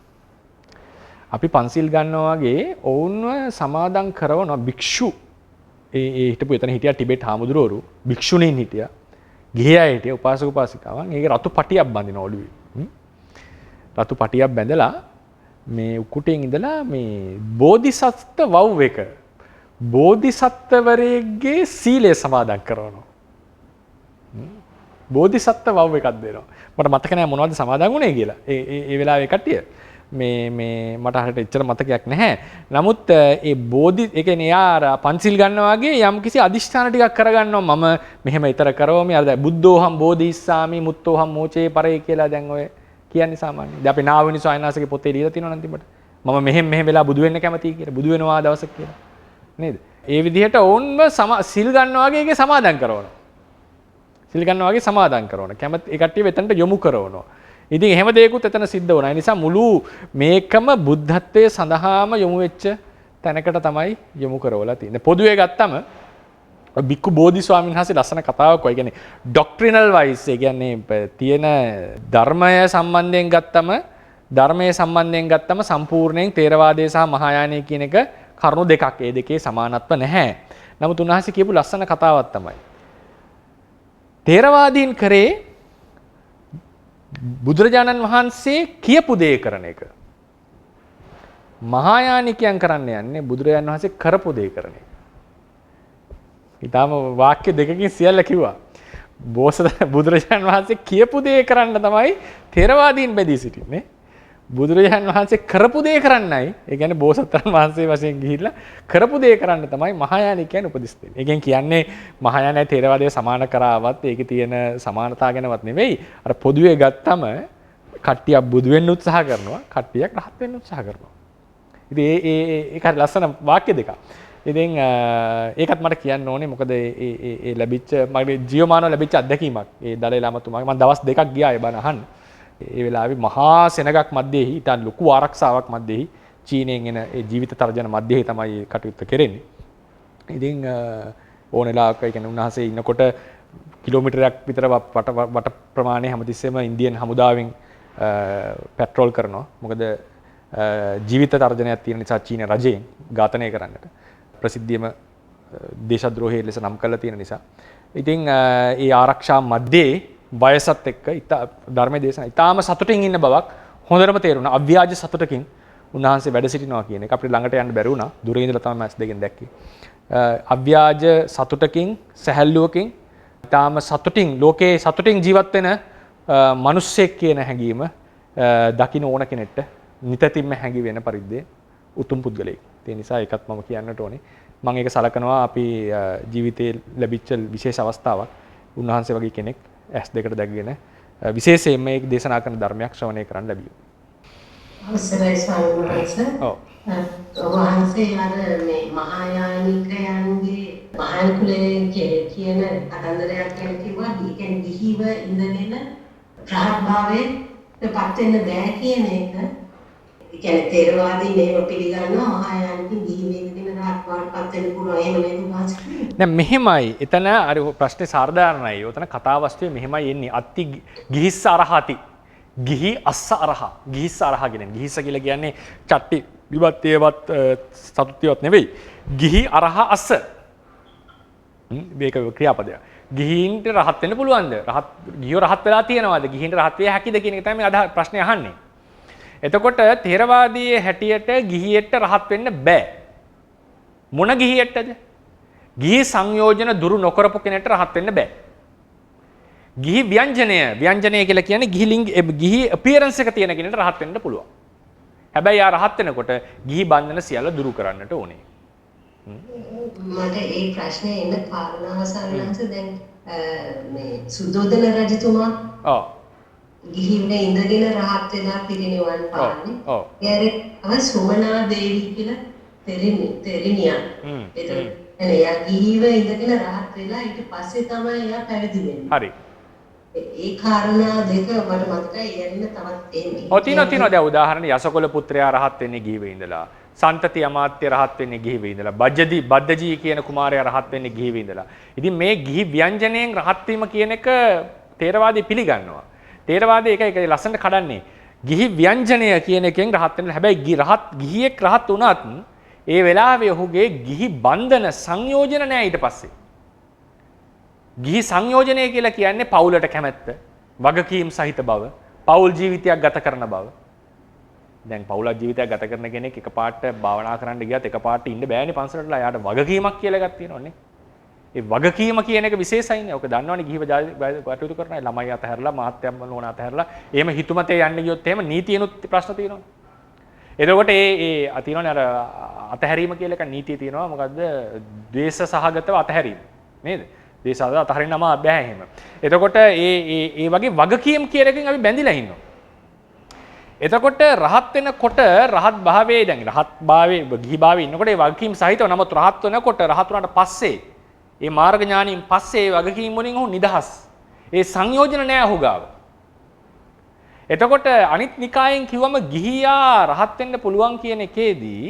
අපි පන්සිල් ගන්නවා වගේ ඔවුන්ව සමාදන් කරවන භික්ෂු ඒ හිටපු එතන හිටියා ටිබෙට් හාමුදුරුවරු භික්ෂුණීන් හිටියා. ගිහියා හිටියා උපාසක උපාසිකාවන්. ඒකේ රතු පටියක් බඳින ඔළුවේ. රතු පටියක් බැඳලා මේ උකුටෙන් ඉඳලා මේ බෝධිසත්ව වව් එක බෝධිසත්වවරයෙක්ගේ සීලය සමාදන් කරනවා. බෝධිසත්ව වව් එකක් දෙනවා. මට මතක නැහැ මොනවද සමාදන් වුණේ කියලා. ඒ වෙලාවේ කට්ටිය මේ මට හරියට එච්චර මතකයක් නැහැ. නමුත් ඒ බෝධි ඒ කියන්නේ යා පන්සිල් ගන්නවා වගේ යම් කිසි අදිෂ්ඨාන ටිකක් කරගන්නවා. මම මෙහෙම ඊතර කරවමි. අර බුද්ධෝහම් බෝධිස්සාමි මුත්තෝහම් මෝචේ පරේ කියලා දැන් ඔය කියන්නේ සාමාන්‍යයෙන්. දැන් අපි නාවනි සායනාසගේ පොතේ ලියලා තියෙනවා නම් තිබට. මම මෙහෙම වෙලා බුදු වෙන්න කැමතියි කියලා. බුදු වෙනවා දවසක් කියලා. නේද? ඒ විදිහට ඕන්ව සිල් ගන්නවා වගේ ඒකේ සමාදන් කරනවා. සිල් ගන්නවා වගේ සමාදන් කරනවා. කැමති ඒ කට්ටිය වෙතනට යොමු කරනවා. ඉතින් එහෙම දෙයක්ත් එතන සිද්ධ වුණා. ඒ නිසා මුළු මේකම බුද්ධත්වයේ සඳහාම යොමු වෙච්ච තැනකට තමයි යොමු කරවලා තියෙන්නේ. පොදුවේ ගත්තම බික්කු බෝධි ස්වාමීන් වහන්සේ ලස්සන කතාවක් ඔය කියන්නේ ඩොක්ට්‍රිනල් වයිස් ඒ කියන්නේ තියෙන ධර්මයේ සම්බන්ධයෙන් ගත්තම සම්පූර්ණයෙන් තේරවාදය සහ මහායානය කියන එක කරුණු දෙකක්. ඒ දෙකේ සමානත්ව නැහැ. නමුත් උන්වහන්සේ කියපු ලස්සන කතාවක් තමයි තේරවාදීන් කරේ බුදුරජාණන් වහන්සේ කියපු දේ කරන එක. මහායානිකයන් කරන්න යන්නේ බුදුරජාන් වහන්සේ කරපු දේ කරන එක. ඊටාම වාක්‍ය දෙකකින් සියල්ල කිව්වා. බුදුරජාන් වහන්සේ කියපු දේ කරන්න තමයි ථේරවාදීන් බැදී සිටින්නේ. බුදුරජාන් වහන්සේ කරපු දේ කරන්නයි, ඒ කියන්නේ බෝසත්තරන් වහන්සේ වශයෙන් ගිහිල්ලා කරපු දේ කරන්න තමයි මහායානිකයන් උපදෙස් දෙන්නේ. ඒකෙන් කියන්නේ මහායානයි ථේරවාදය සමාන කරාවත් ඒකේ තියෙන සමානතාව ගැනවත් නෙවෙයි. අර පොදුවේ ගත්තම කට්ටියක් බුදු වෙන්න උත්සාහ කරනවා, කට්ටියක් රහත් වෙන්න උත්සාහ කරනවා. ඉතින් ඒක හරි ලස්සන වාක්‍ය දෙකක්. ඉතින් ඒකත් මට කියන්න ඕනේ මොකද ඒ ලැබිච්ච මගේ ජීවමානව ලැබිච්ච අත්දැකීමක්. ඒ දලයි ලාමතුමාගේ මම දවස් දෙකක් ගියා ඒ බණ අහන්න. ඒ වෙලාවේ මහා සෙනගක් මැද්දේහි ඊට ලොකු ආරක්ෂාවක් මැද්දේහි චීනෙන් එන ඒ ජීවිත තර්ජන මැද්දේහි තමයි කටයුත්ත කෙරෙන්නේ. ඉතින් ඕන වෙලාවක ඒ කියන්නේ උන්වහන්සේ ඉන්නකොට කිලෝමීටරයක් විතර වට ප්‍රමාණය හැමතිස්සෙම ඉන්දියන් හමුදාවෙන් පෙට්‍රෝල් කරනවා. මොකද ජීවිත තර්ජනයක් තියෙන නිසා චීන රජයෙන් ඝාතනය කරන්නට ප්‍රසිද්ධියම දේශද්‍රෝහී ලෙස නම් කරලා තියෙන නිසා. ඉතින් ඒ ආරක්ෂා මැද්දේ වයසත් එක්ක ධර්මයේ දේශනා ඊටාම සතුටින් ඉන්න බවක් හොඳටම තේරුණා. අව්‍යාජ සතුටකින් උන්වහන්සේ වැඩ සිටිනවා කියන එක අපිට ළඟට යන්න බැරි වුණා. දුරින් ඉඳලා තමයි මැස් දෙකෙන් දැක්කේ. අව්‍යාජ සතුටකින් සැහැල්ලුවකින් ඊටාම සතුටින් ලෝකේ සතුටින් ජීවත් වෙන මිනිස්සෙක් කියන හැඟීම දකින්න ඕන කෙනෙක්ට නිතින්ම හැඟි වෙන පරිද්දේ උතුම් පුද්ගලයෙක්. ඒ නිසා ඒකත් මම කියන්නට ඕනේ. මම ඒක සලකනවා අපි ජීවිතේ ලැබිච්ච විශේෂ අවස්ථාවක්. උන්වහන්සේ වගේ කෙනෙක් ඇස් දෙකට දැකගෙන විශේෂයෙන්ම මේ දේශනා කරන ධර්මයක් ශ්‍රවණය කරන්න ලැබියු. අවසරයි ස්වාමීන් වහන්සේ. ඔව්. වහන්සේ අර මේ මහායානිකයන්ගේ මහායාන කුලයේ කියන කතන්දරයක් ගැන කිව්වා. ඒ කියන්නේ ගිහිව ඉඳගෙන රහත් භාවයේ පත් වෙන්න බෑ කියන එක. ඒ කියන්නේ ථේරවාදී මේව පිළිගන්නවා මහායානිකින් ගිහිව ඉඳගෙන රහත් භාවයට පත් වෙන්න පුළුවන්. එහෙම නේද වහන්සේ? දැන් මෙහෙමයි. එතන අර ප්‍රශ්නේ සාර්ධාරණයි. ඔතන කතාවස්තුවේ මෙහෙමයි එන්නේ. අත්ති ගිහිස්ස අරහති. ගිහි අස්ස අරහ. ගිහිස්ස අරහ කියන්නේ. ගිහිස්ස කියලා කියන්නේ චට්ටි විභත්තේවත් සතුත්තියවත් නෙවෙයි. ගිහි අරහ අස්ස. මේක ක්‍රියාපදයක්. ගිහින්ට රහත් වෙන්න පුළුවන්ද? ගිහියෝ රහත් වෙලා තියෙනවද? ගිහින්ට රහත් වෙය හැකිද කියන එක තමයි අද ප්‍රශ්නේ අහන්නේ. එතකොට ථේරවාදීයේ හැටියට ගිහියෙට රහත් වෙන්න බෑ. මොන ගිහියෙටද? ගිහි සංයෝජන දුරු නොකරපු කෙනෙක්ට රහත් වෙන්න බෑ. ගිහි ව්‍යංජනය කියලා කියන්නේ ගිහි අපියරන්ස් එක තියෙන කෙනෙක්ට රහත් වෙන්න පුළුවන්. හැබැයි ආ රහත් වෙනකොට ගිහි බන්ධන සියල්ල දුරු කරන්නට ඕනේ. මට ඒ ප්‍රශ්නේ එන්න කාරණාව සාරලංශ දැන් මේ සුද්ධෝදන රජතුමා ගිහිනේ ඉඳගෙන රහත් වෙලා පිරිනිවන් පාන්නේ. ඒරේ සුමනා දේවී කියලා තෙරණියක්. එයා ගිහිව ඉඳගෙන රහත් වෙලා ඊට පස්සේ තමයි එයා පැවිදි වෙන්නේ. හරි. ඒ කාරණා දෙක මට මතකයි යන්න තවත් එන්නේ. ඔය තියනවා දැන් උදාහරණ යසකොල පුත්‍රයා රහත් වෙන්නේ ගිහිව ඉඳලා. සන්තති අමාත්‍ය රහත් වෙන්නේ ගිහිව ඉඳලා. බද්දජී කියන කුමාරයා රහත් වෙන්නේ ගිහිව ඉඳලා. ඉතින් මේ ගිහි ව්‍යංජනයෙන් රහත් වීම කියන එක ථේරවාදී පිළිගන්නවා. ථේරවාදී ඒක ලස්සනට කඩන්නේ. ගිහි ව්‍යංජනය කියන එකෙන් රහත් වෙන්න. හැබැයි ගිහියෙක් රහත් වුණත් ඒ වෙලාවේ ඔහුගේ ගිහි බන්ධන සංයෝජන නෑ ඊට පස්සේ. ගිහි සංයෝජනය කියලා කියන්නේ පවුලට කැමැත්ත, වගකීම් සහිත බව, පවුල් ජීවිතයක් ගත කරන බව. දැන් පවුල් ජීවිතයක් ගත කරන කෙනෙක් එකපාරට භාවනා කරන්න ගියත් එකපාරට ඉන්න බෑනේ පන්සලටලා. යාට වගකීමක් කියලා එකක් තියෙනවනේ. ඒ වගකීම කියන එක විශේෂයිනේ. ඔක දන්නවනේ ගිහිව කටයුතු කරන අය ළමයි අතහැරලා මාත්‍යම් නෝන අතහැරලා එහෙම හිතුමතේ යන්න ගියොත් එහෙම නීතියනුත් ප්‍රශ්න තියෙනවා. එතකොට ඒ අතිනවනේ අර අතහැරීම කියලා එක නීතිය තියෙනවා. මොකද්ද? ද්වේෂ සහගතව අතහැරීම. නේද? ද්වේෂ සහගතව අතහරින්නම බෑ එහෙම. එතකොට ඒ වගේ වගකීම් කියන එකෙන් අපි බැඳිලා ඉන්නවා. එතකොට රහත් වෙනකොට රහත් භාවයේ දැන් රහත් භාවයේ ගිහි භාවයේ ඉන්නකොට ඒ වගකීම් සහිතව නමුත් රහත් වෙනකොට රහත් වුණාට පස්සේ ඒ මාර්ග ඥානින් පස්සේ ඒ වගකීම් වලින් ඔහු නිදහස්. ඒ සංයෝජන නෑ ඔහු ගාව. එතකොට අනිත් නිකායෙන් කිව්වම ගිහියා රහත් වෙන්න පුළුවන් කියන එකේදී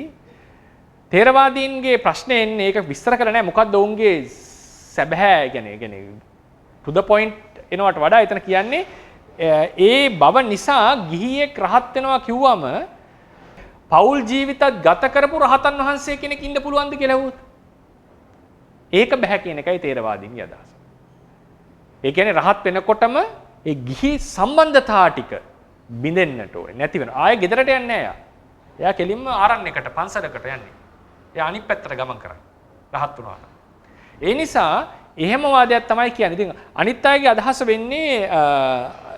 ථේරවාදීන්ගේ ප්‍රශ්නේ එන්නේ ඒක විස්තර කරලා නැහැ. මොකද්ද ඔවුන්ගේ සැබෑ කියන්නේ to the point එනවට වඩා එතන කියන්නේ ඒ බව නිසා ගිහියෙක් රහත් වෙනවා කිව්වම පෞල් ජීවිතත් ගත කරපු රහතන් වහන්සේ කෙනෙක් ඉන්න පුළුවන්ද කියලා ඇහුවොත් ඒක බෑ කියන එකයි ථේරවාදීන්ගේ අදහස. ඒ කියන්නේ රහත් වෙනකොටම ඒ ගිහි සම්බන්ධතා ටික බිඳෙන්නට ඕනේ නැති වෙනවා. ආයෙ ගෙදරට යන්නේ නැහැ යා. එයා කෙලින්ම ආරණ්‍යයකට පන්සලකට යන්නේ. එයා අනිත් පැත්තට ගමන් කරන්නේ. රහත් වුණාට. ඒ නිසා එහෙම වාදයක් තමයි කියන්නේ. ඉතින් අනිත් අයගේ අදහස වෙන්නේ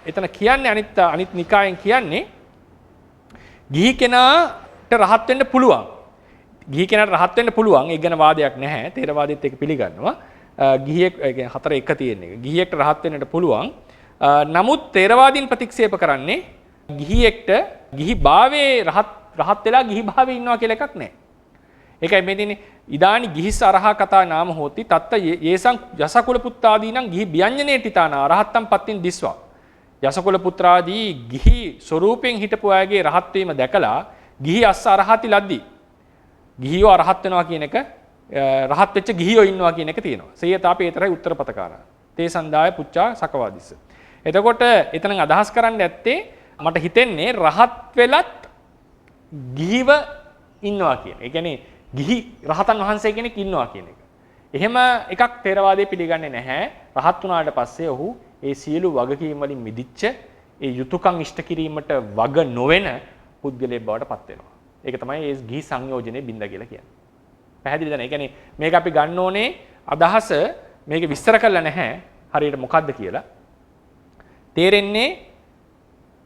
එතන කියන්නේ අනිත් නිකායෙන් කියන්නේ ගිහි කෙනාට රහත් වෙන්න පුළුවන්. ගිහි කෙනාට රහත් වෙන්න පුළුවන්. ඒක ගැන වාදයක් නැහැ. තේරවාදෙත් ඒක පිළිගන්නවා. ගිහියෙක් ඒ කියන්නේ 4 එක තියෙන එක. ගිහියෙක්ට රහත් වෙන්නට පුළුවන්. නමුත් තේරවාදීන් ප්‍රතික්ෂේප කරන්නේ ගිහියෙක්ට ගිහි භාවයේ රහත් වෙලා ගිහි භාවයේ ඉන්නවා කියලා එකක් නැහැ. ඒකයි මේ තියෙන්නේ ඉදානි ගිහිස් අරහා කතා නාම හෝති තත්ත යේසං යසකුල පුත්තාදීනම් ගිහි ව්‍යංජනේ තිතාන අරහත්තම් පත්තින් දිස්වා. යසකුල පුත්‍රාදී ගිහි ස්වරූපයෙන් හිටපු අයගේ රහත් වීම දැකලා ගිහි අස්ස අරහති ලද්දී. ගිහියෝ අරහත් වෙනවා කියන එක රහත් වෙච්ච ගිහියෝ ඉන්නවා කියන එක තියෙනවා. සේයතාපේ ඒතරයි උත්තර පතකාරා. තේ සන්දාය පුච්චා සකවාදිස්ස. එතකොට එතන අදහස් කරන්න ඇත්තේ මට හිතෙන්නේ රහත් වෙලත් ගිහිව ඉන්නවා කියන. ඒ කියන්නේ ගිහි රහතන් වහන්සේ කෙනෙක් ඉන්නවා කියන එක. එහෙම එකක් තේරවාදයේ පිළිගන්නේ නැහැ. රහත් වුණාට පස්සේ ඔහු ඒ සියලු වගකීම් වලින් මිදිච්ච ඒ යුතුයකම් ඉෂ්ට කිරීමට වග නොවන පුද්ගලයෙක් බවට පත් වෙනවා. ඒක තමයි ඒ ගිහි සංයෝජනේ බින්ද කියලා කියන්නේ. පැහැදිලිද නැහැ? ඒ කියන්නේ මේක අපි ගන්න ඕනේ අදහස මේක විස්තර කරලා නැහැ. හරියට මොකද්ද කියලා. තේරෙන්නේ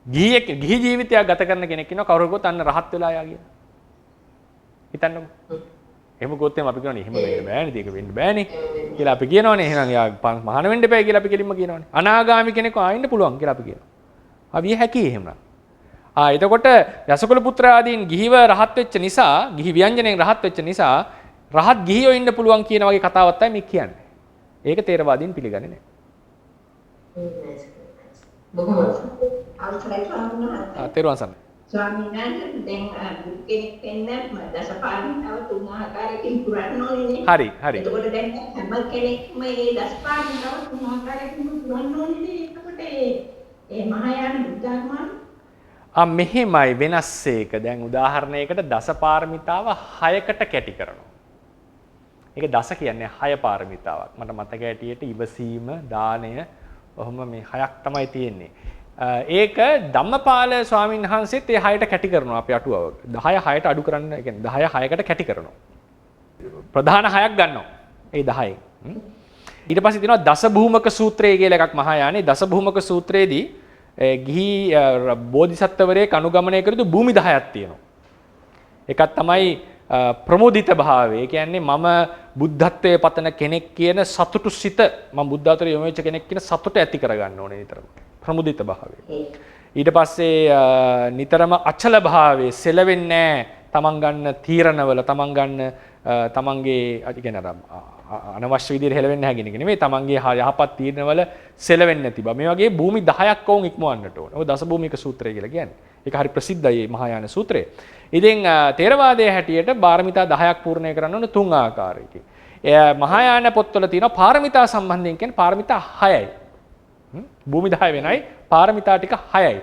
ගිහි ජීවිතයක් ගත කරන කෙනෙක් ඉන්නවා කවුරුකවත් අන්න රහත් වෙලා යා කියලා. හිතන්නකෝ. එහෙම ගොත් අපි කියනවනේ එහෙම වෙන්න බෑනේ ඒක වෙන්න බෑනේ කියලා අපි කියනවනේ එහෙනම් යා මහාන වෙන්න එපා කියලා අපි කෙලින්ම කියනවනේ. අනාගාමි කෙනෙක් ආයෙන්න පුළුවන් කියලා අපි කියනවා. අවිය හැකි එහෙමනම්. එතකොට යසකුල පුත්‍ර ආදීන් ගිහිව රහත් වෙච්ච නිසා ගිහි ව්‍යංජනයෙන් රහත් වෙච්ච නිසා රහත් ගිහියෝ ඉන්න පුළුවන් කියන වගේ කතාවක් තමයි මේ කියන්නේ. ඒක තේරවාදීන් පිළිගන්නේ නැහැ. බොහොම අවසරයි ස්වාමීන් තේරුවන් සරණයි. ස්වාමීන් වහන්සේ දැන් කෙනෙක් වෙන්න දසපාරමිතාව තුන් ආකාරයකින් පුරන්න ඕනේ. හරි හරි. එතකොට දැන් හැම කෙනෙක්ම මේ දසපාරමිතාව තුන් ආකාරයකින් පුරන්න ඕනේ. එතකොට ඒ මහායාන බුද්ධාගම මෙහෙමයි වෙනස් එක. දැන් උදාහරණයකට දසපාරමිතාව 6කට කැටි කරනවා. ඒක දස කියන්නේ 6 පාරමිතාවක්. මට මතක ඇටියට ඉවසීම, දානය ඔහොම මේ 6ක් තමයි තියෙන්නේ. ඒක ධම්මපාල ස්වාමීන් වහන්සේත් ඒ 6ට කැටි කරනවා අපේ අටුවාව. 10 6ට අඩු කරන්න, ඒ කියන්නේ 10 6කට කැටි කරනවා. ප්‍රධාන 6ක් ගන්නවා. ඒ 10න්. ඊට පස්සේ තියෙනවා දස භූමක සූත්‍රය කියලා එකක් මහායානේ. දස භූමක සූත්‍රයේදී ගිහි බෝධිසත්වවරයෙක් අනුගමනය කරපු භූමි 10ක් තියෙනවා. එකක් තමයි ප්‍රමෝදිත භාවය. ඒ කියන්නේ මම බුද්ධත්වයේ පතන කෙනෙක් කියන සතුටු සිත, මම බුද්ධාතර යොමු වෙච්ච කෙනෙක් කියන සතුට ඇති කරගන්න ඕනේ නිතරම. ප්‍රමුදිත භාවය. ඊට පස්සේ නිතරම අචල භාවයේ සෙලවෙන්නේ තමන් ගන්න තීරණවල තමන් ගන්න තමන්ගේ කියන අනවශ්‍ය විදිහට හෙලවෙන්නේ නැහැ කියන එක නෙමෙයි තමන්ගේ යහපත් තීරණවල සෙලවෙන්නේ නැති බව. මේ වගේ භූමි 10ක් වුන් ඉක්මවන්නට ඕන. ඔය දස භූමික සූත්‍රය කියලා කියන්නේ. ඒක හරි ප්‍රසිද්ධයි මේ මහායාන සූත්‍රය. ඉතින් තේරවාදයේ හැටියට පාරමිතා 10ක් පූර්ණය කරන්න ඕන 3 ආකාරයකින්. මහායාන පොත්වල තියෙනවා පාරමිතා සම්බන්ධයෙන් කියන්නේ පාරමිතා 6යි. භූමි 10 වෙනයි පාරමිතා ටික 6යි.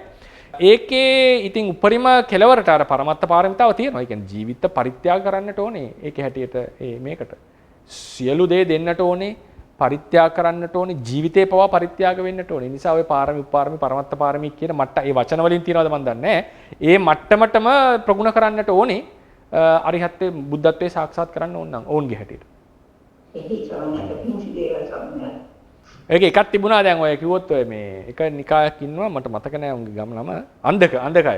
ඒකේ ඉතින් උපරිම කෙලවරට අර පරමත්ත පාරමිතාව තියෙනවා. ඒ කියන්නේ ජීවිත පරිත්‍යාග කරන්නට ඕනේ. ඒකේ හැටියට මේකට සියලු දේ දෙන්නට ඕනේ, පරිත්‍යාග කරන්නට ඕනේ, ජීවිතේ පවා පරිත්‍යාග වෙන්නට ඕනේ. නිසා ඔය පාරමි උපාරමි පරමත්ත පාරමි කියන මට්ට ඒ වචන වලින් තියනවද මන් දන්නේ නැහැ. ඒ මට්ටමටම ප්‍රගුණ කරන්නට ඕනේ. අරිහත්ත්වේ බුද්ධත්වයේ සාක්ෂාත් කරන්න ඕන නම් ඕන්ගේ හැටියට. ඒක එකක් තිබුණා දැන් ඔය කිව්වොත් ඔය මේ එක නිකායක් ඉන්නවා මට මතක නෑ උන්ගේ ගම නම අන්ධකය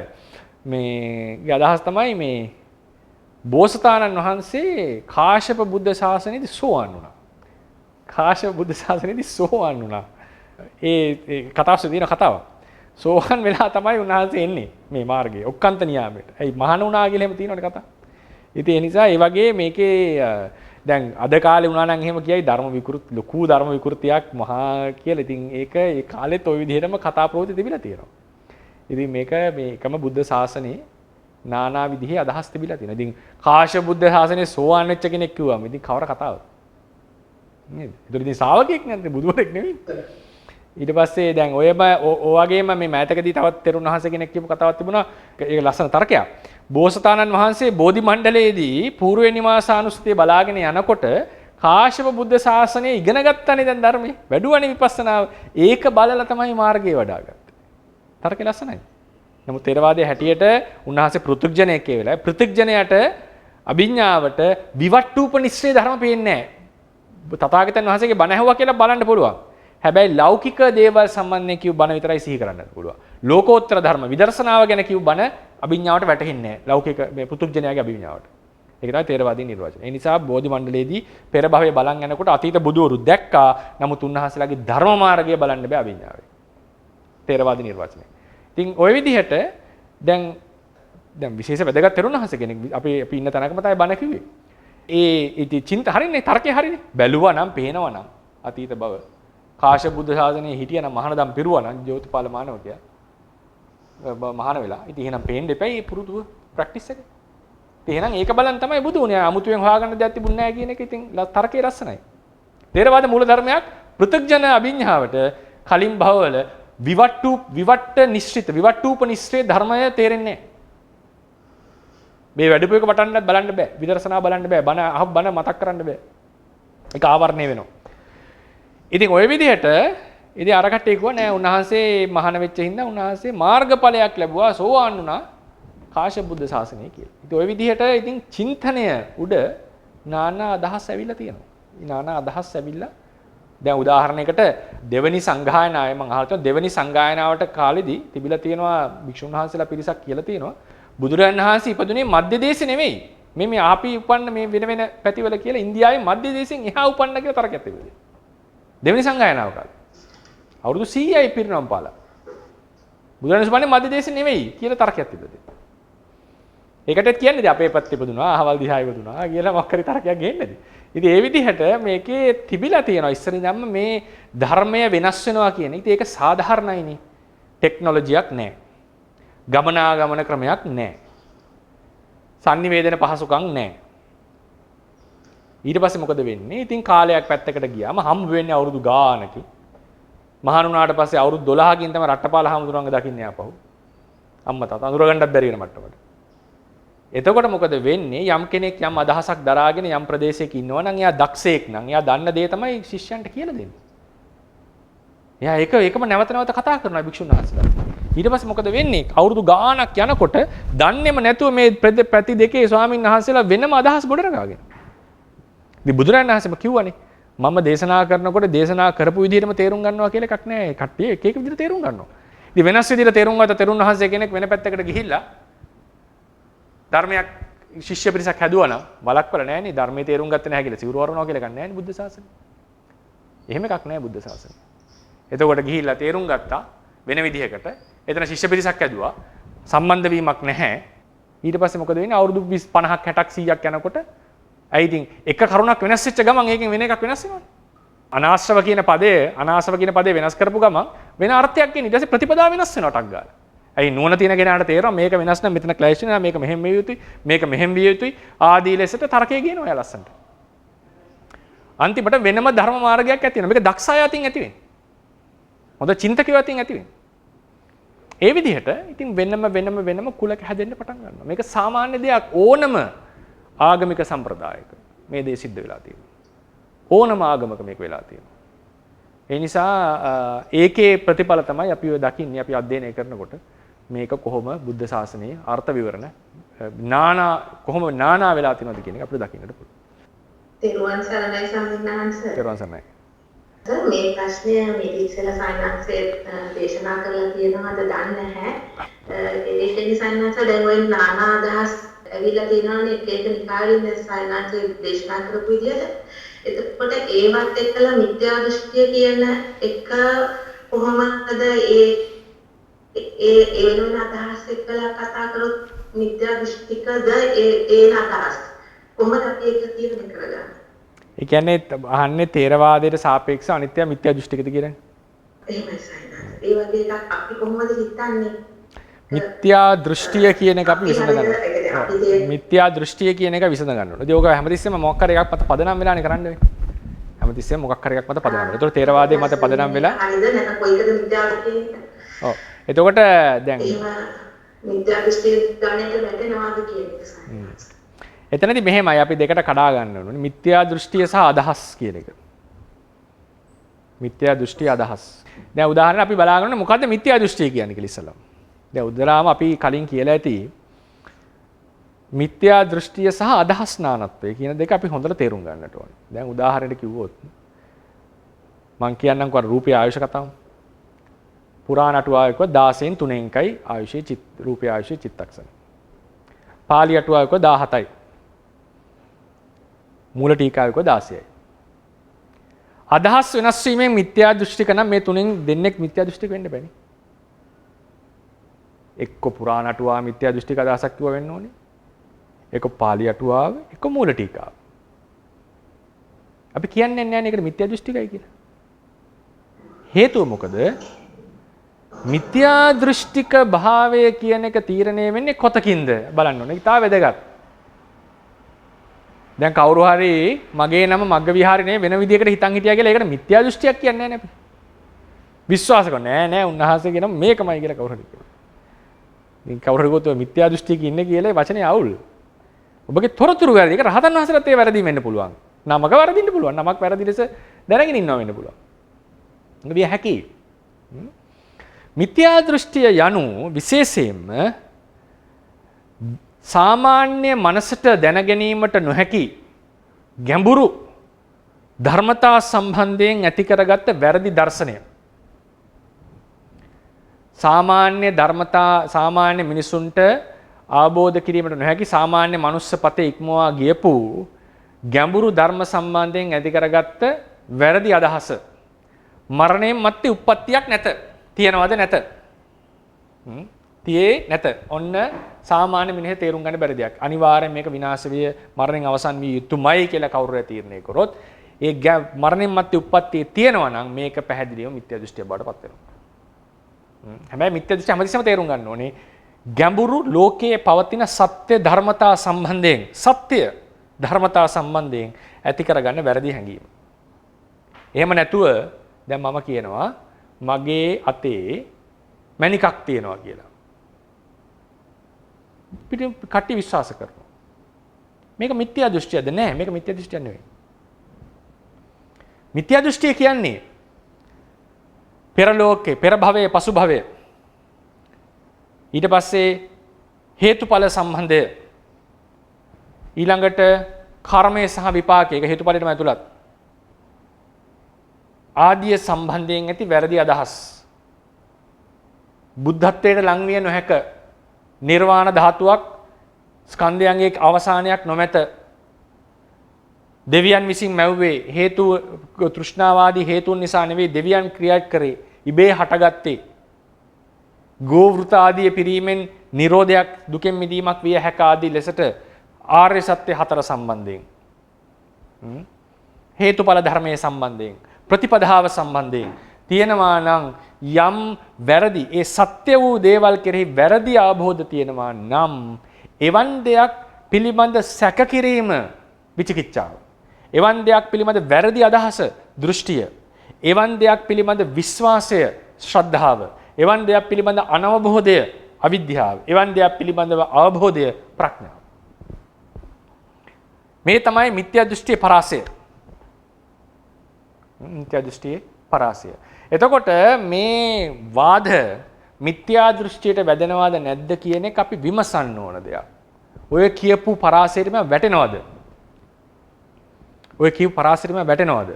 මේ අදහස් තමයි මේ බෝසතාණන් වහන්සේ කාශ්‍යප බුද්ධ ශාසනයේදී සෝවාන් වුණා. කාශ්‍යප බුද්ධ ශාසනයේදී සෝවාන් වුණා. ඒ කතාවසේ තියෙන කතාව. සෝවාන් වෙලා තමයි උන්වහන්සේ එන්නේ මේ මාර්ගයේ ඔක්කාන්ත නියාමයට. ඒ මහාන වුණා කියලා එහෙම තියෙනවනේ කතාව. ඉතින් ඒ නිසා ඒ වගේ මේකේ දැන් අද කාලේ වුණා නම් එහෙම කියයි ධර්ම විකෘති ලොකු ධර්ම විකෘතියක් මහා කියලා. ඉතින් ඒක ඒ කාලෙත් ওই විදිහටම කතා ප්‍රවෘත්ති තිබිලා තියෙනවා. ඉතින් මේක මේ එකම බුද්ධ ශාසනයේ නානා විදිහේ අදහස් තිබිලා තියෙනවා. ඉතින් කාශ්‍යප බුද්ධ ශාසනයේ සෝවාන් වෙච්ච කෙනෙක් කිව්වම ඉතින් කවර කතාවද? නේද? ඒතර ඉතින් ශ්‍රාවකෙක් නැද්ද බුදුවරෙක් නෙවෙයි. ඊට පස්සේ දැන් ඔය වගේම මේ මෑතකදී තවත් තෙරුන් වහන්සේ කෙනෙක් කියපු කතාවක් තිබුණා. ඒක ලස්සන තර්කයක්. බෝසතාණන් වහන්සේ බෝධි මණ්ඩලයේදී పూర్ව නිවාසානුස්සතිය බලාගෙන යනකොට කාශ්‍යප බුද්ධ ශාසනය ඉගෙන ගත්තානේ දැන් ධර්මයේ. වැඩුවනේ විපස්සනාව. ඒක බලලා තමයි මාර්ගය වඩාගත්තේ. තර්කේ ලස්සනයි. නමුත් ථේරවාදයේ හැටියට උන්වහන්සේ පෘථග්ජනයෙක් ඒ වෙලාවේ පෘථග්ජනයට අභිඥාවට විවට්ටූපනිශ්‍රේ ධර්ම පේන්නේ නැහැ. තථාගතයන් වහන්සේගේ බණ ඇහුවා කියලා බලන්න පුළුවන්. හැබැයි ලෞකික දේවල් සම්බන්ධයෙන් කියු බණ විතරයි සිහි කරන්නත් පුළුවන්. ලෝකෝත්තර ධර්ම විදර්ශනාව ගැන කියු බණ අභිඥාවට වැටහෙන්නේ නැහැ. ලෞකික මේ පෘථග්ජනයාගේ අභිඥාවට. ඒක තමයි ථේරවාදී නිර්වචනය. ඒ නිසා බෝධි මණ්ඩලයේදී පෙර භවයේ බලන් යනකොට අතීත බුදුවරු දැක්කා. නමුත් උන්වහන්සේලාගේ ධර්ම මාර්ගය බලන්න බෑ අභිඥාවේ. ථේරවාදී නිර්වචනය. ඉතින් ওই විදිහට දැන් විශේෂ වැදගත් තෙරුණ වහන්සේ කෙනෙක් අපි ඉන්න තැනකම තමයි බණ කිව්වේ. ඉතින් චින්ත හරිනේ තර්කේ හරිනේ. බැලුවා නම් පේනවා නම් අතීත බව. කාශ්‍යප බුද්ධ ශාසනයේ හිටියනම් මහානදම් පිරුවා නම් ජෝතිපාල මානවකයා මහාන වෙලා. ඉතින් එහෙනම් පේන්න දෙපැයි පුරුදු ප්‍රැක්ටිස් එක. ඉතින් එහෙනම් ඒක බලන් තමයි බුදු උනේ. අමුතුවෙන් හොයාගන්න දෙයක් තිබුණ නැහැ කියන එක ඉතින් තර්කේ රසණයි. ථේරවාද මූල ධර්මයක් පෘථග්ජන අභිඥාවට කලින් භවවල විවට්ට නිශ්චිත විවට්ටූපනිශ්‍රේ ධර්මය තේරෙන්නේ නැහැ. මේ වැඩපු එක වටන්නත් බලන්න බෑ. විදර්ශනා බලන්න බෑ. බණ මතක් කරන්න බෑ. ඒක ආවරණය වෙනවා. ඉතින් ওই විදිහට ඉතින් අර කට්ටිය කිව්වා නෑ උන්වහන්සේ මහාන වෙච්ච හින්දා උන්වහන්සේ මාර්ගඵලයක් ලැබුවා සෝවාන් වුණා කාශ්‍යප බුද්ධ ශාසනය කියලා. ඉතින් ওই විදිහට ඉතින් චින්තනය උඩ නානා අදහස් ඇවිල්ලා තියෙනවා. නානා අදහස් ඇවිල්ලා දැන් උදාහරණයකට දෙවෙනි සංගායනාවේ මම අහලා තියෙනවා දෙවෙනි සංගායනාවට කාලෙදී තිබිලා තියෙනවා භික්ෂුන් වහන්සේලා පිරිසක් කියලා තියෙනවා බුදුරජාණන් වහන්සේ ඉපදුනේ මධ්‍ය දේශේ නෙවෙයි. මේ ආපි උපන්න මේ වෙන පැතිවල කියලා ඉන්දියාවේ මධ්‍ය දේශෙන් එහා උපන්න කියලා තරකයක් තිබුණා. දෙවෙනි සංගායනාව කාලේ. අවුරුදු 100යි පිරිනමන පාලා. බුදුරජාණන් වහන්සේ මධ්‍ය දේශේ නෙවෙයි කියලා තරකයක් තිබුණා. ඒකටත් කියන්නේ අපේ පැත්තේ ඉපදුනා, අහවල් දිහා ඉපදුනා කියලා මොකක් හරි තරකයක් ගේන්නේද? ඉතින් ඒ විදිහට මේකේ තිබිලා තියෙනවා ඉස්සර ඉඳන්ම මේ ධර්මය වෙනස් වෙනවා කියන. ඉතින් ඒක සාධාරණයිනේ. ටෙක්නොලොජියක් නැහැ. ගමනාගමන ක්‍රමයක් නැහැ. sannivedana පහසුකම් නැහැ. ඊට පස්සේ මොකද වෙන්නේ? ඉතින් කාලයක් පැත්තකට ගියාම හම්බ වෙන්නේ අවුරුදු ගානකින්. මහාන වුණාට පස්සේ අවුරුදු 12කින් තමයි රට්ටපාල හාමුදුරුවන්ව දකින්නේ ආපහු. අම්මා තාත්තා අඳුරගන්නත් බැරි වෙන මට්ටමට. එතකොට මොකද වෙන්නේ? යම් කෙනෙක් යම් අදහසක් දරාගෙන යම් ප්‍රදේශයක ඉන්නවා නම් එයා දක්ෂයෙක් නම් එයා දන්න දේ තමයි ශිෂ්‍යයන්ට කියලා දෙන්නේ. එයා ඒකම නැවත නැවත කතා කරනවා භික්ෂුන් වහන්සේලා. ඊට පස්සේ මොකද වෙන්නේ? අවුරුදු ගාණක් යනකොට දන්නේම නැතුව මේ ප්‍රති දෙකේ ස්වාමීන් වහන්සේලා වෙනම අදහස් ගොඩනගාගෙන. ඉතින් බුදුරජාණන් වහන්සේම කිව්වනේ මම දේශනා කරනකොට දේශනා කරපු විදිහටම තේරුම් ගන්නවා කියලා එකක් නැහැ. කට්ටිය එක එක විදිහට තේරුම් ගන්නවා. ඉතින් වෙනස් විදිහට තේරුම් ගත්ත තෙරුන් වහන්සේ කෙනෙක් වෙන පැත්තකට ගිහිල්ලා ධර්මයක් ශිෂ්‍ය පිරිසක් හැදුවා නම් වලක්වල නැහැ නේ ධර්මයේ තේරුම් ගත්තේ නැහැ කියලා සිවුරු වරනවා කියලා ගන්න නැහැ නේ බුද්ධ ශාසනය. එහෙම එකක් නැහැ බුද්ධ ශාසනය. එතකොට ගිහිල්ලා තේරුම් ගත්තා වෙන විදිහකට. එතන ශිෂ්‍ය පිරිසක් හැදුවා. සම්බන්ධ වීමක් නැහැ. ඊට පස්සේ මොකද වෙන්නේ? අවුරුදු 20 50ක් 60ක් 100ක් යනකොට ඇයි ඉතින් එක කරුණක් වෙනස් වෙච්ච ගමන් ඒකෙන් වෙන එකක් වෙනස් වෙනවනේ. අනාශ්‍රව කියන පදේ වෙනස් කරපු ගමන් වෙන අර්ථයක් එන්නේ. ඊට පස්සේ ප්‍රතිපදාව වෙනස් වෙනවා ටක් ගාලා. ඇයි නුවණ තියෙන කෙනාට තේරෙනවා මේක වෙනස් නම් මෙතන ක්ලෑෂ් වෙනවා මේක මෙහෙම විය යුතුයි මේක මෙහෙම විය යුතුයි ආදී ලෙසට තර්කය ගේනවා එයා ලස්සනට. අන්තිමට වෙනම ධර්ම මාර්ගයක් ඇති වෙනවා. මේක දක්ෂ අය අතින් ඇති වෙන්නේ. හොඳ චින්තකයෝ අතින් ඇති වෙන්නේ. ඒ විදිහට ඉතින් වෙනම කුලක හැදෙන්න පටන් ගන්නවා. මේක සාමාන්‍ය දෙයක් ඕනම ආගමික සම්ප්‍රදායක මේ දේ සිද්ධ වෙලා තියෙනවා. ඕනම ආගමක මේක වෙලා තියෙනවා. ඒ නිසා ඒකේ ප්‍රතිඵල තමයි අපි ඔය දකින්නේ අපි අධ්‍යයනය කරනකොට මේක කොහොම බුද්ධ ශාසනයේ අර්ථ විවරණ කොහොම නානා වෙලා තියෙනවද කියන එක අපිට දකින්නට පුළුවන්. තෙරුවන් සරණයි සම්මානංශ. තෙරුවන් සරණයි. මේ ප්‍රශ්නය මේ ඉස්සෙල්ලා සායනන්සේ දේශනා කරලා තියෙනවද දන්නේ නැහැ. ඒකේ සායනන්ස දැන් ওই නානා අදහස් ඇවිල්ලා තියෙනවනේ එක නිකායින් සායනන්සේ දේශනා කරපු විදිහට. එතකොට ඒවත් එක්කලා මිත්‍යා දෘෂ්ටිය කියන එක කොහොමද ඒ වෙන අදහස් එක්කලා කතා කරොත් මිත්‍යා දෘෂ්ටිකද ඒ අදහස් කොහොමද අපි ඒක තීරණය කරගන්නේ? ඒ කියන්නේ අහන්නේ තේරවාදයට සාපේක්ෂව අනිත්‍ය මිත්‍යා දෘෂ්ටිකද කියන්නේ? එහෙමයි සයිනා. ඒ වගේ එකක් අපි කොහොමද හිතන්නේ? මිත්‍යා දෘෂ්ටිය කියන එක අපි විසඳ ගන්නවා. මිත්‍යා දෘෂ්ටිය කියන එක විසඳ ගන්න ඕනේ. ඒක හැමතිස්සෙම මොකක් හරි එකක් මත පදනම් වෙලානේ කරන්න වෙන්නේ. හැමතිස්සෙම මොකක් හරි එකක් මත පදනම් වෙලා. ඒතකොට තේරවාදයේ මත පදනම් වෙලා හරිද නැත්නම් කොයිකද මිත්‍යාව කියන්නේ? ඔව්. එතකොට දැන් මිත්‍යා දෘෂ්ටිය ගන්නට වැටෙනවාද කියන එක. එතනදී මෙහෙමයි අපි දෙකට කඩා ගන්න ඕනේ. මිත්‍යා දෘෂ්ටිය සහ අදහස් කියන එක. මිත්‍යා දෘෂ්ටි අදහස්. දැන් උදාහරණ අපි බලාගන්න මොකද්ද මිත්‍යා දෘෂ්ටිය කියන්නේ කියලා ඉස්සෙල්ලා. දැන් උදලාම අපි කලින් කියලා ඇති මිත්‍යා දෘෂ්ටිය සහ අදහස් නානත්වය කියන දෙක අපි හොඳට තේරුම් ගන්නට ඕනේ. දැන් උදාහරණයක් කිව්වොත් මම කියන්නම්කෝ රූපේ ආයුෂ කතාව. පුරාණ අටුවාවක 16න් 3යි ආයුෂයේ රූපේ ආයුෂයේ චිත්තක්ෂණ. පාලි අටුවාවක 17යි. මූල ටීකාවක 16යි. අදහස් වෙනස් වීමෙන් මිත්‍යා දෘෂ්ටික නම් මේ තුනෙන් දෙන්නෙක් මිත්‍යා දෘෂ්ටික වෙන්න බෑනේ. එක්ක පුරාණ අටුවා මිත්‍යා දෘෂ්ටික අදහසක් කිව්ව වෙන්න ඕනේ. එක පාලි අටුවාව, එක මූල ටීකාව. අපි කියන්නේ නැහැ නේ ඒකට මිත්‍යා දෘෂ්ටිකයි කියලා. හේතුව මොකද? මිත්‍යා දෘෂ්ටික භාවය කියන එක තීරණය වෙන්නේ කොතකින්ද බලන්න ඕනේ. ඒක තා වැදගත්. දැන් කවුරු හරි මගේ නම මග්ග විහාරේ වෙන විදියකට හිතන් හිටියා කියලා ඒකට මිත්‍යා දෘෂ්ටියක් කියන්නේ නැහැ නේ අපි. විශ්වාස කරන්නේ නෑ උන්වහන්සේ කියන මේකමයි කියලා කවුරු හරි කියනවා. ඉතින් කවුරු හරි ගොතෝ මිත්‍යා දෘෂ්ටියක ඉන්නේ කියලා ඒ වචනේ අවුල්. ඔබගේ තොරතුරු වැරදි. ඒක රහතන් වහන්සේලාත් ඒ වැරදි වෙන්න පුළුවන්. නමක වැරදින්න පුළුවන්. නමක් වැරදි ලෙස දැනගෙන ඉන්නවා වෙන්න පුළුවන්. ඒක විය හැකියි. මිත්‍යා දෘෂ්ටිය යනු විශේෂයෙන්ම සාමාන්‍ය මනසට දැන ගැනීමට නොහැකි ගැඹුරු ධර්මතා සම්බන්ධයෙන් ඇති කරගත්ත වැරදි දර්ශනය. සාමාන්‍ය ධර්මතා සාමාන්‍ය මිනිසුන්ට අවබෝධ කිරීමට නොහැකි සාමාන්‍ය මනුස්ස පතේ ඉක්මවා ගියපු ගැඹුරු ධර්ම සම්බන්ධයෙන් ඇති කරගත්ත වැරදි අදහස. මරණයෙන් මත්තේ උප්පත්තියක් නැත. තියනවද නැත? තියේ නැත. ඔන්න සාමාන්‍ය මිනිහේ තේරුම් ගන්න බැරි දෙයක්. අනිවාර්යෙන් මේක විනාශ විය මරණයෙන් අවසන් විය යුතුමයි කියලා කවුරු හරි තීරණය කරොත් ඒ මරණයෙන් මත්තේ උප්පත්තිය තියෙනවා නම් මේක පැහැදිලිවම මිත්‍යා දෘෂ්ටිය බවට පත් වෙනවා. හැබැයි මිත්‍යා දෘෂ්ටි හැමතිස්සම තේරුම් ගන්න ඕනේ ගැඹුරු ලෝකයේ පවතින සත්‍ය ධර්මතා සම්බන්ධයෙන් සත්‍ය ධර්මතා සම්බන්ධයෙන් ඇති කරගන්න වැරදි හැඟීම. එහෙම නැතුව දැන් මම කියනවා මගේ අතේ මණිකක් තියෙනවා කියලා. පිටින් කට්ටි විශ්වාස කරනවා. මේක මිත්‍යා දෘෂ්ටියද? නෑ මේක මිත්‍යා දෘෂ්ටියක් නෙවෙයි. මිත්‍යා දෘෂ්ටිය කියන්නේ පෙර ලෝකේ, පෙර භවයේ, පසු භවයේ. ඊට පස්සේ හේතුඵල සම්බන්ධය. ඊළඟට කර්මය සහ විපාකය. ඒක හේතුඵලයටම ඇතුළත්. ආදිය සම්බන්ධයෙන් ඇති වැරදි අදහස්. බුද්ධත්වයට ලං විය නොහැක නිර්වාණ ධාතුවක් ස්කන්ධයන්ගේ අවසානයක් නොමැත. දෙවියන් විසින් මැව්වේ හේතු තෘෂ්ණාවාදී හේතුන් නිසා නෙවෙයි දෙවියන් ක්‍රියා කරේ. ඉබේ හටගත්තේ. ගෝවෘත ආදී පිරීමෙන් නිරෝධයක් දුකෙන් මිදීමක් විය හැක ආදී ලෙසට ආර්ය සත්‍ය හතර සම්බන්ධයෙන් හේතුඵල ධර්මයේ සම්බන්ධයෙන් ප්‍රතිපදාව සම්බන්ධයෙන් තියෙනවා නම් යම් වැරදි ඒ සත්‍ය වූ දේවල් කෙරෙහි වැරදි අවබෝධ තියෙනවා නම් එවන් දෙයක් පිළිබඳ සැක කිරීම විචිකිච්ඡාව. එවන් දෙයක් පිළිබඳ වැරදි අදහස දෘෂ්ටිය. එවන් දෙයක් පිළිබඳ විශ්වාසය ශ්‍රද්ධාව. එවන් දෙයක් පිළිබඳ අනවබෝධය අවිද්‍යාව. එවන් දෙයක් පිළිබඳව අවබෝධය ප්‍රඥාව. මේ තමයි මිත්‍යා දෘෂ්ටියේ පරාසය. මිත්‍යා දෘෂ්ටියේ පරාසය. එතකොට මේ වාද මිත්‍යා දෘෂ්ටියට වැදෙනවද නැද්ද කියන එක අපි විමසන්න ඕන දෙයක්. ඔය කියපු පරාසයටම වැටෙනවද? ඔය කියපු පරාසයටම වැටෙනවද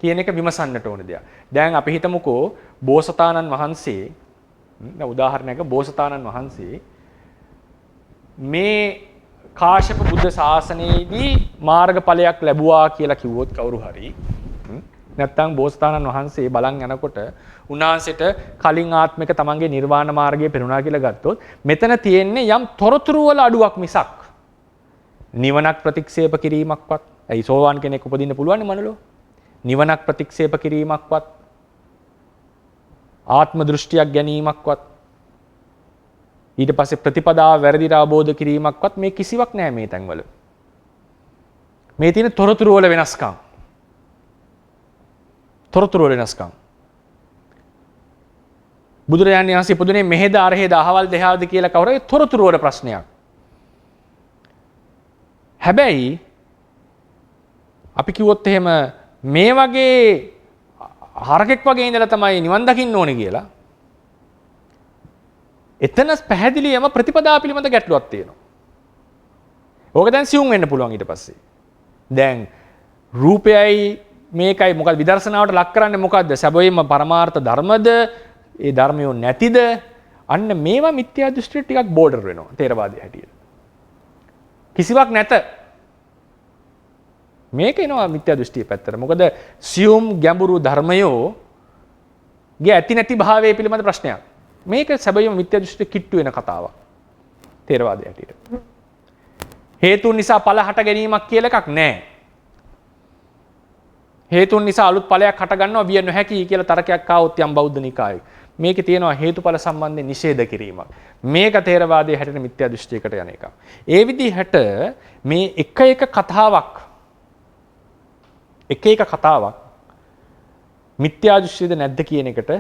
කියන එක විමසන්නට ඕන දෙයක්. දැන් අපි හිතමුකෝ බෝසතාණන් වහන්සේ උදාහරණයක බෝසතාණන් වහන්සේ මේ කාශ්‍යප බුද්ධ ශාසනයේදී මාර්ගඵලයක් ලැබුවා කියලා කිව්වොත් කවුරු හරි නැත්තම් බෝසතාණන් වහන්සේ බලන් යනකොට උන්වහන්සේට කලින් ආත්මික තමන්ගේ නිර්වාණ මාර්ගය පෙනුණා කියලා ගත්තොත් මෙතන තියෙන්නේ යම් තොරතුරු වල අඩුවක් මිසක් නිවනක් ප්‍රතික්ෂේප කිරීමක්වත් ඇයි සෝවාන් කෙනෙක් උපදින්න පුළුවන් නේ මනලෝ නිවනක් ප්‍රතික්ෂේප කිරීමක්වත් ආත්ම දෘෂ්ටියක් ගැනීමක්වත් ඊට පස්සේ ප්‍රතිපදාව වැරදිට අවබෝධ කිරීමක්වත් මේ කිසිවක් නැහැ මේ තැන්වල මේ තියෙන තොරතුරු වල වෙනස්කම් තොරතුරු වෙනස්කම් බුදුරජාණන් වහන්සේ පුදුනේ මෙහෙද අරහෙද අහවල් දෙහාවද කියලා කවුරුයි තොරතුරු වල ප්‍රශ්නයක්. හැබැයි අපි කිව්වොත් එහෙම මේ වගේ හරකෙක් වගේ ඉඳලා තමයි නිවන් දකින්න ඕනේ කියලා එතන පැහැදිලිවම ප්‍රතිපදා පිළිබඳ ගැටලුවක් තියෙනවා. ඕක දැන් සියුම් වෙන්න පුළුවන් ඊට පස්සේ. දැන් රූපයයි මේකයි මොකද විදර්ශනාවට ලක් කරන්නේ මොකද්ද? සැබවින්ම පරමාර්ථ ධර්මද? ඒ ධර්මියෝ නැතිද? අන්න මේවා මිත්‍යා දෘෂ්ටියට ටිකක් බෝඩර් වෙනවා තේරවාදී හැටියට. කිසිවක් නැත. මේක එනවා මිත්‍යා දෘෂ්ටිය පැත්තට. මොකද සියුම් ගැඹුරු ධර්මයෝ ගේ ඇති නැති භාවයේ පිළිබඳ ප්‍රශ්නයක්. මේක සැබවින්ම මිත්‍යා දෘෂ්ටියට කිට්ටු වෙන කතාවක්. තේරවාදී හැටියට. හේතුන් නිසා ඵල හට ගැනීමක් කියලා එකක් නැහැ. හේතුන් නිසා අලුත් ඵලයක් හට ගන්නවා විය නොහැකි කියලා තර්කයක් ආවොත් යම් බෞද්ධ නිකායේ. මේකේ තියෙනවා හේතුඵල සම්බන්ධයෙන් නිෂේධ කිරීමක්. මේක තේරවාදයේ හැටියට මිත්‍යා දෘෂ්ටියකට යන එකක්. ඒ විදිහට මේ එක එක කතාවක් මිත්‍යා දෘෂ්ටියද නැද්ද කියන එකට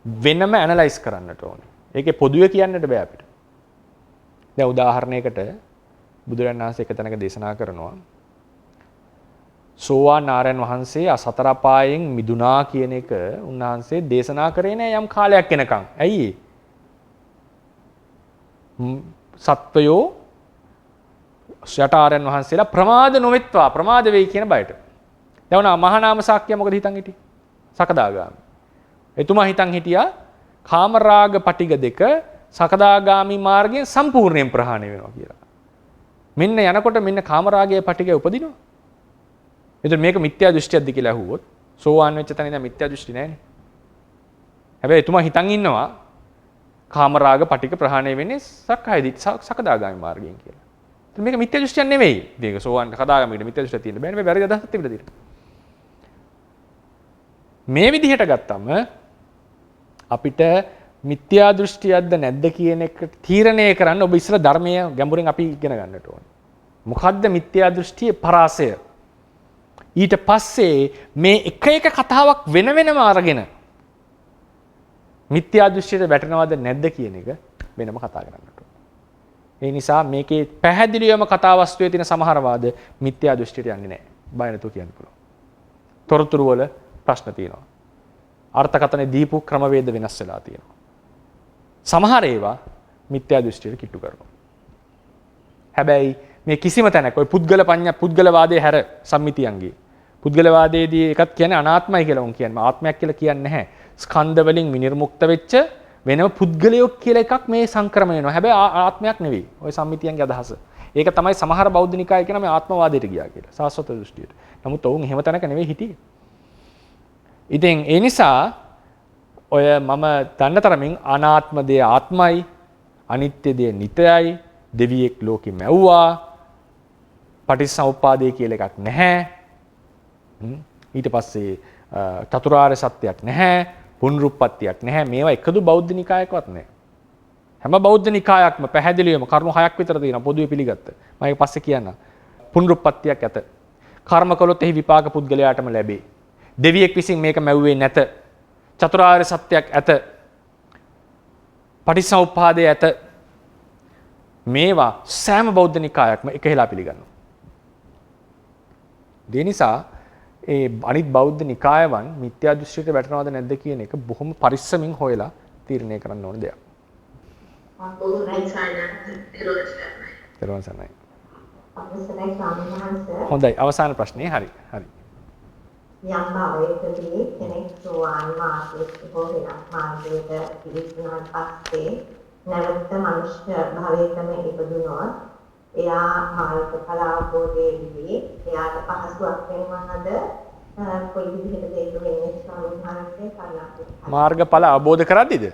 වෙනම ඇනලයිස් කරන්නට ඕනේ. ඒකේ පොදුවේ කියන්නට බෑ අපිට. දැන් උදාහරණයකට බුදුරජාණන් වහන්සේ එක තැනක දේශනා කරනවා සෝවාන් ආර්යයන් වහන්සේ සතර අපායෙන් මිදුණා කියන එක උන්වහන්සේ දේශනා කරේ නෑ යම් කාලයක් එනකන්. ඇයි සත්වයෝ යට ආර්යයන් වහන්සේලා ප්‍රමාද නොවෙත්වා ප්‍රමාද වෙයි කියන බයට. දැන් උනා මහානාම ශාක්‍ය මොකද හිතන් හිටියේ? සකදාගාමි. එතුමා හිතන් හිටියා කාමරාග පටිග දෙක සකදාගාමි මාර්ගයෙන් සම්පූර්ණයෙන් ප්‍රහාණය වෙනවා කියලා. මෙන්න යනකොට මෙන්න කාමරාගයේ පටිගය උපදිනවා. එතකොට මේක මිත්‍යා දෘෂ්ටියක්ද කියලා අහුවොත් සෝවාන් වෙච්ච තැන ඉඳන් මිත්‍යා දෘෂ්ටි නෑනේ. හැබැයි එතුමා හිතන් ඉන්නවා කාමරාග පටිග ප්‍රහාණය වෙන්නේ සක්කාය දිට්ඨි සකදාගාමි මාර්ගයෙන් කියලා. එතකොට මේක මිත්‍යා දෘෂ්ටියක් නෙවෙයි. මේක සෝවාන් සකදාගාමීට මිත්‍යා දෘෂ්ටියක් තියෙන්න බෑනේ. මේ වැරදි අදහසක් තිබිලා තියෙනවා. මේ විදිහට ගත්තම අපිට මිත්‍යා දෘෂ්ටියක්ද නැද්ද කියන එක තීරණය කරන්න ඔබ ඉස්සර ධර්මයේ ගැඹුරින් අපි ඉගෙන ගන්නට ඕනේ. මොකද්ද මිත්‍යා දෘෂ්ටියේ පරාසය? ඊට පස්සේ මේ එක කතාවක් වෙන වෙනම අරගෙන මිත්‍යා දෘෂ්ටියට වැටෙනවද නැද්ද කියන එක වෙනම කතා කරන්නට ඕනේ. ඒ නිසා මේකේ පැහැදිලිවම කතා වස්තුවේ තියෙන සමහර වාද මිත්‍යා දෘෂ්ටියට යන්නේ නැහැ. බය නැතුව කියන්න පුළුවන්. තොරතුරු වල ප්‍රශ්න තියෙනවා. අර්ථකථනයේ දීපු ක්‍රමවේද වෙනස් වෙලා තියෙනවා. සමහර ඒවා මිත්‍යා දෘෂ්ටියට කිට්ටු කරනවා. හැබැයි මේ කිසිම තැනක ඔය පුද්ගලවාදයේ හැර සම්මිතියන්ගේ පුද්ගලවාදයේදී එකක් කියන්නේ අනාත්මයි කියලා උන් කියන්නේ. ආත්මයක් කියලා කියන්නේ නැහැ. ස්කන්ධ වලින් විනිර්මුක්ත වෙච්ච වෙනම පුද්ගලයෙක් කියලා එකක් මේ සංක්‍රමණය වෙනවා. හැබැයි ආත්මයක් නෙවෙයි. ඔය සම්මිතියන්ගේ අදහස. ඒක තමයි සමහර බෞද්ධ නිකාය කියන මේ ආත්මවාදයට ගියා කියලා. සාස්වත දෘෂ්ටියට. නමුත් ඔවුන් එහෙම තැනක නෙවෙයි හිටියේ. ඉතින් ඒ නිසා ඔය මම දන්න තරමින් අනාත්ම දේ ආත්මයි, අනිත්‍ය දේ නිටයයි, දෙවියෙක් ලෝකෙ මැව්වා, පටිච්චසමුප්පාදය කියලා එකක් නැහැ. ඊට පස්සේ චතුරාර්ය සත්‍යයක් නැහැ, පුනරුත්පත්තියක් නැහැ. මේවා එකදු බෞද්ධ නිකායකවත් නැහැ. හැම බෞද්ධ නිකායක්ම පැහැදිලිවම කරුණු 6ක් විතර තියෙනවා පොදුවේ පිළිගත්ත. මම ඒක පස්සේ කියන්නම්. පුනරුත්පත්තියක් ඇත. කර්ම කළොත් එහි විපාක පුද්ගලයාටම ලැබේ. දෙවියෙක් විසින් මේක මැව්වේ නැත. චතුරාර්ය සත්‍යයක් ඇත. පටිච්චසමුප්පාදය ඇත. මේවා සෑම බෞද්ධ නිකායක්ම එකහෙලා පිළිගන්නවා. ඒ නිසා ඒ අනිත් බෞද්ධ නිකායවන් මිත්‍යා දෘෂ්ටියට වැටෙනවද නැද්ද කියන එක බොහොම පරිස්සමින් හොයලා තීරණය කරන්න ඕන දෙයක්. හොඳයි අවසාන ප්‍රශ්නේ හරි. යම් භවයකදී කෙනෙක් සෝවාන් මාර්ගයට හෝ වෙනත් මාර්ගයකට පිවිසුණාට පස්සේ නැවත මනුෂ්‍ය භවයකම ඉපදුනොත් එයා මාර්ගඵල අවබෝධයේදී එයාට පහසුවක් වෙනවද කොයි විදිහටද ඒක වෙන්නේ ස්වාමීන් වහන්සේ කරුණාකරලා මාර්ගඵල අවබෝධ කරද්දීද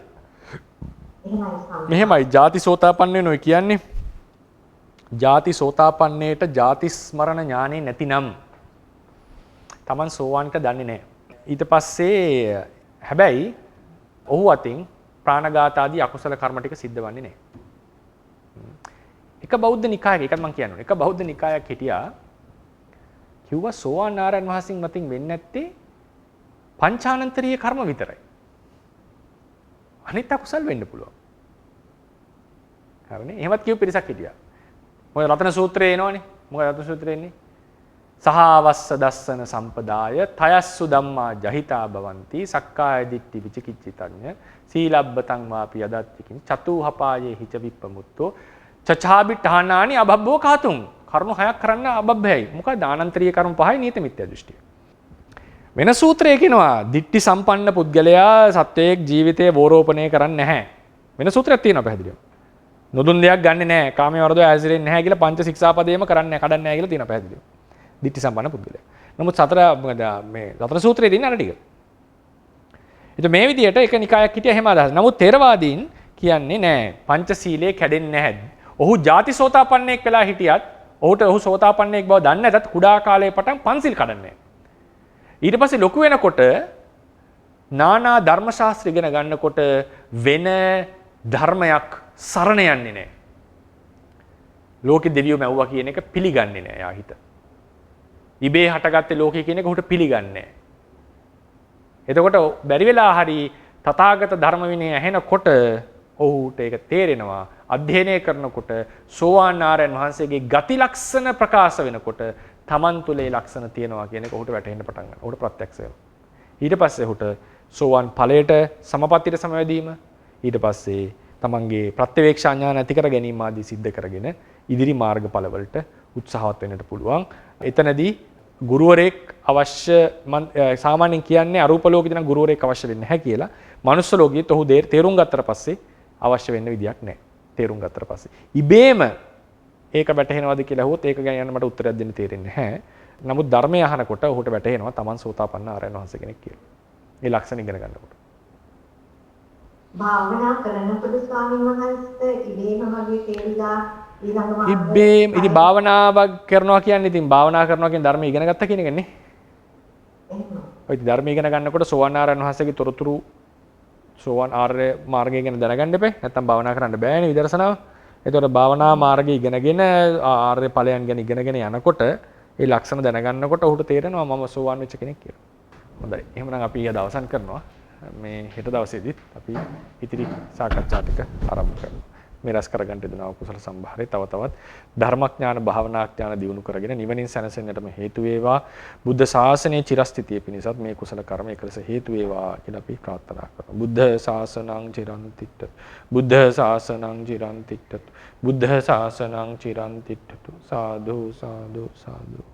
මෙහෙමයි ජාති සෝතාපන්න වෙනොයි කියන්නේ ජාති සෝතාපන්නේට ජාති ස්මරණ ඥානෙ නැතිනම් තමන් සෝවාන්ට දන්නේ නැහැ. ඊට පස්සේ හැබැයි ඔහු අතින් ප්‍රාණඝාත ආදී අකුසල කර්ම ටික සිද්ධ වෙන්නේ නැහැ. එක බෞද්ධ නිකායක එකක් මම කියනවා. එක බෞද්ධ නිකායක් හිටියා කිව්වා සෝවාන් ආරයන් වහන්සේ මතින් වෙන්නේ නැත්තේ පංචානන්තරීය කර්ම විතරයි. අනිත් අකුසල් වෙන්න පුළුවන්. හරිනේ. එහෙමත් කියු පිරිසක් හිටියා. මොකද රතන සූත්‍රයේ එනවනේ. මොකද රතන සූත්‍රයේ එන්නේ? සහවස්ස දස්සන සම්පදාය තයස්සු ධම්මා ජහිතා භවಂತಿ සක්කාය දිට්ඨි විචිකිච්ඡිතඤ්ඤ සීලබ්බතං වාපි යදත්තිකින් චතුහපායේ හිච විප්පමුත්තෝ චචාබිඨානානි අබබ්බෝ කාතුම් කර්ම හයක් කරන්න අබබ්බයයි මොකද දානන්තරීය කර්ම පහයි නීත මිත්‍යා දෘෂ්ටිය වෙන සූත්‍රයක කියනවා දිට්ඨි සම්පන්න පුද්ගලයා සත්වයේ ජීවිතේ වෝරෝපණය කරන්නේ නැහැ වෙන සූත්‍රයක් තියෙනවා පැහැදිලිව නොදුන් දෙයක් ගන්නෙ නැහැ කාමයේ වරදෝ ඇසිරෙන්නේ නැහැ කියලා පංච ශික්ෂාපදේම කරන්නේ නැහැ කඩන්නේ නැහැ කියලා තියෙනවා පැහැදිලිව දිට්ඨි සම්පන්න පුද්ගලයා. නමුත් සතර සූත්‍රයේ තියෙන අර ටික. ඒත් මේ විදිහට එක නිකායක් හිටිය හැම අදහස්. නමුත් තේරවාදීන් කියන්නේ නෑ පංචශීලයේ කැඩෙන්නේ නැහැ. ඔහු ಜಾතිසෝතාපන්නෙක් වෙලා හිටියත් ඔහු සෝතාපන්නෙක් බව දන්නේ නැතත් කුඩා කාලයේ පටන් පන්සිල් කඩන්නේ. ඊට පස්සේ ලොකු වෙනකොට නානා ධර්ම ශාස්ත්‍ර ඉගෙන ගන්නකොට වෙන ධර්මයක් සරණ යන්නේ නැහැ. ලෝකෙ දෙවියෝ මැව්වා කියන එක පිළිගන්නේ නැහැ යා හිත. ඉබේ හටගත්තේ ලෝකය කියන එක ඔහුට පිළිගන්නේ නැහැ. එතකොට බැරි වෙලා හරි තථාගත ධර්ම විනය ඇහෙනකොට ඔහුට ඒක තේරෙනවා. අධ්‍යයනය කරනකොට සෝවාන් ආර්යයන් වහන්සේගේ ගති ලක්ෂණ ප්‍රකාශ වෙනකොට තමන් තුලේ ලක්ෂණ තියෙනවා කියන එක ඔහුට වැටහෙන්න පටන් ගන්නවා. ඔහුට ප්‍රත්‍යක්ෂ වෙනවා. ඊට පස්සේ ඔහුට සෝවාන් ඵලයට සමපත්තියට සමවැදීම ඊට පස්සේ තමන්ගේ ප්‍රත්‍යවේක්ෂා ඥාන ඇති කර ගැනීම ආදී සිද්ධ කරගෙන ඉදිරි මාර්ගඵලවලට උත්සාහවත් වෙන්නට පුළුවන්. එතනදී ගුරුවරයෙක් අවශ්‍ය සාමාන්‍යයෙන් කියන්නේ අරූප ලෝකෙදී නම් ගුරුවරයෙක් අවශ්‍ය වෙන්නේ නැහැ කියලා. මනුස්ස ලෝකෙත් ඔහු තේරුම් ගත්තට පස්සේ අවශ්‍ය වෙන්න විදියක් නැහැ. තේරුම් ගත්තට පස්සේ. ඉබේම ඒක වැටහෙනවද කියලා අහුවොත් ඒක ගැන යන්න මට උත්තරයක් දෙන්න තේරෙන්නේ නැහැ. නමුත් ධර්මය අහනකොට ඔහුට වැටහෙනවා තමන් සෝතාපන්න ආර්යයන් වහන්සේ කෙනෙක් කියලා. ඒ ලක්ෂණ ඉගෙන ගන්නකොට. භාවනා කරනකොට ස්වාමීන් වහන්සේ ඉබේම වගේ තේරිලා ඉබ්බේම ඉතින් භාවනාවක් කරනවා කියන්නේ ඉතින් භාවනා කරනවා කියන්නේ ධර්ම ඉගෙන ගත්තා කියන එකනේ. ඔය ඉතින් ධර්ම ඉගෙන ගන්නකොට සෝවාන් ආර්යයන් වහන්සේගේ තොරතුරු සෝවාන් ආර්ය මාර්ගය ගැන දැනගන්න එපා. නැත්තම් භාවනා කරන්න බෑනේ විදර්ශනාව. ඒතකොට භාවනා මාර්ගය ඉගෙනගෙන ආර්ය ඵලයන් ගැන ඉගෙනගෙන යනකොට ඒ ලක්ෂණ දැනගන්නකොට ඔහුට තේරෙනවා මම සෝවාන් වෙච්ච කෙනෙක් කියලා. හොඳයි. එහෙනම් අපි ඊය දවසන් කරනවා. මේ හෙට දවසේදීත් අපි ඉතිරි සාකච්ඡා ටික ආරම්භ කරනවා. මේ රස කරගන්න දෙනවා කුසල සම්භාරේ තව තවත් ධර්මඥාන භාවනාඥාන දියුණු කරගෙන නිවනින් සැනසෙන්නටම හේතු වේවා බුද්ධ ශාසනයේ චිරස්ථිතිය පිණිසත් මේ කුසල කර්ම එකලස හේතු වේවා කියලා අපි ප්‍රාර්ථනා කරනවා බුද්ධ ශාසනං චිරන්තිට්ඨ බුද්ධ ශාසනං චිරන්තිට්ඨ බුද්ධ ශාසනං චිරන්තිට්ඨ සාදු සාදු සාදු